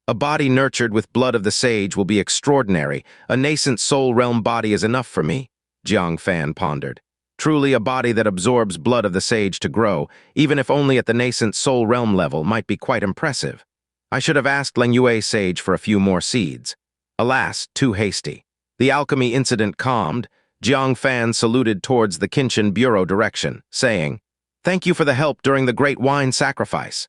A body nurtured with blood of the sage will be extraordinary. A nascent soul realm body is enough for me," Jiang Fan pondered. Truly, a body that absorbs blood of the sage to grow, even if only at the nascent soul realm level, might be quite impressive. I should have asked Leng Yue Sage for a few more seeds. Alas, too hasty. The alchemy incident calmed, Jiang Fan saluted towards the Qinshan Bureau direction, saying, "Thank you for the help during the great wine sacrifice."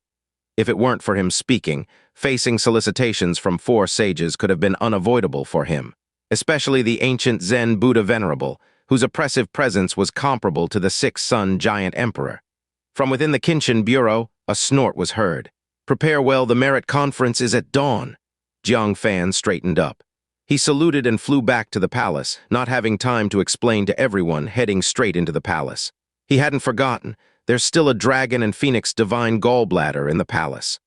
If it weren't for him speaking, facing solicitations from 4 sages could have been unavoidable for him, especially the ancient Zen Buddha Venerable, whose oppressive presence was comparable to the 6-sun giant emperor. From within the Qinshan Bureau, a snort was heard. "Prepare well, the merit conference is at dawn." Jiang Fan straightened up. He saluted and flew back to the palace, not having time to explain to everyone, heading straight into the palace. He hadn't forgotten, there's still a dragon and phoenix divine gallbladder in the palace.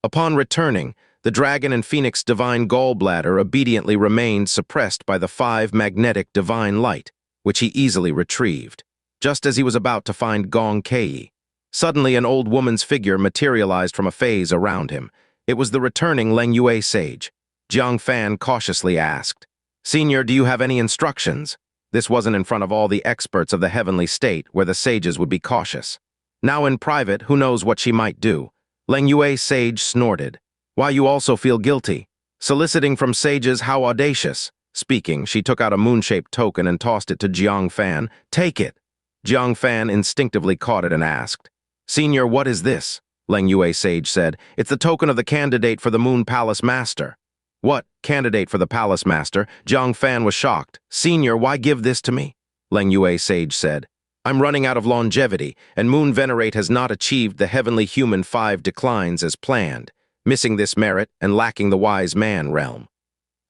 Upon returning, the dragon and phoenix divine gallbladder obediently remained suppressed by the 5 magnetic divine light, which he easily retrieved. Just as he was about to find Gong Kei, suddenly an old woman's figure materialized from a phase around him. It was the returning Leng Yue Sage. Jiang Fan cautiously asked, "Senior, do you have any instructions?" This wasn't in front of all the experts of the heavenly state, where the sages would be cautious. Now in private, who knows what she might do? Leng Yue Sage snorted. "Why, you also feel guilty? Soliciting from sages, how audacious." Speaking, she took out a moon-shaped token and tossed it to Jiang Fan. "Take it." Jiang Fan instinctively caught it and asked, "Senior, what is this?" Leng Yue Sage said, "It's the token of the candidate for the Moon Palace Master." "What? Candidate for the Palace Master?" Jiang Fan was shocked. "Senior, why give this to me?" Leng Yue Sage said, "I'm running out of longevity, and Moon Venerate has not achieved the heavenly human 5 declines as planned. missing this merit and lacking the wise man realm.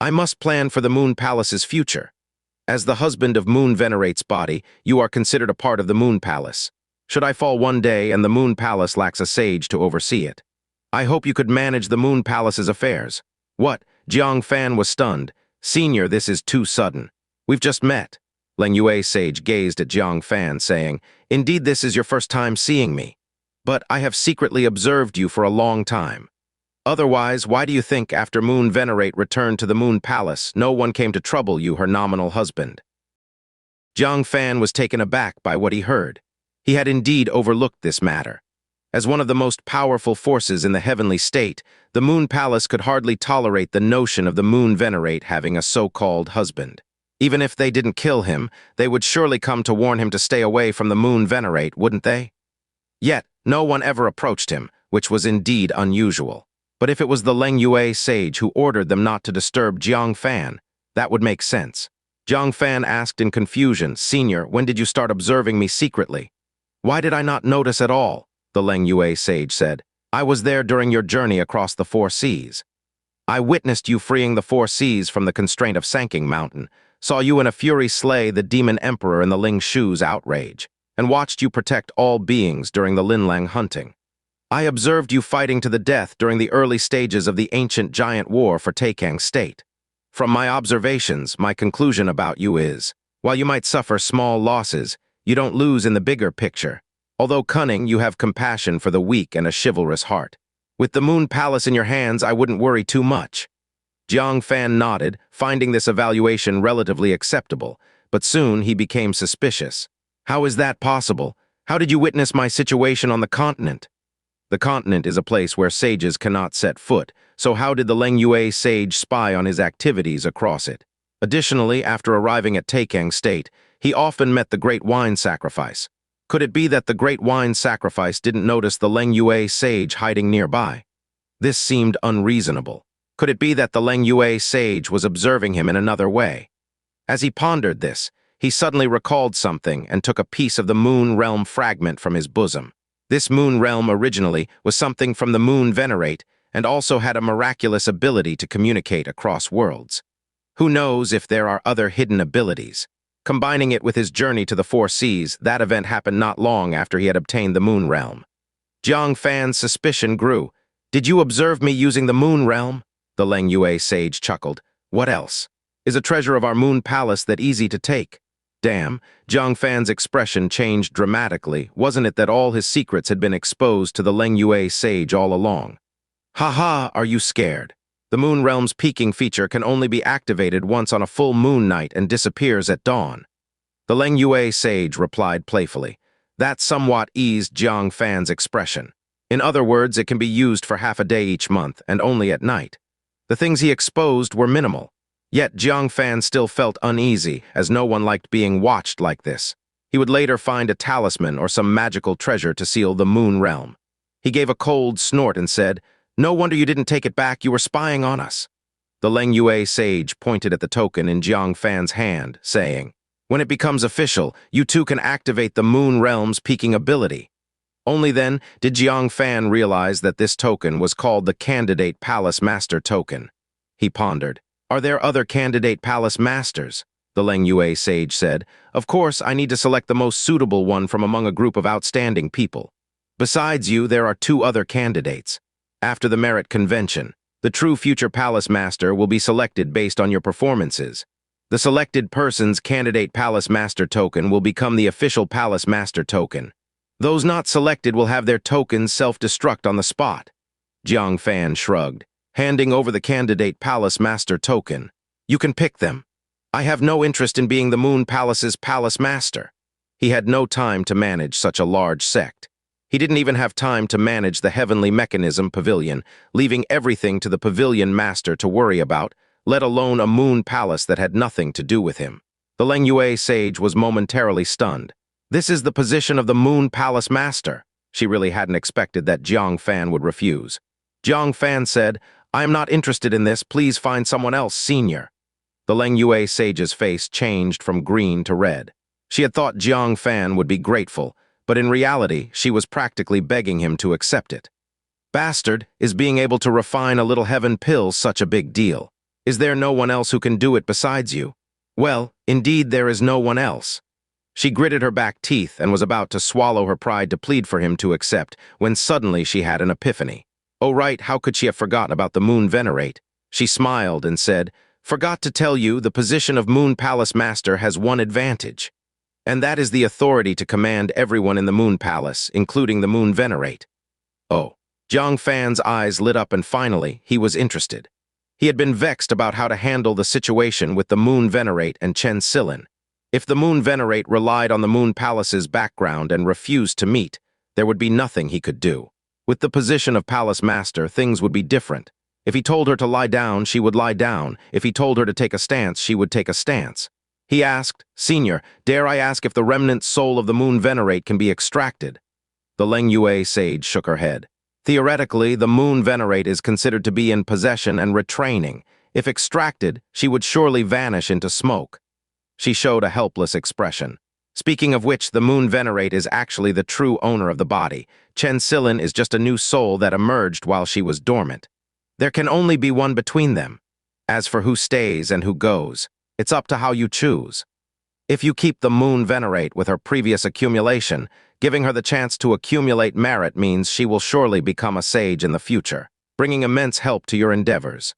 I must plan for the Moon Palace's future. As the husband of Moon Venerate's body, you are considered a part of the Moon Palace. Should I fall one day and the Moon Palace lacks a sage to oversee it, I hope you could manage the Moon Palace's affairs. What? Jiang Fan was stunned. Senior, this is too sudden. We've just met. Leng Yue sage gazed at Jiang Fan, saying, Indeed, this is your first time seeing me. But I have secretly observed you for a long time. Otherwise, why do you think after Moon Venerate returned to the Moon Palace, no one came to trouble you, her nominal husband? Jiang Fan was taken aback by what he heard. He had indeed overlooked this matter. As one of the most powerful forces in the heavenly state, the Moon Palace could hardly tolerate the notion of the Moon Venerate having a so-called husband. Even if they didn't kill him, they would surely come to warn him to stay away from the Moon Venerate, wouldn't they? Yet, no one ever approached him, which was indeed unusual. But if it was the Leng Yue sage who ordered them not to disturb Jiang Fan, that would make sense. Jiang Fan asked in confusion, Senior, when did you start observing me secretly? Why did I not notice at all? The Leng Yue sage said. I was there during your journey across the 4 seas. I witnessed you freeing the 4 seas from the constraint of Sanking Mountain, saw you in a fury slay the demon emperor in the Ling Shu's outrage, and watched you protect all beings during the Linlang hunting. I observed you fighting to the death during the early stages of the ancient giant war for Taikang State. From my observations, my conclusion about you is, while you might suffer small losses, you don't lose in the bigger picture. Although cunning, you have compassion for the weak and a chivalrous heart. With the Moon Palace in your hands, I wouldn't worry too much. Jiang Fan nodded, finding this evaluation relatively acceptable, but soon he became suspicious. How is that possible? How did you witness my situation on the continent? The continent is a place where sages cannot set foot, so how did the Leng Yue sage spy on his activities across it? Additionally, after arriving at Taikang State, he often met the Great Wine Sacrifice. Could it be that the Great Wine Sacrifice didn't notice the Leng Yue sage hiding nearby? This seemed unreasonable. Could it be that the Leng Yue sage was observing him in another way? As he pondered this, he suddenly recalled something and took a piece of the Moon Realm fragment from his bosom. This Moon Realm originally was something from the Moon Venerate and also had a miraculous ability to communicate across worlds. Who knows if there are other hidden abilities? Combining it with his journey to the 4 seas, that event happened not long after he had obtained the Moon Realm. Jiang Fan's suspicion grew. Did you observe me using the Moon Realm? The Leng Yue sage chuckled. What else? Is a treasure of our Moon Palace that easy to take? Damn, Jiang Fan's expression changed dramatically. Wasn't it that all his secrets had been exposed to the Leng Yue sage all along? Ha, are you scared? The Moon Realm's peaking feature can only be activated once on a full moon night and disappears at dawn. The Leng Yue sage replied playfully. That somewhat eased Jiang Fan's expression. In other words, it can be used for half a day each month and only at night. The things he exposed were minimal. Yet Jiang Fan still felt uneasy, as no one liked being watched like this. He would later find a talisman or some magical treasure to seal the Moon Realm. He gave a cold snort and said, No wonder you didn't take it back, you were spying on us. The Leng Yue sage pointed at the token in Jiang Fan's hand, saying, When it becomes official, you too can activate the Moon Realm's peaking ability. Only then did Jiang Fan realize that this token was called the Candidate Palace Master Token. He pondered. Are there other candidate palace masters? The Leng Yue sage said. Of course, I need to select the most suitable one from among a group of outstanding people. Besides you, there are 2 other candidates. After the merit convention, the true future palace master will be selected based on your performances. The selected person's candidate palace master token will become the official palace master token. Those not selected will have their tokens self-destruct on the spot. Jiang Fan shrugged, handing over the candidate palace master token. You can pick them. I have no interest in being the Moon Palace's palace master. He had no time to manage such a large sect. He didn't even have time to manage the Heavenly Mechanism Pavilion, leaving everything to the Pavilion Master to worry about, let alone a Moon Palace that had nothing to do with him. The Leng Yue sage was momentarily stunned. This is the position of the Moon Palace Master. She really hadn't expected that Jiang Fan would refuse. Jiang Fan said, I am not interested in this, please find someone else, senior. The Leng Yue sage's face changed from green to red. She had thought Jiang Fan would be grateful, but in reality, she was practically begging him to accept it. Bastard, is being able to refine a little heaven pill such a big deal? Is there no one else who can do it besides you? Well, indeed there is no one else. She gritted her back teeth and was about to swallow her pride to plead for him to accept, when suddenly she had an epiphany. Oh right, how could she have forgotten about the Moon Venerate? She smiled and said, "Forgot to tell you, the position of Moon Palace Master has one advantage. And that is the authority to command everyone in the Moon Palace, including the Moon Venerate." Oh. Jiang Fan's eyes lit up and finally, he was interested. He had been vexed about how to handle the situation with the Moon Venerate and Chen Silin. If the Moon Venerate relied on the Moon Palace's background and refused to meet, there would be nothing he could do. With the position of Palace Master, things would be different. If he told her to lie down, she would lie down. If he told her to take a stance, she would take a stance. He asked, "Senior, dare I ask if the remnant soul of the Moon Venerate can be extracted?" The Leng Yue sage shook her head. Theoretically, the Moon Venerate is considered to be in possession and retraining. If extracted, she would surely vanish into smoke. She showed a helpless expression. Speaking of which, the Moon Venerate is actually the true owner of the body. Chen Silin is just a new soul that emerged while she was dormant. There can only be one between them. As for who stays and who goes, it's up to how you choose. If you keep the Moon Venerate with her previous accumulation, giving her the chance to accumulate merit means she will surely become a sage in the future, bringing immense help to your endeavors.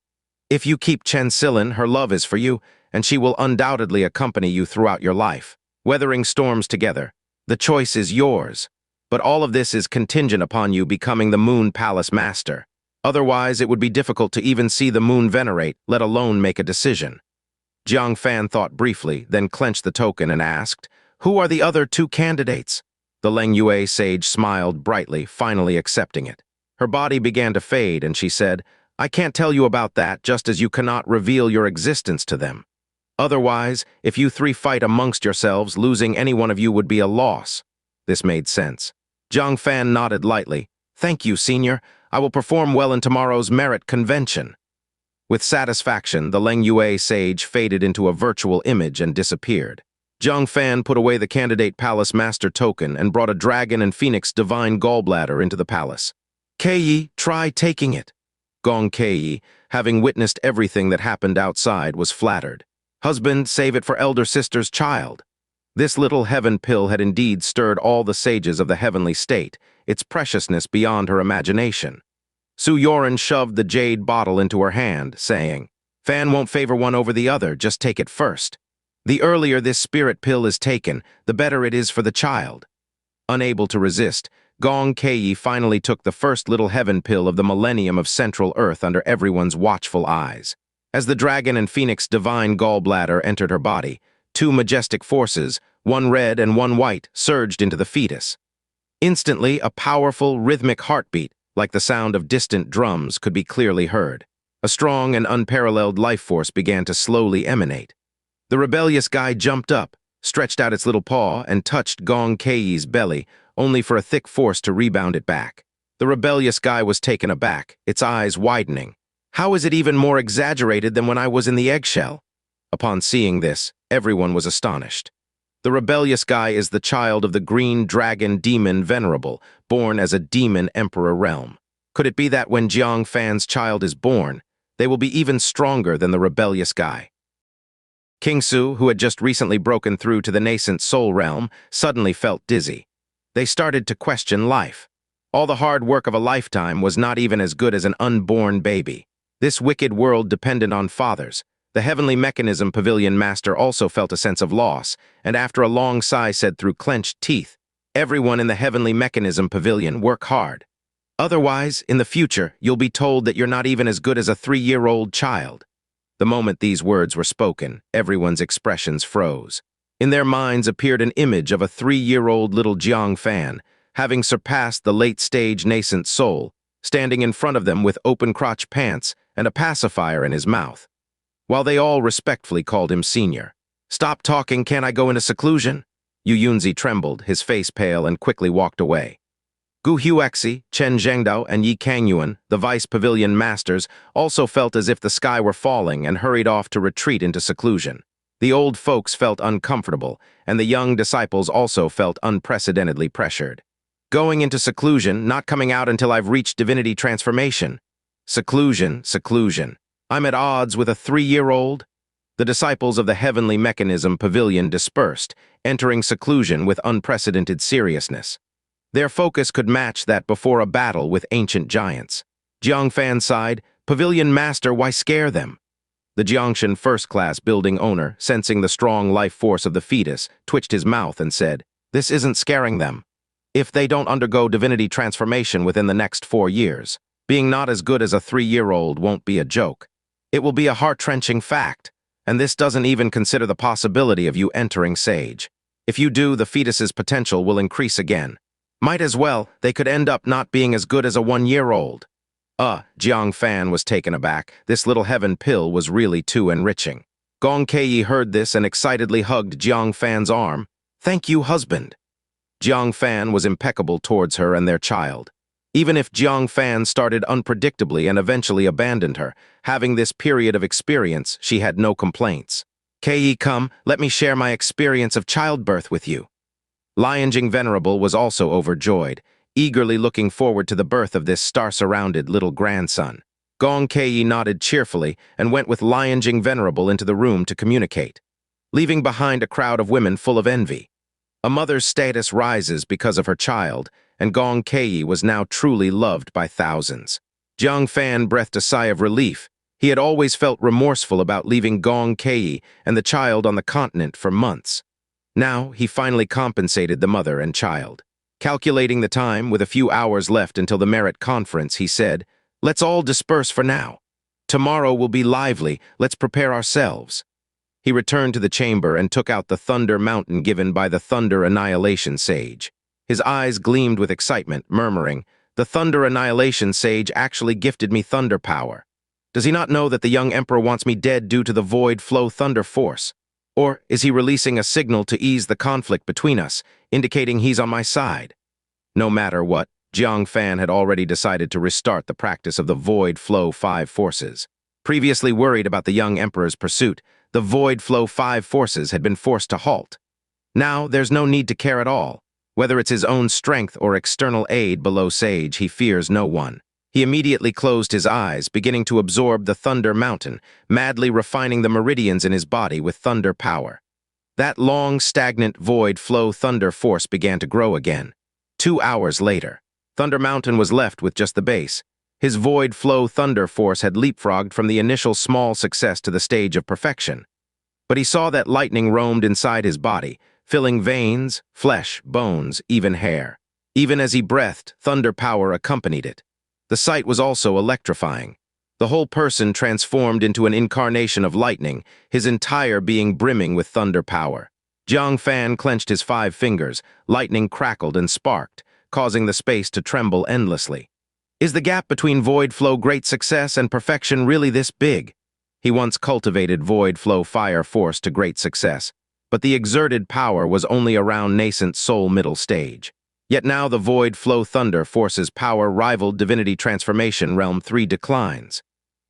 If you keep Chen Silin, her love is for you, and she will undoubtedly accompany you throughout your life, weathering storms together. The choice is yours, but all of this is contingent upon you becoming the Moon Palace Master. Otherwise, it would be difficult to even see the Moon Venerate, let alone make a decision. Jiang Fan thought briefly, then clenched the token and asked, "Who are the other two candidates?" The Leng Yue sage smiled brightly, finally accepting it. Her body began to fade, and she said, "I can't tell you about that, just as you cannot reveal your existence to them. Otherwise, if you three fight amongst yourselves, losing any one of you would be a loss." This made sense. Jiang Fan nodded lightly. "Thank you, Senior. I will perform well in tomorrow's merit convention." With satisfaction, the Leng Yue sage faded into a virtual image and disappeared. Jiang Fan put away the candidate palace master token and brought a dragon and phoenix divine gallbladder into the palace. "Kei, try taking it." Gong Kei, having witnessed everything that happened outside, was flattered. "Husband, save it for elder sister's child." This little heaven pill had indeed stirred all the sages of the heavenly state, its preciousness beyond her imagination. Xu Youran shoved the jade bottle into her hand, saying, "Fan won't favor one over the other, just take it first. The earlier this spirit pill is taken, the better it is for the child." Unable to resist, Gong Kei finally took the first little heaven pill of the millennium of Central Earth under everyone's watchful eyes. As the dragon and phoenix divine gallbladder entered her body, two majestic forces, one red and one white, surged into the fetus. Instantly, a powerful, rhythmic heartbeat, like the sound of distant drums, could be clearly heard. A strong and unparalleled life force began to slowly emanate. The rebellious guy jumped up, stretched out its little paw, and touched Gong Kei's belly, only for a thick force to rebound it back. The rebellious guy was taken aback, its eyes widening. "How is it even more exaggerated than when I was in the eggshell?" Upon seeing this, everyone was astonished. The rebellious guy is the child of the green dragon demon Venerable, born as a demon emperor realm. Could it be that when Jiang Fan's child is born, they will be even stronger than the rebellious guy? King Su, who had just recently broken through to the nascent soul realm, suddenly felt dizzy. They started to question life. All the hard work of a lifetime was not even as good as an unborn baby. This wicked world depended on fathers. The heavenly mechanism pavilion master also felt a sense of loss, and after a long sigh said through clenched teeth, "Everyone in the heavenly mechanism pavilion, work hard. Otherwise, in the future, you'll be told that you're not even as good as a 3-year-old child." The moment these words were spoken, everyone's expressions froze. In their minds appeared an image of a 3-year-old little Jiang Fan, having surpassed the late-stage nascent soul, standing in front of them with open-crotch pants and a pacifier in his mouth. While they all respectfully called him Senior. "Stop talking, can't I go into seclusion?" Yu Yunzi trembled, his face pale, and quickly walked away. Gu Huexi, Chen Zhengdao, and Yi Kangyuan, the vice pavilion masters, also felt as if the sky were falling and hurried off to retreat into seclusion. The old folks felt uncomfortable, and the young disciples also felt unprecedentedly pressured. Going into seclusion, not coming out until I've reached divinity transformation. Seclusion, seclusion. I'm at odds with a 3-year-old? The disciples of the heavenly mechanism pavilion dispersed, entering seclusion with unprecedented seriousness. Their focus could match that before a battle with ancient giants. Jiangfan sighed, "Pavilion master, why scare them?" The Jiangshan first-class building owner, sensing the strong life force of the fetus, twitched his mouth and said, "This isn't scaring them. If they don't undergo divinity transformation within the next 4 years, being not as good as a 3-year-old won't be a joke. It will be a heart-wrenching fact, and this doesn't even consider the possibility of you entering Sage. If you do, the fetus's potential will increase again. Might as well, they could end up not being as good as a 1-year-old. Jiang Fan was taken aback. This little heaven pill was really too enriching. Gong Keiyi heard this and excitedly hugged Jiang Fan's arm. "Thank you, husband." Jiang Fan was impeccable towards her and their child. Even if Jiang Fan started unpredictably and eventually abandoned her, having this period of experience, she had no complaints. "Keiyi, come, let me share my experience of childbirth with you." Lianjing Venerable was also overjoyed, eagerly looking forward to the birth of this star-surrounded little grandson. Gong Keiyi nodded cheerfully and went with Lianjing Venerable into the room to communicate, leaving behind a crowd of women full of envy. A mother's status rises because of her child, and Gong Keiyi was now truly loved by thousands. Jiang Fan breathed a sigh of relief. He had always felt remorseful about leaving Gong Keiyi and the child on the continent for months. Now, he finally compensated the mother and child. Calculating the time, with a few hours left until the merit conference, he said, "Let's all disperse for now. Tomorrow will be lively, let's prepare ourselves." He returned to the chamber and took out the Thunder Mountain given by the Thunder Annihilation Sage. His eyes gleamed with excitement, murmuring, "The Thunder Annihilation Sage actually gifted me thunder power. Does he not know that the young emperor wants me dead due to the void flow thunder force? Or is he releasing a signal to ease the conflict between us, indicating he's on my side?" No matter what, Jiang Fan had already decided to restart the practice of the void flow 5 forces. Previously worried about the young emperor's pursuit, the void flow 5 forces had been forced to halt. Now there's no need to care at all. Whether it's his own strength or external aid below Sage, he fears no one. He immediately closed his eyes, beginning to absorb the Thunder Mountain, madly refining the meridians in his body with thunder power. That long, stagnant void flow thunder force began to grow again. 2 hours later, Thunder Mountain was left with just the base. His void flow thunder force had leapfrogged from the initial small success to the stage of perfection. But he saw that lightning roamed inside his body, filling veins, flesh, bones, even hair. Even as he breathed, thunder power accompanied it. The sight was also electrifying. The whole person transformed into an incarnation of lightning, his entire being brimming with thunder power. Jiang Fan clenched his 5 fingers, lightning crackled and sparked, causing the space to tremble endlessly. Is the gap between void flow great success and perfection really this big? He once cultivated void flow fire force to great success, but the exerted power was only around nascent soul middle stage. Yet now the void flow thunder force's power rivaled divinity transformation realm 3 declines.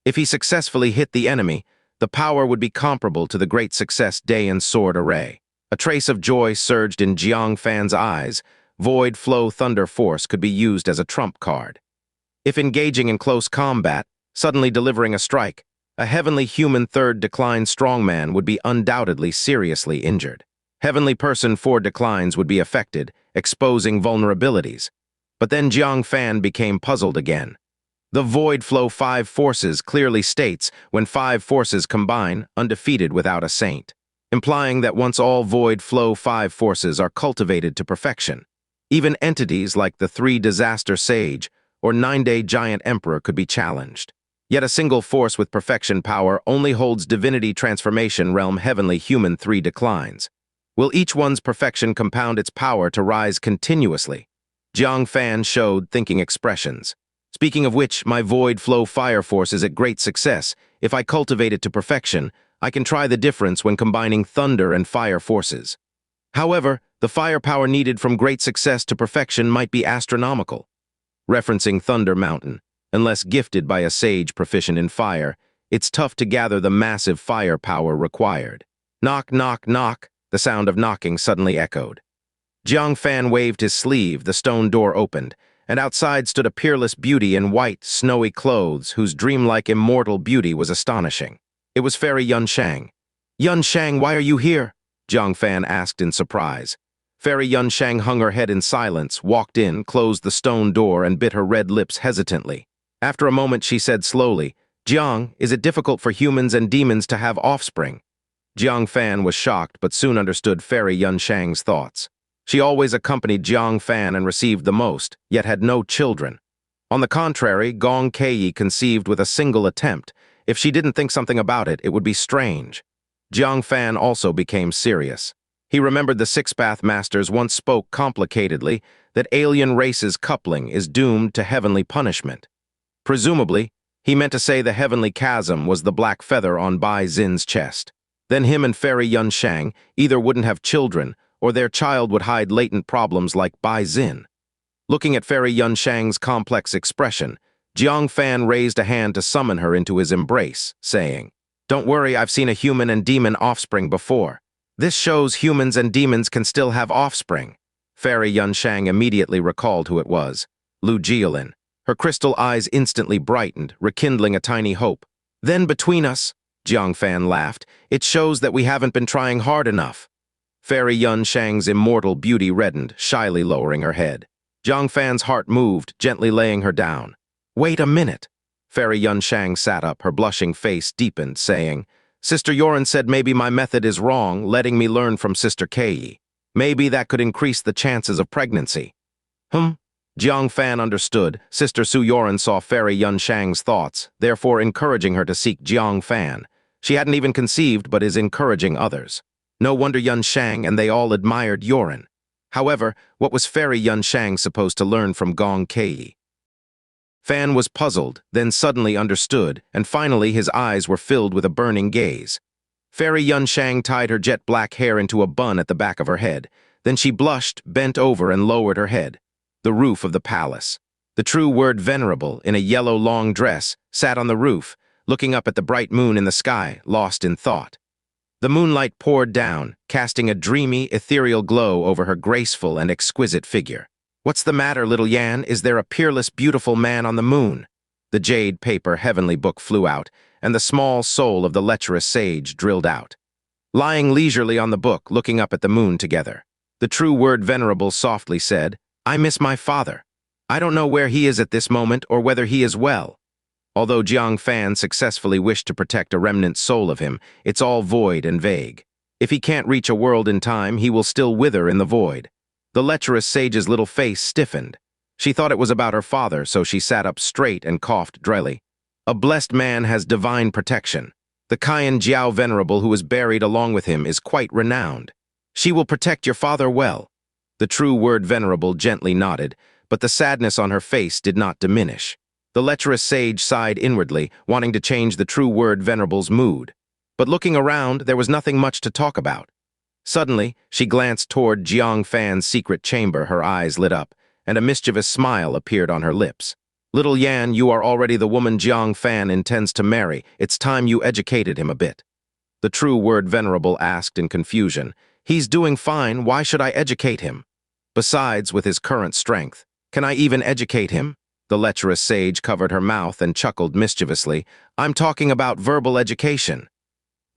If he successfully hit the enemy, the power would be comparable to the great success day and sword array. A trace of joy surged in Jiang Fan's eyes. Void flow thunder force could be used as a trump card. If engaging in close combat, suddenly delivering a strike, a heavenly human 3rd decline strongman would be undoubtedly seriously injured. Heavenly person 4 declines would be affected, exposing vulnerabilities. But then Jiang Fan became puzzled again. The void flow 5 forces clearly states when 5 forces combine, undefeated without a saint, implying that once all void flow 5 forces are cultivated to perfection, even entities like the 3 disaster sage or 9-day giant emperor could be challenged. Yet a single force with perfection power only holds divinity transformation realm heavenly human 3 declines. Will each one's perfection compound its power to rise continuously? Jiang Fan showed thinking expressions. Speaking of which, my void flow fire force is at great success. If I cultivate it to perfection, I can try the difference when combining thunder and fire forces. However, the firepower needed from great success to perfection might be astronomical. Referencing Thunder Mountain, unless gifted by a sage proficient in fire, it's tough to gather the massive firepower required. Knock, knock, knock. The sound of knocking suddenly echoed. Jiang Fan waved his sleeve, the stone door opened, and outside stood a peerless beauty in white, snowy clothes whose dreamlike immortal beauty was astonishing. It was Fairy Yun Shang. "Yun Shang, why are you here?" Jiang Fan asked in surprise. Fairy Yun Shang hung her head in silence, walked in, closed the stone door, and bit her red lips hesitantly. After a moment she said slowly, "Jiang, is it difficult for humans and demons to have offspring?" Jiang Fan was shocked but soon understood Fairy Yun Shang's thoughts. She always accompanied Jiang Fan and received the most, yet had no children. On the contrary, Gong Keiyi conceived with a single attempt. If she didn't think something about it, it would be strange. Jiang Fan also became serious. He remembered the Six-Path Masters once spoke complicatedly that alien races coupling is doomed to heavenly punishment. Presumably, he meant to say the heavenly chasm was the black feather on Bai Xin's chest. Then him and Fairy Yun Shang either wouldn't have children, or their child would hide latent problems like Bai Xin. Looking at Fairy Yun Shang's complex expression, Jiang Fan raised a hand to summon her into his embrace, saying, "Don't worry, I've seen a human and demon offspring before. This shows humans and demons can still have offspring." Fairy Yun Shang immediately recalled who it was, Lu Jialin. Her crystal eyes instantly brightened, rekindling a tiny hope. "Then between us," Jiang Fan laughed, "it shows that we haven't been trying hard enough." Fairy Yun Shang's immortal beauty reddened, shyly lowering her head. Jiang Fan's heart moved, gently laying her down. "Wait a minute." Fairy Yun Shang sat up, her blushing face deepened, saying, "Sister Youran said maybe my method is wrong, letting me learn from Sister Keiyi. Maybe that could increase the chances of pregnancy." Jiang Fan understood. Sister Xu Youran saw Fairy Yun Shang's thoughts, therefore encouraging her to seek Jiang Fan. She hadn't even conceived, but is encouraging others. No wonder Yun Shang and they all admired Youran. However, what was Fairy Yun Shang supposed to learn from Gong Keiyi? Fan was puzzled, then suddenly understood, and finally his eyes were filled with a burning gaze. Fairy Yun Shang tied her jet-black hair into a bun at the back of her head. Then she blushed, bent over, and lowered her head. The roof of the palace. The true word Venerable, in a yellow long dress, sat on the roof, looking up at the bright moon in the sky, lost in thought. The moonlight poured down, casting a dreamy, ethereal glow over her graceful and exquisite figure. "What's the matter, little Yan? Is there a peerless, beautiful man on the moon?" The jade paper heavenly book flew out, and the small soul of the lecherous sage drilled out. Lying leisurely on the book, looking up at the moon together. The true word Venerable softly said, "I miss my father. I don't know where he is at this moment or whether he is well." Although Jiang Fan successfully wished to protect a remnant soul of him, it's all void and vague. If he can't reach a world in time, he will still wither in the void. The lecherous sage's little face stiffened. She thought it was about her father, so she sat up straight and coughed drily. "A blessed man has divine protection. The Xianxia Venerable who is buried along with him is quite renowned. She will protect your father well." The true word Venerable gently nodded, but the sadness on her face did not diminish. The lecherous sage sighed inwardly, wanting to change the true word Venerable's mood. But looking around, there was nothing much to talk about. Suddenly, she glanced toward Jiang Fan's secret chamber, her eyes lit up, and a mischievous smile appeared on her lips. "Little Yan, you are already the woman Jiang Fan intends to marry. It's time you educated him a bit." The true word Venerable asked in confusion, "He's doing fine, why should I educate him? Besides, with his current strength, can I even educate him?" The lecherous sage covered her mouth and chuckled mischievously. "I'm talking about verbal education."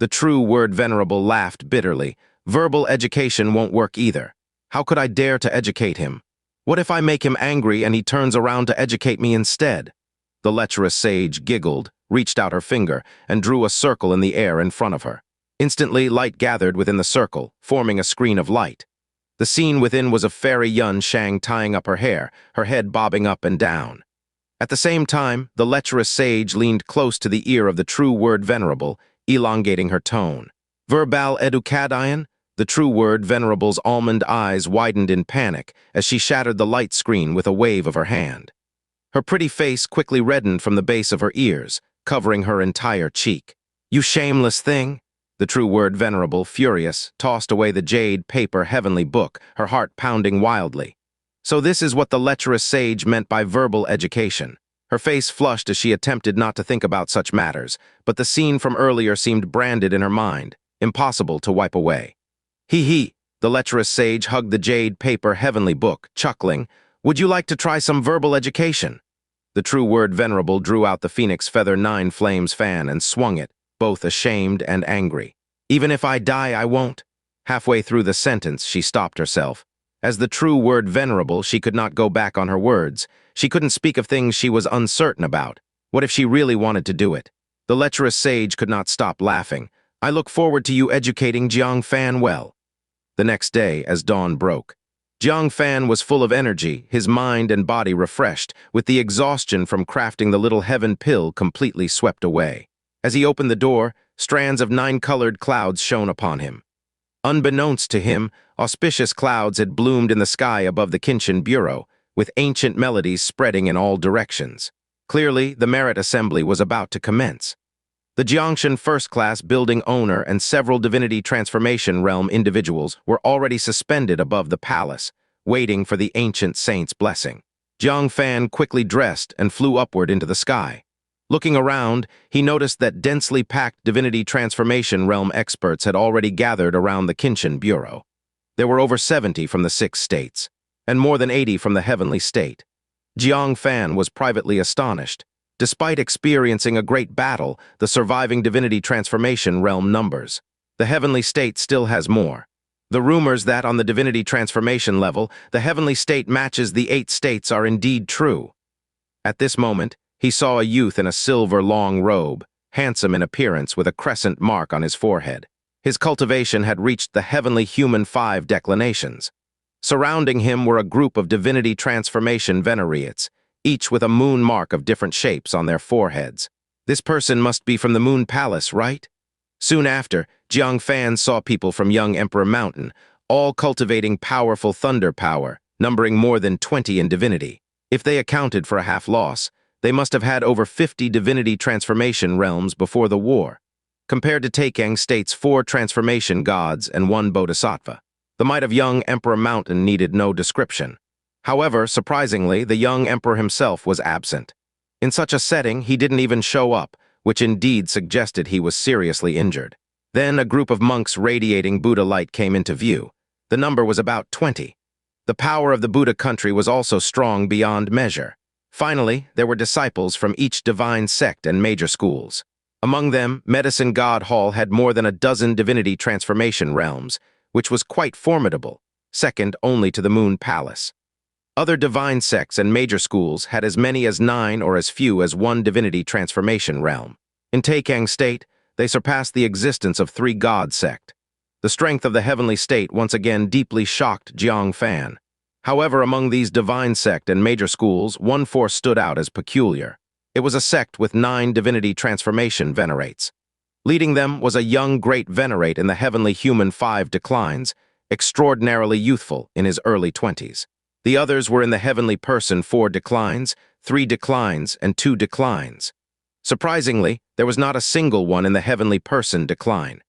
The true word Venerable laughed bitterly. "Verbal education won't work either. How could I dare to educate him? What if I make him angry and he turns around to educate me instead?" The lecherous sage giggled, reached out her finger, and drew a circle in the air in front of her. Instantly, light gathered within the circle, forming a screen of light. The scene within was of Fairy Yun Shang tying up her hair, her head bobbing up and down. At the same time, the lecherous sage leaned close to the ear of the true word Venerable, elongating her tone. "Verbal educadion?" The true word Venerable's almond eyes widened in panic as she shattered the light screen with a wave of her hand. Her pretty face quickly reddened from the base of her ears, covering her entire cheek. "You shameless thing!" The true word Venerable, furious, tossed away the jade paper heavenly book, her heart pounding wildly. So this is what the lecherous sage meant by verbal education. Her face flushed as she attempted not to think about such matters, but the scene from earlier seemed branded in her mind, impossible to wipe away. "Hee hee," The lecherous sage hugged the jade paper heavenly book, chuckling, "Would you like to try some verbal education?" The true word Venerable drew out the Phoenix Feather 9 Flames fan and swung it, both ashamed and angry. "Even if I die, I won't." Halfway through the sentence, she stopped herself. As the true word Venerable, she could not go back on her words. She couldn't speak of things she was uncertain about. What if she really wanted to do it? The lecherous sage could not stop laughing. "I look forward to you educating Jiang Fan well." The next day, as dawn broke, Jiang Fan was full of energy, his mind and body refreshed, with the exhaustion from crafting the little heaven pill completely swept away. As he opened the door, strands of 9-colored clouds shone upon him. Unbeknownst to him, auspicious clouds had bloomed in the sky above the Xianxia Bureau, with ancient melodies spreading in all directions. Clearly, the merit assembly was about to commence. The Jiangshan first-class building owner and several divinity transformation realm individuals were already suspended above the palace, waiting for the ancient saint's blessing. Jiang Fan quickly dressed and flew upward into the sky. Looking around, he noticed that densely packed divinity transformation realm experts had already gathered around the Xianxia Bureau. There were over 70 from the 6 states, and more than 80 from the heavenly state. Jiang Fan was privately astonished. Despite experiencing a great battle, the surviving divinity transformation realm numbers. The heavenly state still has more. The rumors that on the divinity transformation level, the heavenly state matches the 8 states are indeed true. At this moment, he saw a youth in a silver long robe, handsome in appearance with a crescent mark on his forehead. His cultivation had reached the heavenly human 5 declinations. Surrounding him were a group of divinity transformation venerates, each with a moon mark of different shapes on their foreheads. This person must be from the Moon Palace, right? Soon after, Jiang Fan saw people from Young Emperor Mountain, all cultivating powerful thunder power, numbering more than 20 in divinity. If they accounted for a half-loss, they must have had over 50 divinity transformation realms before the war. Compared to Taikang State's 4 transformation gods and 1 bodhisattva, the might of Young Emperor Mountain needed no description. However, surprisingly, the young emperor himself was absent. In such a setting, he didn't even show up, which indeed suggested he was seriously injured. Then a group of monks radiating Buddha light came into view. The number was about 20. The power of the Buddha country was also strong beyond measure. Finally, there were disciples from each divine sect and major schools. Among them, Medicine God Hall had more than a dozen divinity transformation realms, which was quite formidable, second only to the Moon Palace. Other divine sects and major schools had as many as 9 or as few as 1 divinity transformation realm. In Taikang State, they surpassed the existence of 3 god sect. The strength of the heavenly state once again deeply shocked Jiang Fan. However, among these divine sect and major schools, one force stood out as peculiar. It was a sect with 9 divinity transformation venerates. Leading them was a young great venerate in the heavenly human 5 declines, extraordinarily youthful in his early 20s. The others were in the heavenly person 4 declines, 3 declines, and 2 declines. Surprisingly, there was not a single one in the heavenly person decline.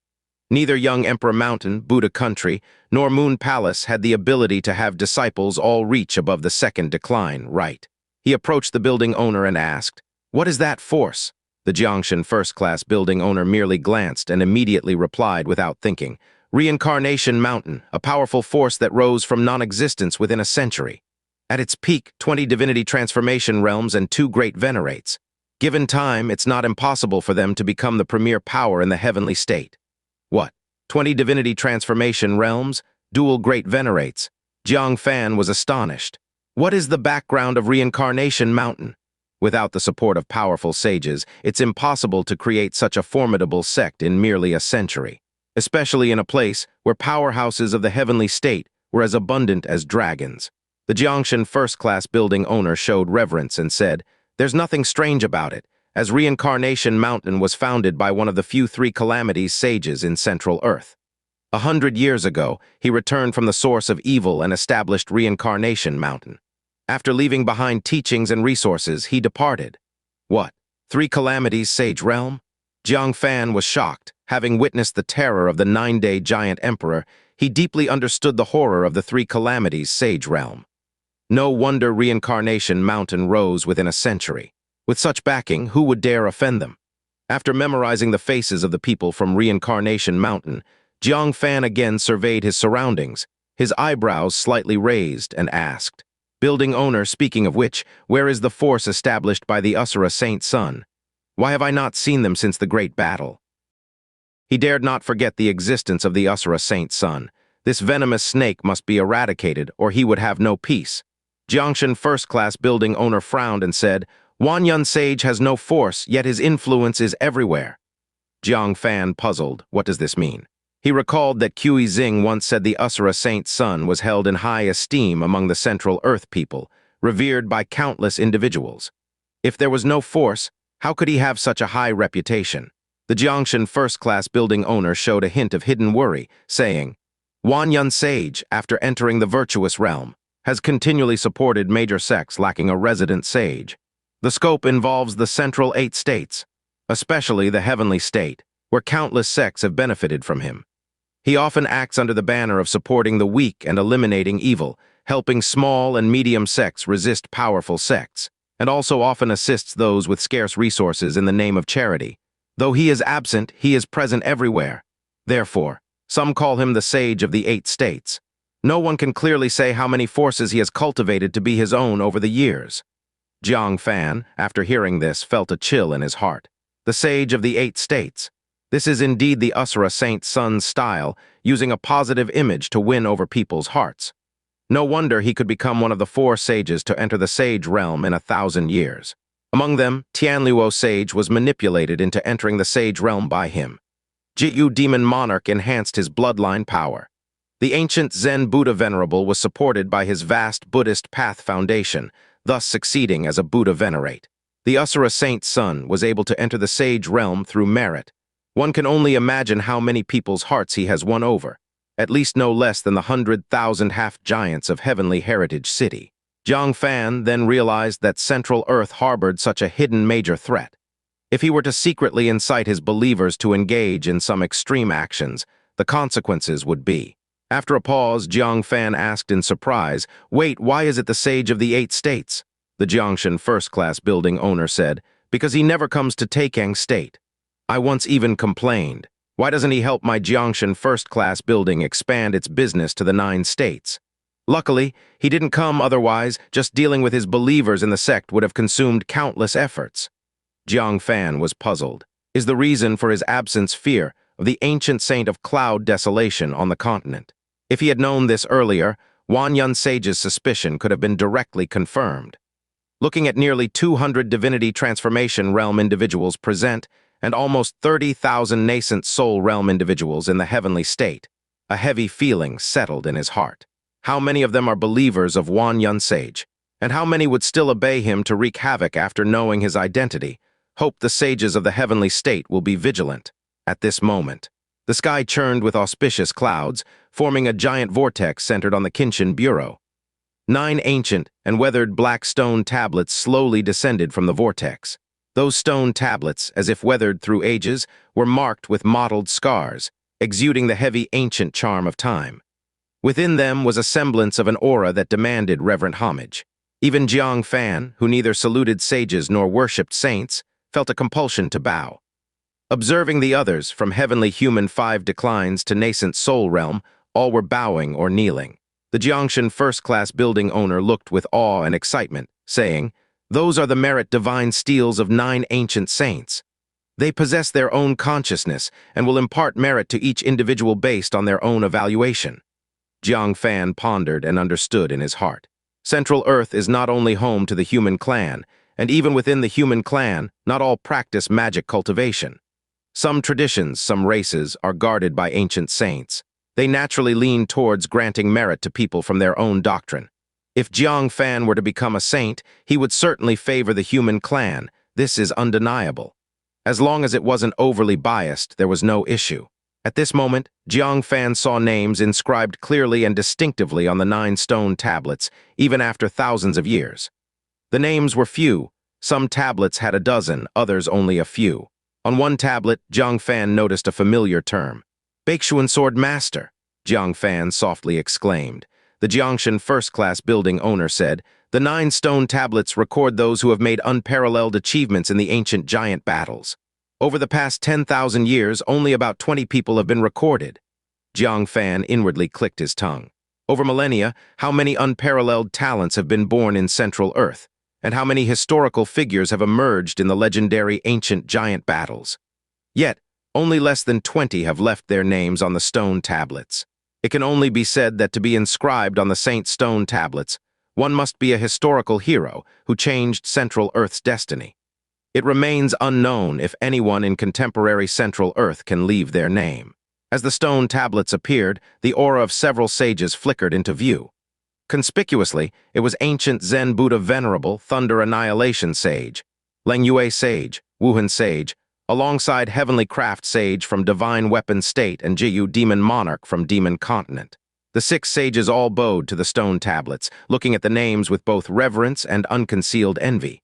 Neither Young Emperor Mountain, Buddha Country, nor Moon Palace had the ability to have disciples all reach above the 2nd decline, right? He approached the building owner and asked, "What is that force?" The Jiangshan first-class building owner merely glanced and immediately replied without thinking, "Reincarnation Mountain, a powerful force that rose from non-existence within a century. At its peak, 20 divinity transformation realms and 2 great venerates. Given time, it's not impossible for them to become the premier power in the heavenly state." What? 20 divinity transformation realms? Dual great venerates? Jiang Fan was astonished. What is the background of Reincarnation Mountain? Without the support of powerful sages, it's impossible to create such a formidable sect in merely a century, especially in a place where powerhouses of the heavenly state were as abundant as dragons. The Jiangshan first-class building owner showed reverence and said, "There's nothing strange about it, as Reincarnation Mountain was founded by one of the few 3 calamities sages in Central Earth. 100 years ago, he returned from the source of evil and established Reincarnation Mountain. After leaving behind teachings and resources, he departed." What? 3 calamities sage realm? Jiang Fan was shocked. Having witnessed the terror of the 9-day giant emperor, he deeply understood the horror of the 3 calamities sage realm. No wonder Reincarnation Mountain rose within a century. With such backing, who would dare offend them? After memorizing the faces of the people from Reincarnation Mountain, Jiang Fan again surveyed his surroundings, his eyebrows slightly raised, and asked, "Building owner, speaking of which, where is the force established by the Asura Saint Sun? Why have I not seen them since the great battle?" He dared not forget the existence of the Asura Saint Sun. This venomous snake must be eradicated, or he would have no peace. Jiangshan first-class building owner frowned and said, "Wanyun Sage has no force, yet his influence is everywhere." Jiang Fan puzzled. What does this mean? He recalled that Qi Xing once said the Asura Saint Sun was held in high esteem among the Central Earth people, revered by countless individuals. If there was no force, how could he have such a high reputation? The Jiangshan first-class building owner showed a hint of hidden worry, saying, "Wanyun Sage, after entering the Virtuous Realm, has continually supported major sects lacking a resident sage. The scope involves the Central 8 states, especially the Heavenly State, where countless sects have benefited from him. He often acts under the banner of supporting the weak and eliminating evil, helping small and medium sects resist powerful sects, and also often assists those with scarce resources in the name of charity. Though he is absent, he is present everywhere. Therefore, some call him the Sage of the 8 States. No one can clearly say how many forces he has cultivated to be his own over the years." Jiang Fan, after hearing this, felt a chill in his heart. The Sage of the 8 States. This is indeed the Asura Saint Sun's style, using a positive image to win over people's hearts. No wonder he could become one of the 4 sages to enter the Sage realm in 1,000 years. Among them, Tianluo Sage was manipulated into entering the Sage realm by him. Jityu Demon Monarch enhanced his bloodline power. The ancient Zen Buddha Venerable was supported by his vast Buddhist path foundation, thus succeeding as a Buddha Venerate. The Asura Saint Sun was able to enter the Sage realm through merit. One can only imagine how many people's hearts he has won over, at least no less than the 100,000 half-giants of Heavenly Heritage City. Jiang Fan then realized that Central Earth harbored such a hidden major threat. If he were to secretly incite his believers to engage in some extreme actions, the consequences would be. After a pause, Jiang Fan asked in surprise, "Wait, why is it the Sage of the 8 States?" The Jiangshan first-class building owner said, "Because he never comes to Taikang State. I once even complained, why doesn't he help my Jiangshan first-class building expand its business to the 9 states? Luckily, he didn't come, otherwise, just dealing with his believers in the sect would have consumed countless efforts." Jiang Fan was puzzled. Is the reason for his absence fear of the ancient saint of cloud desolation on the continent? If he had known this earlier, Wanyun Sage's suspicion could have been directly confirmed. Looking at nearly 200 divinity transformation realm individuals present and almost 30,000 nascent soul realm individuals in the heavenly state, a heavy feeling settled in his heart. How many of them are believers of Wanyun Sage? And how many would still obey him to wreak havoc after knowing his identity? Hope the sages of the heavenly state will be vigilant. At this moment, the sky churned with auspicious clouds, forming a giant vortex centered on the Kinshin Bureau. 9 ancient and weathered black stone tablets slowly descended from the vortex. Those stone tablets, as if weathered through ages, were marked with mottled scars, exuding the heavy ancient charm of time. Within them was a semblance of an aura that demanded reverent homage. Even Jiang Fan, who neither saluted sages nor worshipped saints, felt a compulsion to bow. Observing the others, from heavenly human 5 declines to nascent soul realm, all were bowing or kneeling. The Jiangshan first-class building owner looked with awe and excitement, saying, "Those are the merit divine steels of 9 ancient saints. They possess their own consciousness and will impart merit to each individual based on their own evaluation." Jiang Fan pondered and understood in his heart. Central Earth is not only home to the human clan, and even within the human clan, not all practice magic cultivation. Some traditions, some races, are guarded by ancient saints. They naturally lean towards granting merit to people from their own doctrine. If Jiang Fan were to become a saint, he would certainly favor the human clan. This is undeniable. As long as it wasn't overly biased, there was no issue. At this moment, Jiang Fan saw names inscribed clearly and distinctively on the 9 stone tablets, even after thousands of years. The names were few. Some tablets had a dozen, others only a few. On one tablet, Jiang Fan noticed a familiar term. "Baixuan Sword Master," Jiang Fan softly exclaimed. The Jiangshan first-class building owner said, "The 9 stone tablets record those who have made unparalleled achievements in the ancient giant battles. Over the past 10,000 years, only about 20 people have been recorded. Jiang Fan inwardly clicked his tongue. Over millennia, how many unparalleled talents have been born in Central Earth, and how many historical figures have emerged in the legendary ancient giant battles. Yet, only less than 20 have left their names on the stone tablets. It can only be said that to be inscribed on the Saint Stone tablets, one must be a historical hero who changed Central Earth's destiny. It remains unknown if anyone in contemporary Central Earth can leave their name. As the stone tablets appeared, the aura of several sages flickered into view. Conspicuously, it was ancient Zen Buddha Venerable, Thunder Annihilation Sage, Lengyue Sage, Wuhan Sage, alongside Heavenly Craft Sage from Divine Weapon State and Jiyu Demon Monarch from Demon Continent. The 6 sages all bowed to the stone tablets, looking at the names with both reverence and unconcealed envy.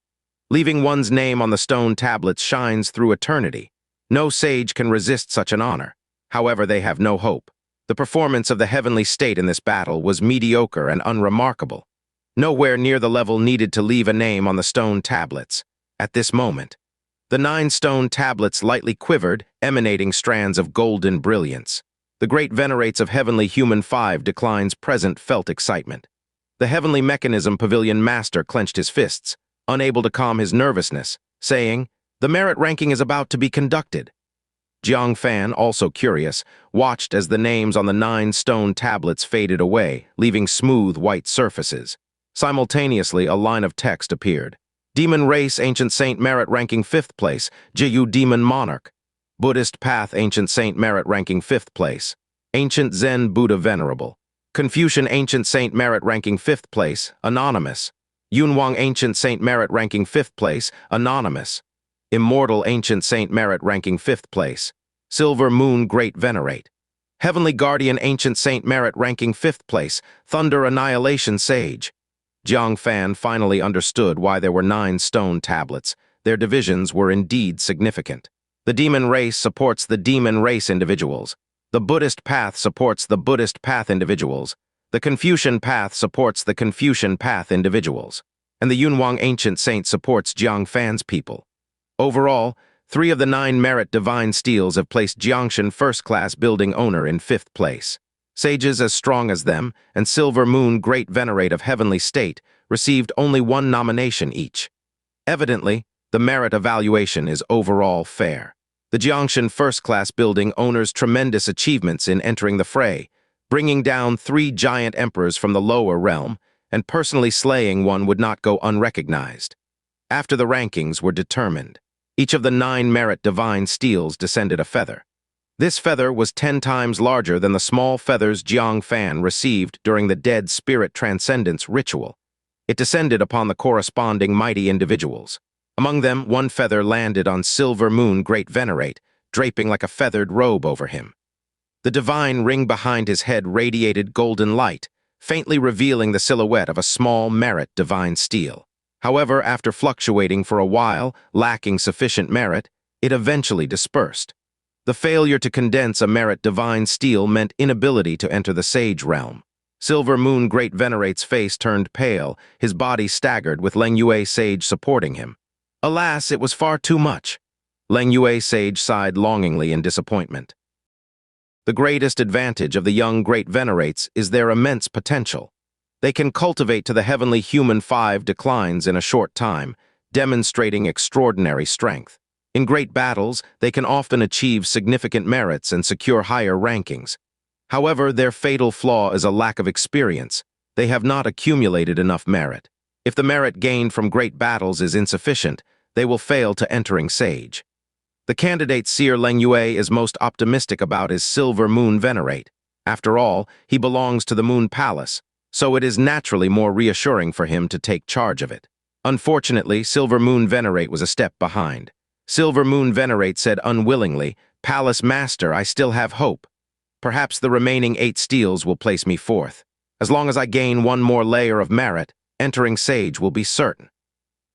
Leaving one's name on the stone tablets shines through eternity. No sage can resist such an honor. However, they have no hope. The performance of the heavenly state in this battle was mediocre and unremarkable. Nowhere near the level needed to leave a name on the stone tablets. At this moment, the 9 stone tablets lightly quivered, emanating strands of golden brilliance. The great venerates of Heavenly Human 5 Declines present felt excitement. The Heavenly Mechanism Pavilion Master clenched his fists, unable to calm his nervousness, saying, "The merit ranking is about to be conducted." Jiang Fan, also curious, watched as the names on the 9 stone tablets faded away, leaving smooth white surfaces. Simultaneously, a line of text appeared. Demon Race Ancient Saint Merit ranking 5th place, Jiyu Demon Monarch. Buddhist Path Ancient Saint Merit ranking 5th place, Ancient Zen Buddha Venerable. Confucian Ancient Saint Merit ranking 5th place, Anonymous. Yunwang Ancient Saint Merit ranking 5th place, Anonymous. Immortal Ancient Saint Merit ranking 5th place, Silver Moon Great Venerate. Heavenly Guardian Ancient Saint Merit ranking 5th place, Thunder Annihilation Sage. Jiang Fan finally understood why there were 9 stone tablets. Their divisions were indeed significant. The Demon Race supports the Demon Race individuals. The Buddhist Path supports the Buddhist Path individuals. The Confucian Path supports the Confucian Path individuals. And the Yunwang Ancient Saint supports Jiang Fan's people. Overall, 3 of the 9 merit divine steels have placed Jiangshan first-class building owner in 5th place. Sages as strong as them and Silver Moon Great Venerate of Heavenly State received only 1 nomination each. Evidently, the merit evaluation is overall fair. The Jiangshan first-class building owner's tremendous achievements in entering the fray, bringing down 3 giant emperors from the lower realm, and personally slaying one would not go unrecognized. After the rankings were determined, each of the 9 merit divine steels descended a feather. This feather was 10 times larger than the small feathers Jiang Fan received during the Dead Spirit Transcendence ritual. It descended upon the corresponding mighty individuals. Among them, 1 feather landed on Silver Moon Great Venerate, draping like a feathered robe over him. The divine ring behind his head radiated golden light, faintly revealing the silhouette of a small merit divine steel. However, after fluctuating for a while, lacking sufficient merit, it eventually dispersed. The failure to condense a merit divine steel meant inability to enter the sage realm. Silver Moon Great Venerate's face turned pale, his body staggered with Lengyue Sage supporting him. Alas, it was far too much. Lengyue Sage sighed longingly in disappointment. The greatest advantage of the young Great Venerates is their immense potential. They can cultivate to the Heavenly Human 5 declines in a short time, demonstrating extraordinary strength. In great battles, they can often achieve significant merits and secure higher rankings. However, their fatal flaw is a lack of experience. They have not accumulated enough merit. If the merit gained from great battles is insufficient, they will fail to entering Sage. The candidate Seer Lengyue is most optimistic about is Silver Moon Venerate. After all, he belongs to the Moon Palace, so it is naturally more reassuring for him to take charge of it. Unfortunately, Silver Moon Venerate was a step behind. Silver Moon Venerate said unwillingly, "Palace Master, I still have hope. Perhaps the remaining 8 steels will place me 4th. As long as I gain 1 more layer of merit, entering Sage will be certain."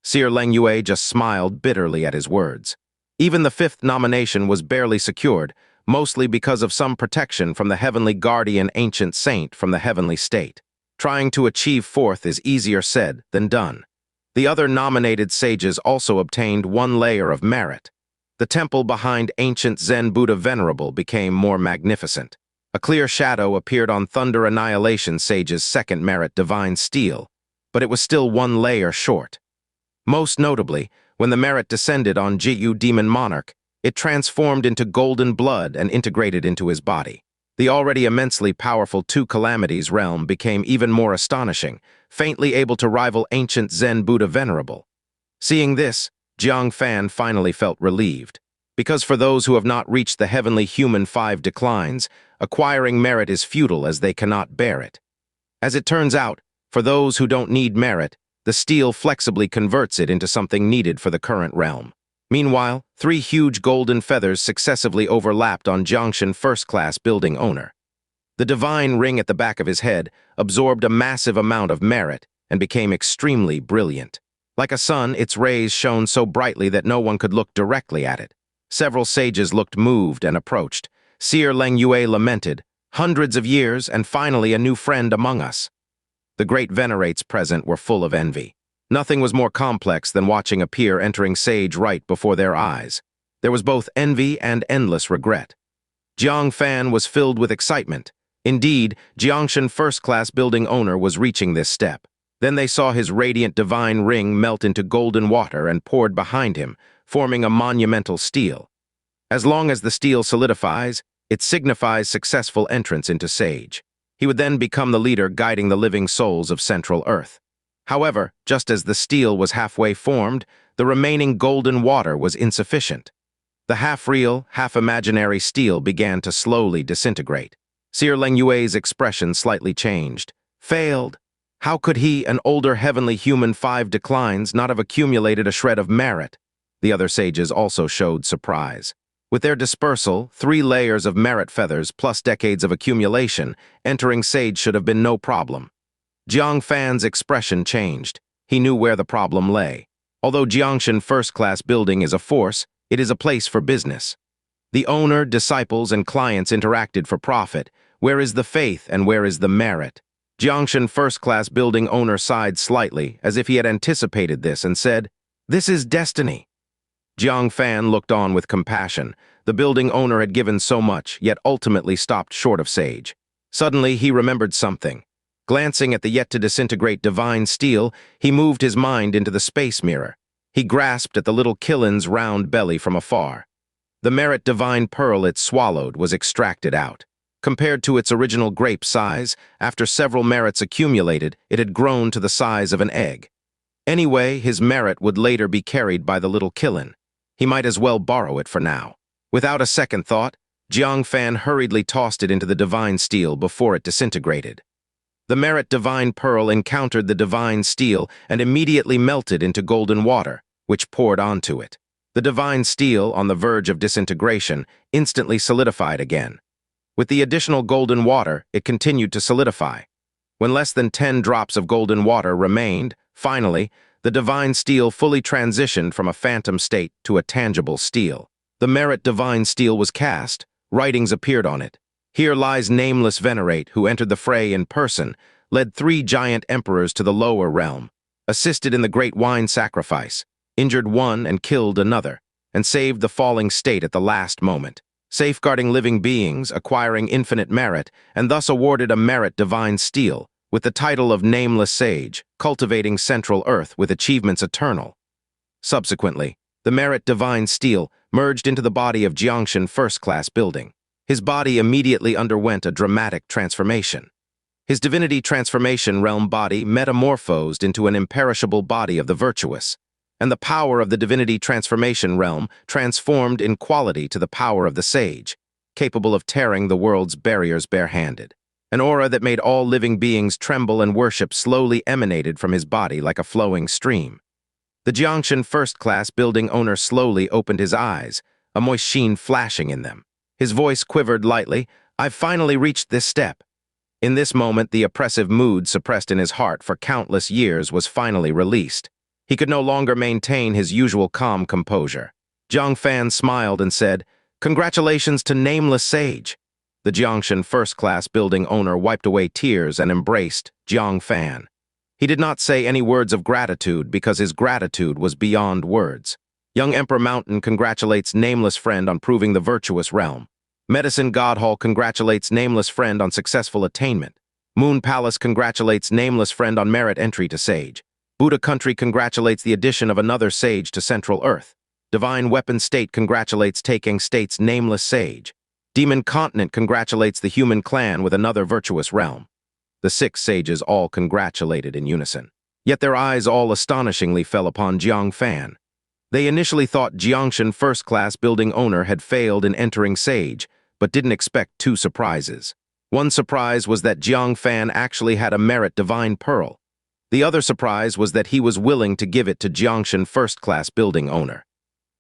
Seer Lengyue just smiled bitterly at his words. Even the 5th nomination was barely secured, mostly because of some protection from the Heavenly Guardian Ancient Saint from the Heavenly State. Trying to achieve 4th is easier said than done. The other nominated sages also obtained 1 layer of merit. The temple behind Ancient Zen Buddha Venerable became more magnificent. A clear shadow appeared on Thunder Annihilation Sage's second merit Divine Steel, but it was still one layer short. Most notably, when the merit descended on Jiyu Demon Monarch, it transformed into golden blood and integrated into his body. The already immensely powerful Two Calamities realm became even more astonishing, faintly able to rival ancient Zen Buddha Venerable. Seeing this, Jiang Fan finally felt relieved. Because for those who have not reached the heavenly human 5 declines, acquiring merit is futile as they cannot bear it. As it turns out, for those who don't need merit, the steel flexibly converts it into something needed for the current realm. Meanwhile, 3 huge golden feathers successively overlapped on Jiangshan first-class building owner. The divine ring at the back of his head absorbed a massive amount of merit and became extremely brilliant. Like a sun, its rays shone so brightly that no one could look directly at it. Several sages looked moved and approached. Seer Leng Yue lamented, "Hundreds of years, and finally a new friend among us." The great venerates present were full of envy. Nothing was more complex than watching a peer entering sage right before their eyes. There was both envy and endless regret. Jiang Fan was filled with excitement. Indeed, Jiangshan first-class building owner was reaching this step. Then they saw his radiant divine ring melt into golden water and poured behind him, forming a monumental steel. As long as the steel solidifies, it signifies successful entrance into Sage. He would then become the leader guiding the living souls of Central Earth. However, just as the steel was halfway formed, the remaining golden water was insufficient. The half-real, half-imaginary steel began to slowly disintegrate. Seer Leng Yue's expression slightly changed. Failed. How could he, an older heavenly human 5 declines, not have accumulated a shred of merit? The other sages also showed surprise. With their dispersal, 3 layers of merit feathers plus decades of accumulation, entering Sage should have been no problem. Jiang Fan's expression changed. He knew where the problem lay. Although Jiangshan first-class building is a force, it is a place for business. The owner, disciples, and clients interacted for profit. Where is the faith and where is the merit? Jiangshan first-class building owner sighed slightly, as if he had anticipated this, and said, "This is destiny." Jiang Fan looked on with compassion. The building owner had given so much, yet ultimately stopped short of Sage. Suddenly, he remembered something. Glancing at the yet-to-disintegrate divine steel, he moved his mind into the space mirror. He grasped at the little killin's round belly from afar. The merit divine pearl it swallowed was extracted out. Compared to its original grape size, after several merits accumulated, it had grown to the size of an egg. Anyway, his merit would later be carried by the little killin. He might as well borrow it for now. Without a second thought, Jiang Fan hurriedly tossed it into the divine steel before it disintegrated. The merit divine pearl encountered the divine steel and immediately melted into golden water, which poured onto it. The divine steel, on the verge of disintegration, instantly solidified again. With the additional golden water, it continued to solidify. When less than 10 drops of golden water remained, finally, the divine steel fully transitioned from a phantom state to a tangible steel. The merit divine steel was cast. Writings appeared on it. Here lies nameless venerate, who entered the fray in person, led 3 giant emperors to the lower realm, assisted in the great wine sacrifice, injured one and killed another, and saved the falling state at the last moment, safeguarding living beings, acquiring infinite merit, and thus awarded a merit divine steel, with the title of Nameless Sage, cultivating Central Earth with achievements eternal. Subsequently, the merit divine steel merged into the body of Jiangshan first-class building. His body immediately underwent a dramatic transformation. His divinity transformation realm body metamorphosed into an imperishable body of the virtuous, and the power of the divinity transformation realm transformed in quality to the power of the sage, capable of tearing the world's barriers barehanded. An aura that made all living beings tremble and worship slowly emanated from his body like a flowing stream. The Jiangshan first-class building owner slowly opened his eyes, a moist sheen flashing in them. His voice quivered lightly. "I've finally reached this step." In this moment, the oppressive mood suppressed in his heart for countless years was finally released. He could no longer maintain his usual calm composure. Jiang Fan smiled and said, "Congratulations to Nameless Sage." The Jiangshan first-class building owner wiped away tears and embraced Jiang Fan. He did not say any words of gratitude because his gratitude was beyond words. Young Emperor Mountain congratulates Nameless Friend on proving the virtuous realm. Medicine God Hall congratulates nameless friend on successful attainment. Moon Palace congratulates nameless friend on merit entry to Sage. Buddha Country congratulates the addition of another Sage to Central Earth. Divine Weapon State congratulates taking State's nameless Sage. Demon Continent congratulates the human clan with another virtuous realm. The 6 sages all congratulated in unison. Yet their eyes all astonishingly fell upon Jiang Fan. They initially thought Jiangshan first-class building owner had failed in entering Sage, but didn't expect 2 surprises. One surprise was that Jiang Fan actually had a merit divine pearl. The other surprise was that he was willing to give it to Jiangshan first-class building owner.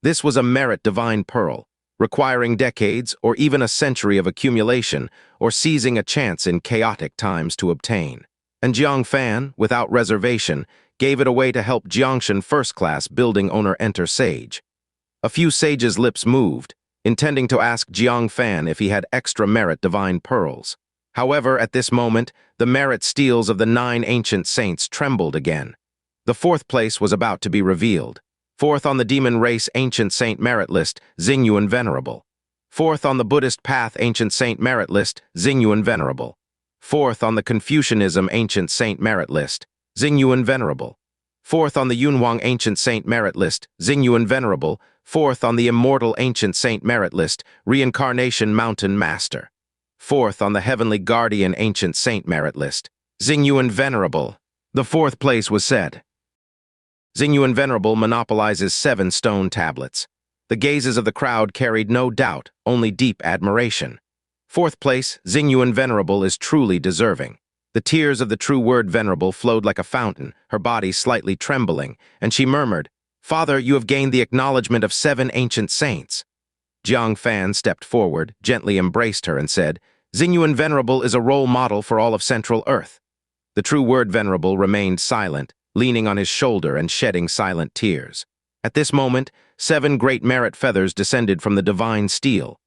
This was a merit divine pearl, requiring decades or even a century of accumulation or seizing a chance in chaotic times to obtain. And Jiang Fan, without reservation, gave it away to help Jiangshan first-class building owner enter Sage. A few sages' lips moved, intending to ask Jiang Fan if he had extra merit divine pearls. However, at this moment, the merit steels of the 9 ancient saints trembled again. The 4th place was about to be revealed. 4th on the demon race ancient saint merit list, Xingyuan Venerable. 4th on the Buddhist path ancient saint merit list, Xingyuan Venerable. 4th on the Confucianism ancient saint merit list, Xingyuan Venerable. 4th on the Yunhuang ancient saint merit list, Xingyuan Venerable. 4th on the immortal ancient saint merit list, Reincarnation Mountain Master. 4th on the heavenly guardian ancient saint merit list, Xingyuan Venerable. The 4th place was said. Xingyuan Venerable monopolizes 7 stone tablets. The gazes of the crowd carried no doubt, only deep admiration. 4th place, Xingyuan Venerable is truly deserving. The tears of the true word Venerable flowed like a fountain, her body slightly trembling, and she murmured, "Father, you have gained the acknowledgement of 7 ancient saints." Jiang Fan stepped forward, gently embraced her, and said, "Xingyuan Venerable is a role model for all of Central Earth." The true word Venerable remained silent, leaning on his shoulder and shedding silent tears. At this moment, 7 great merit feathers descended from the divine steel.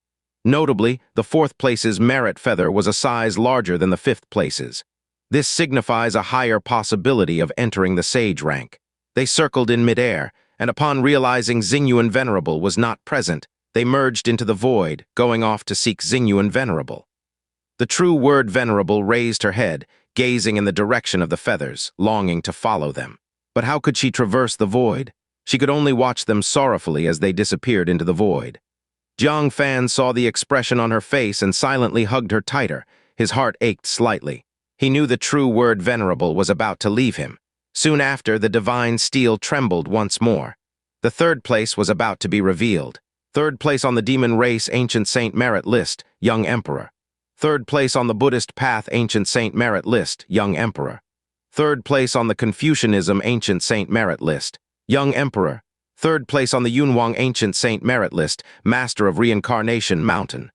Notably, the 4th place's merit feather was a size larger than the 5th place's. This signifies a higher possibility of entering the sage rank. They circled in midair, and upon realizing Xingyuan Venerable was not present, they merged into the void, going off to seek Xingyuan Venerable. The true word Venerable raised her head, gazing in the direction of the feathers, longing to follow them. But how could she traverse the void? She could only watch them sorrowfully as they disappeared into the void. Jiang Fan saw the expression on her face and silently hugged her tighter. His heart ached slightly. He knew the true word Venerable was about to leave him. Soon after, the divine steel trembled once more. The 3rd place was about to be revealed. 3rd place on the demon race ancient saint merit list, Young Emperor. 3rd place on the Buddhist path ancient saint merit list, Young Emperor. 3rd place on the Confucianism ancient saint merit list, Young Emperor. 3rd place on the Yunhuang ancient saint merit list, Master of Reincarnation Mountain.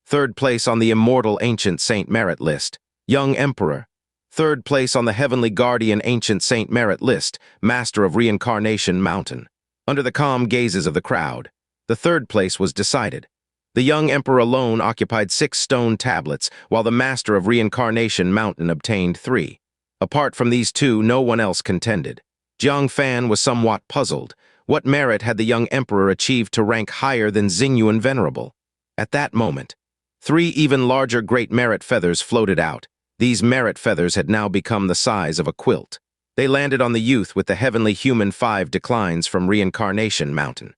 3rd place on the immortal ancient saint merit list, Young Emperor. 3rd place on the heavenly guardian ancient saint merit list, Master of Reincarnation Mountain. Under the calm gazes of the crowd, the 3rd place was decided. The young emperor alone occupied 6 stone tablets, while the Master of Reincarnation Mountain obtained 3. Apart from these 2, no one else contended. Jiang Fan was somewhat puzzled. What merit had the young emperor achieved to rank higher than Xingyuan Venerable? At that moment, 3 even larger great merit feathers floated out. These merit feathers had now become the size of a quilt. They landed on the youth with the heavenly human 5 declines from Reincarnation Mountain.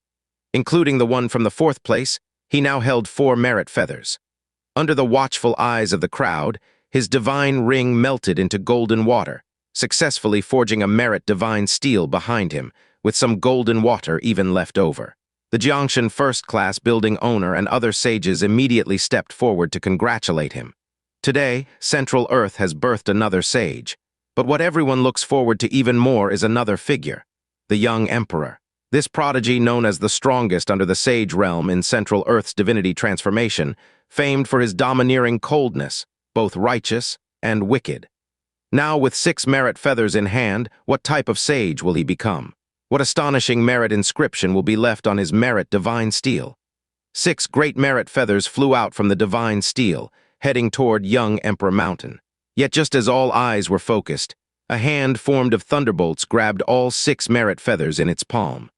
Including the one from the 4th place, he now held 4 merit feathers. Under the watchful eyes of the crowd, his divine ring melted into golden water, successfully forging a merit divine steel behind him, with some golden water even left over. The Jiangshan first-class building owner and other sages immediately stepped forward to congratulate him. Today, Central Earth has birthed another sage. But what everyone looks forward to even more is another figure, the young emperor. This prodigy, known as the strongest under the sage realm in Central Earth's divinity transformation, famed for his domineering coldness, both righteous and wicked. Now, with 6 merit feathers in hand, what type of sage will he become? What astonishing merit inscription will be left on his merit divine steel? 6 great merit feathers flew out from the divine steel, heading toward young Emperor Mountain. Yet just as all eyes were focused, a hand formed of thunderbolts grabbed all 6 merit feathers in its palm.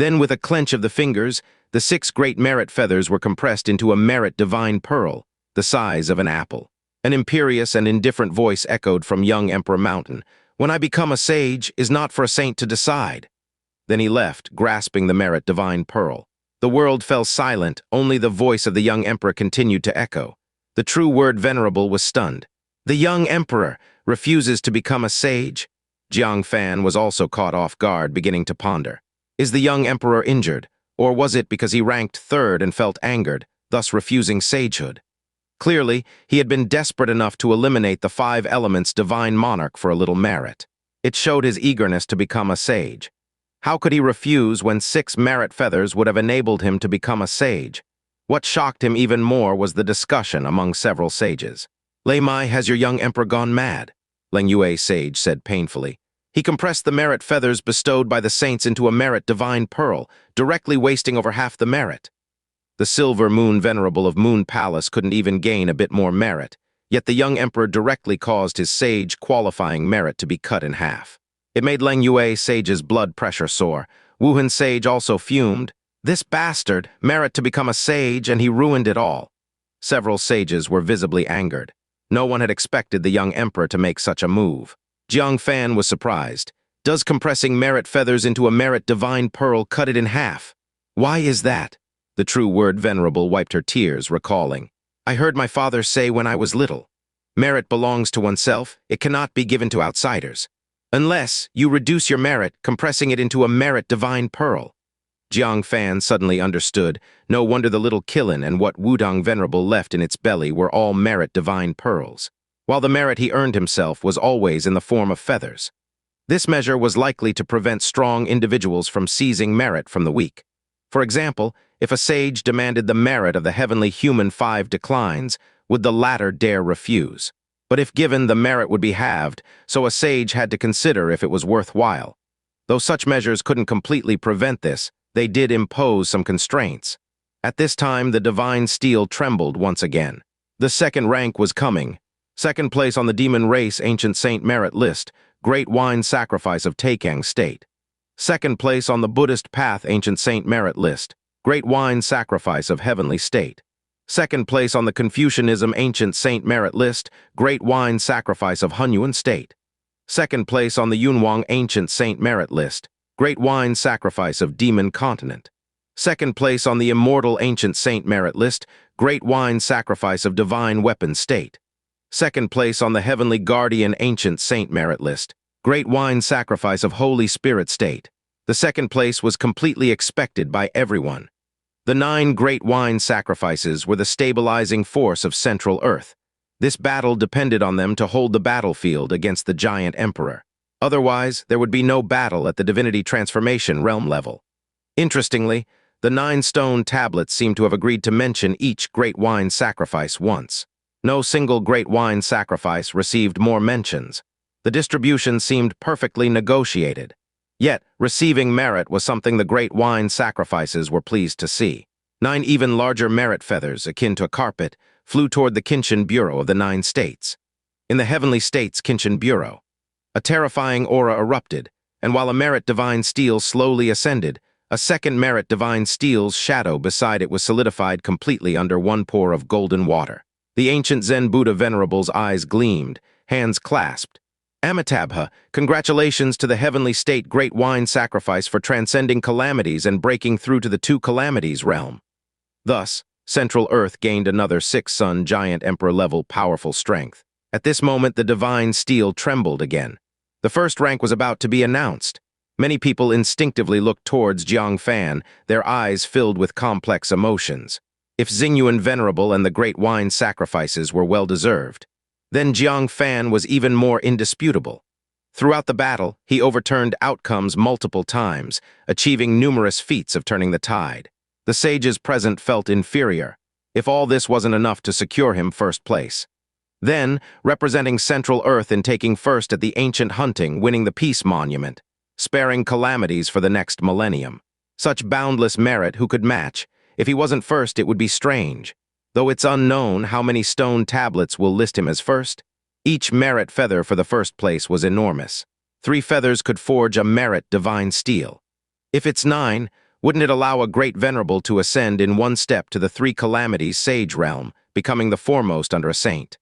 Then, with a clench of the fingers, the 6 great merit feathers were compressed into a merit divine pearl, the size of an apple. An imperious and indifferent voice echoed from young Emperor Mountain, "When I become a sage, is not for a saint to decide." Then he left, grasping the merit divine pearl. The world fell silent, only the voice of the young emperor continued to echo. The true word Venerable was stunned. "The young emperor refuses to become a sage?" Jiang Fan was also caught off guard, beginning to ponder. Is the young emperor injured, or was it because he ranked 3rd and felt angered, thus refusing sagehood? Clearly, he had been desperate enough to eliminate the 5 elements divine monarch for a little merit. It showed his eagerness to become a sage. How could he refuse when 6 merit feathers would have enabled him to become a sage? What shocked him even more was the discussion among several sages. "Lei Mai, has your young emperor gone mad?" Leng Yue sage said painfully. "He compressed the merit feathers bestowed by the saints into a merit divine pearl, directly wasting over half the merit." The Silver Moon Venerable of Moon Palace couldn't even gain a bit more merit, yet the young emperor directly caused his sage qualifying merit to be cut in half. It made Leng Yue sage's blood pressure soar. Wuhan sage also fumed. This bastard, merit to become a sage, and he ruined it all. Several sages were visibly angered. No one had expected the young emperor to make such a move. Jiang Fan was surprised. Does compressing merit feathers into a merit divine pearl cut it in half? Why is that? The true word Venerable wiped her tears, recalling. "I heard my father say when I was little, merit belongs to oneself, it cannot be given to outsiders. Unless you reduce your merit, compressing it into a merit divine pearl." Jiang Fan suddenly understood. No wonder the little Qilin and what Wudang Venerable left in its belly were all merit divine pearls, while the merit he earned himself was always in the form of feathers. This measure was likely to prevent strong individuals from seizing merit from the weak. For example, if a sage demanded the merit of the heavenly human 5 declines, would the latter dare refuse? But if given, the merit would be halved, so a sage had to consider if it was worthwhile. Though such measures couldn't completely prevent this, they did impose some constraints. At this time, the divine steel trembled once again. The 2nd rank was coming. 2nd place on the demon race ancient saint merit list, great wine sacrifice of Taekang state. 2nd place on the Buddhist path ancient saint merit list, great wine sacrifice of heavenly state. 2nd place on the Confucianism ancient saint merit list, great wine sacrifice of Hunyuan state. 2nd place on the Yunwang ancient saint merit list, great wine sacrifice of demon continent. 2nd place on the immortal ancient saint merit list, great wine sacrifice of divine weapon state. 2nd place on the heavenly guardian ancient saint merit list, great wine sacrifice of Holy Spirit state. The 2nd place was completely expected by everyone. The 9 great wine sacrifices were the stabilizing force of Central Earth. This battle depended on them to hold the battlefield against the giant emperor. Otherwise, there would be no battle at the divinity transformation realm level. Interestingly, the 9 stone tablets seem to have agreed to mention each great wine sacrifice once. No single great wine sacrifice received more mentions. The distribution seemed perfectly negotiated. Yet, receiving merit was something the great wine sacrifices were pleased to see. 9 even larger merit feathers, akin to a carpet, flew toward the Qinshan Bureau of the 9 states. In the heavenly states Qinshan Bureau, a terrifying aura erupted, and while a merit divine steel slowly ascended, a 2nd merit divine steel's shadow beside it was solidified completely under one pour of golden water. The ancient Zen Buddha Venerable's eyes gleamed, hands clasped. Amitabha, congratulations to the heavenly state great wine sacrifice for transcending calamities and breaking through to the 2 calamities realm. Thus, Central Earth gained another 6-sun giant emperor-level powerful strength. At this moment, the divine steel trembled again. The 1st rank was about to be announced. Many people instinctively looked towards Jiang Fan, their eyes filled with complex emotions. If Xingyuan Venerable and the great wine sacrifices were well-deserved, then Jiang Fan was even more indisputable. Throughout the battle, he overturned outcomes multiple times, achieving numerous feats of turning the tide. The sages present felt inferior, if all this wasn't enough to secure him 1st place. Then, representing Central Earth in taking 1st at the ancient hunting, winning the Peace Monument, sparing calamities for the next millennium. Such boundless merit who could match? If he wasn't 1st, it would be strange. Though it's unknown how many stone tablets will list him as 1st, each merit feather for the 1st place was enormous. 3 feathers could forge a merit divine steel. If it's 9, Wouldn't it allow a great venerable to ascend in one step to the three calamities sage realm, becoming the foremost under a saint?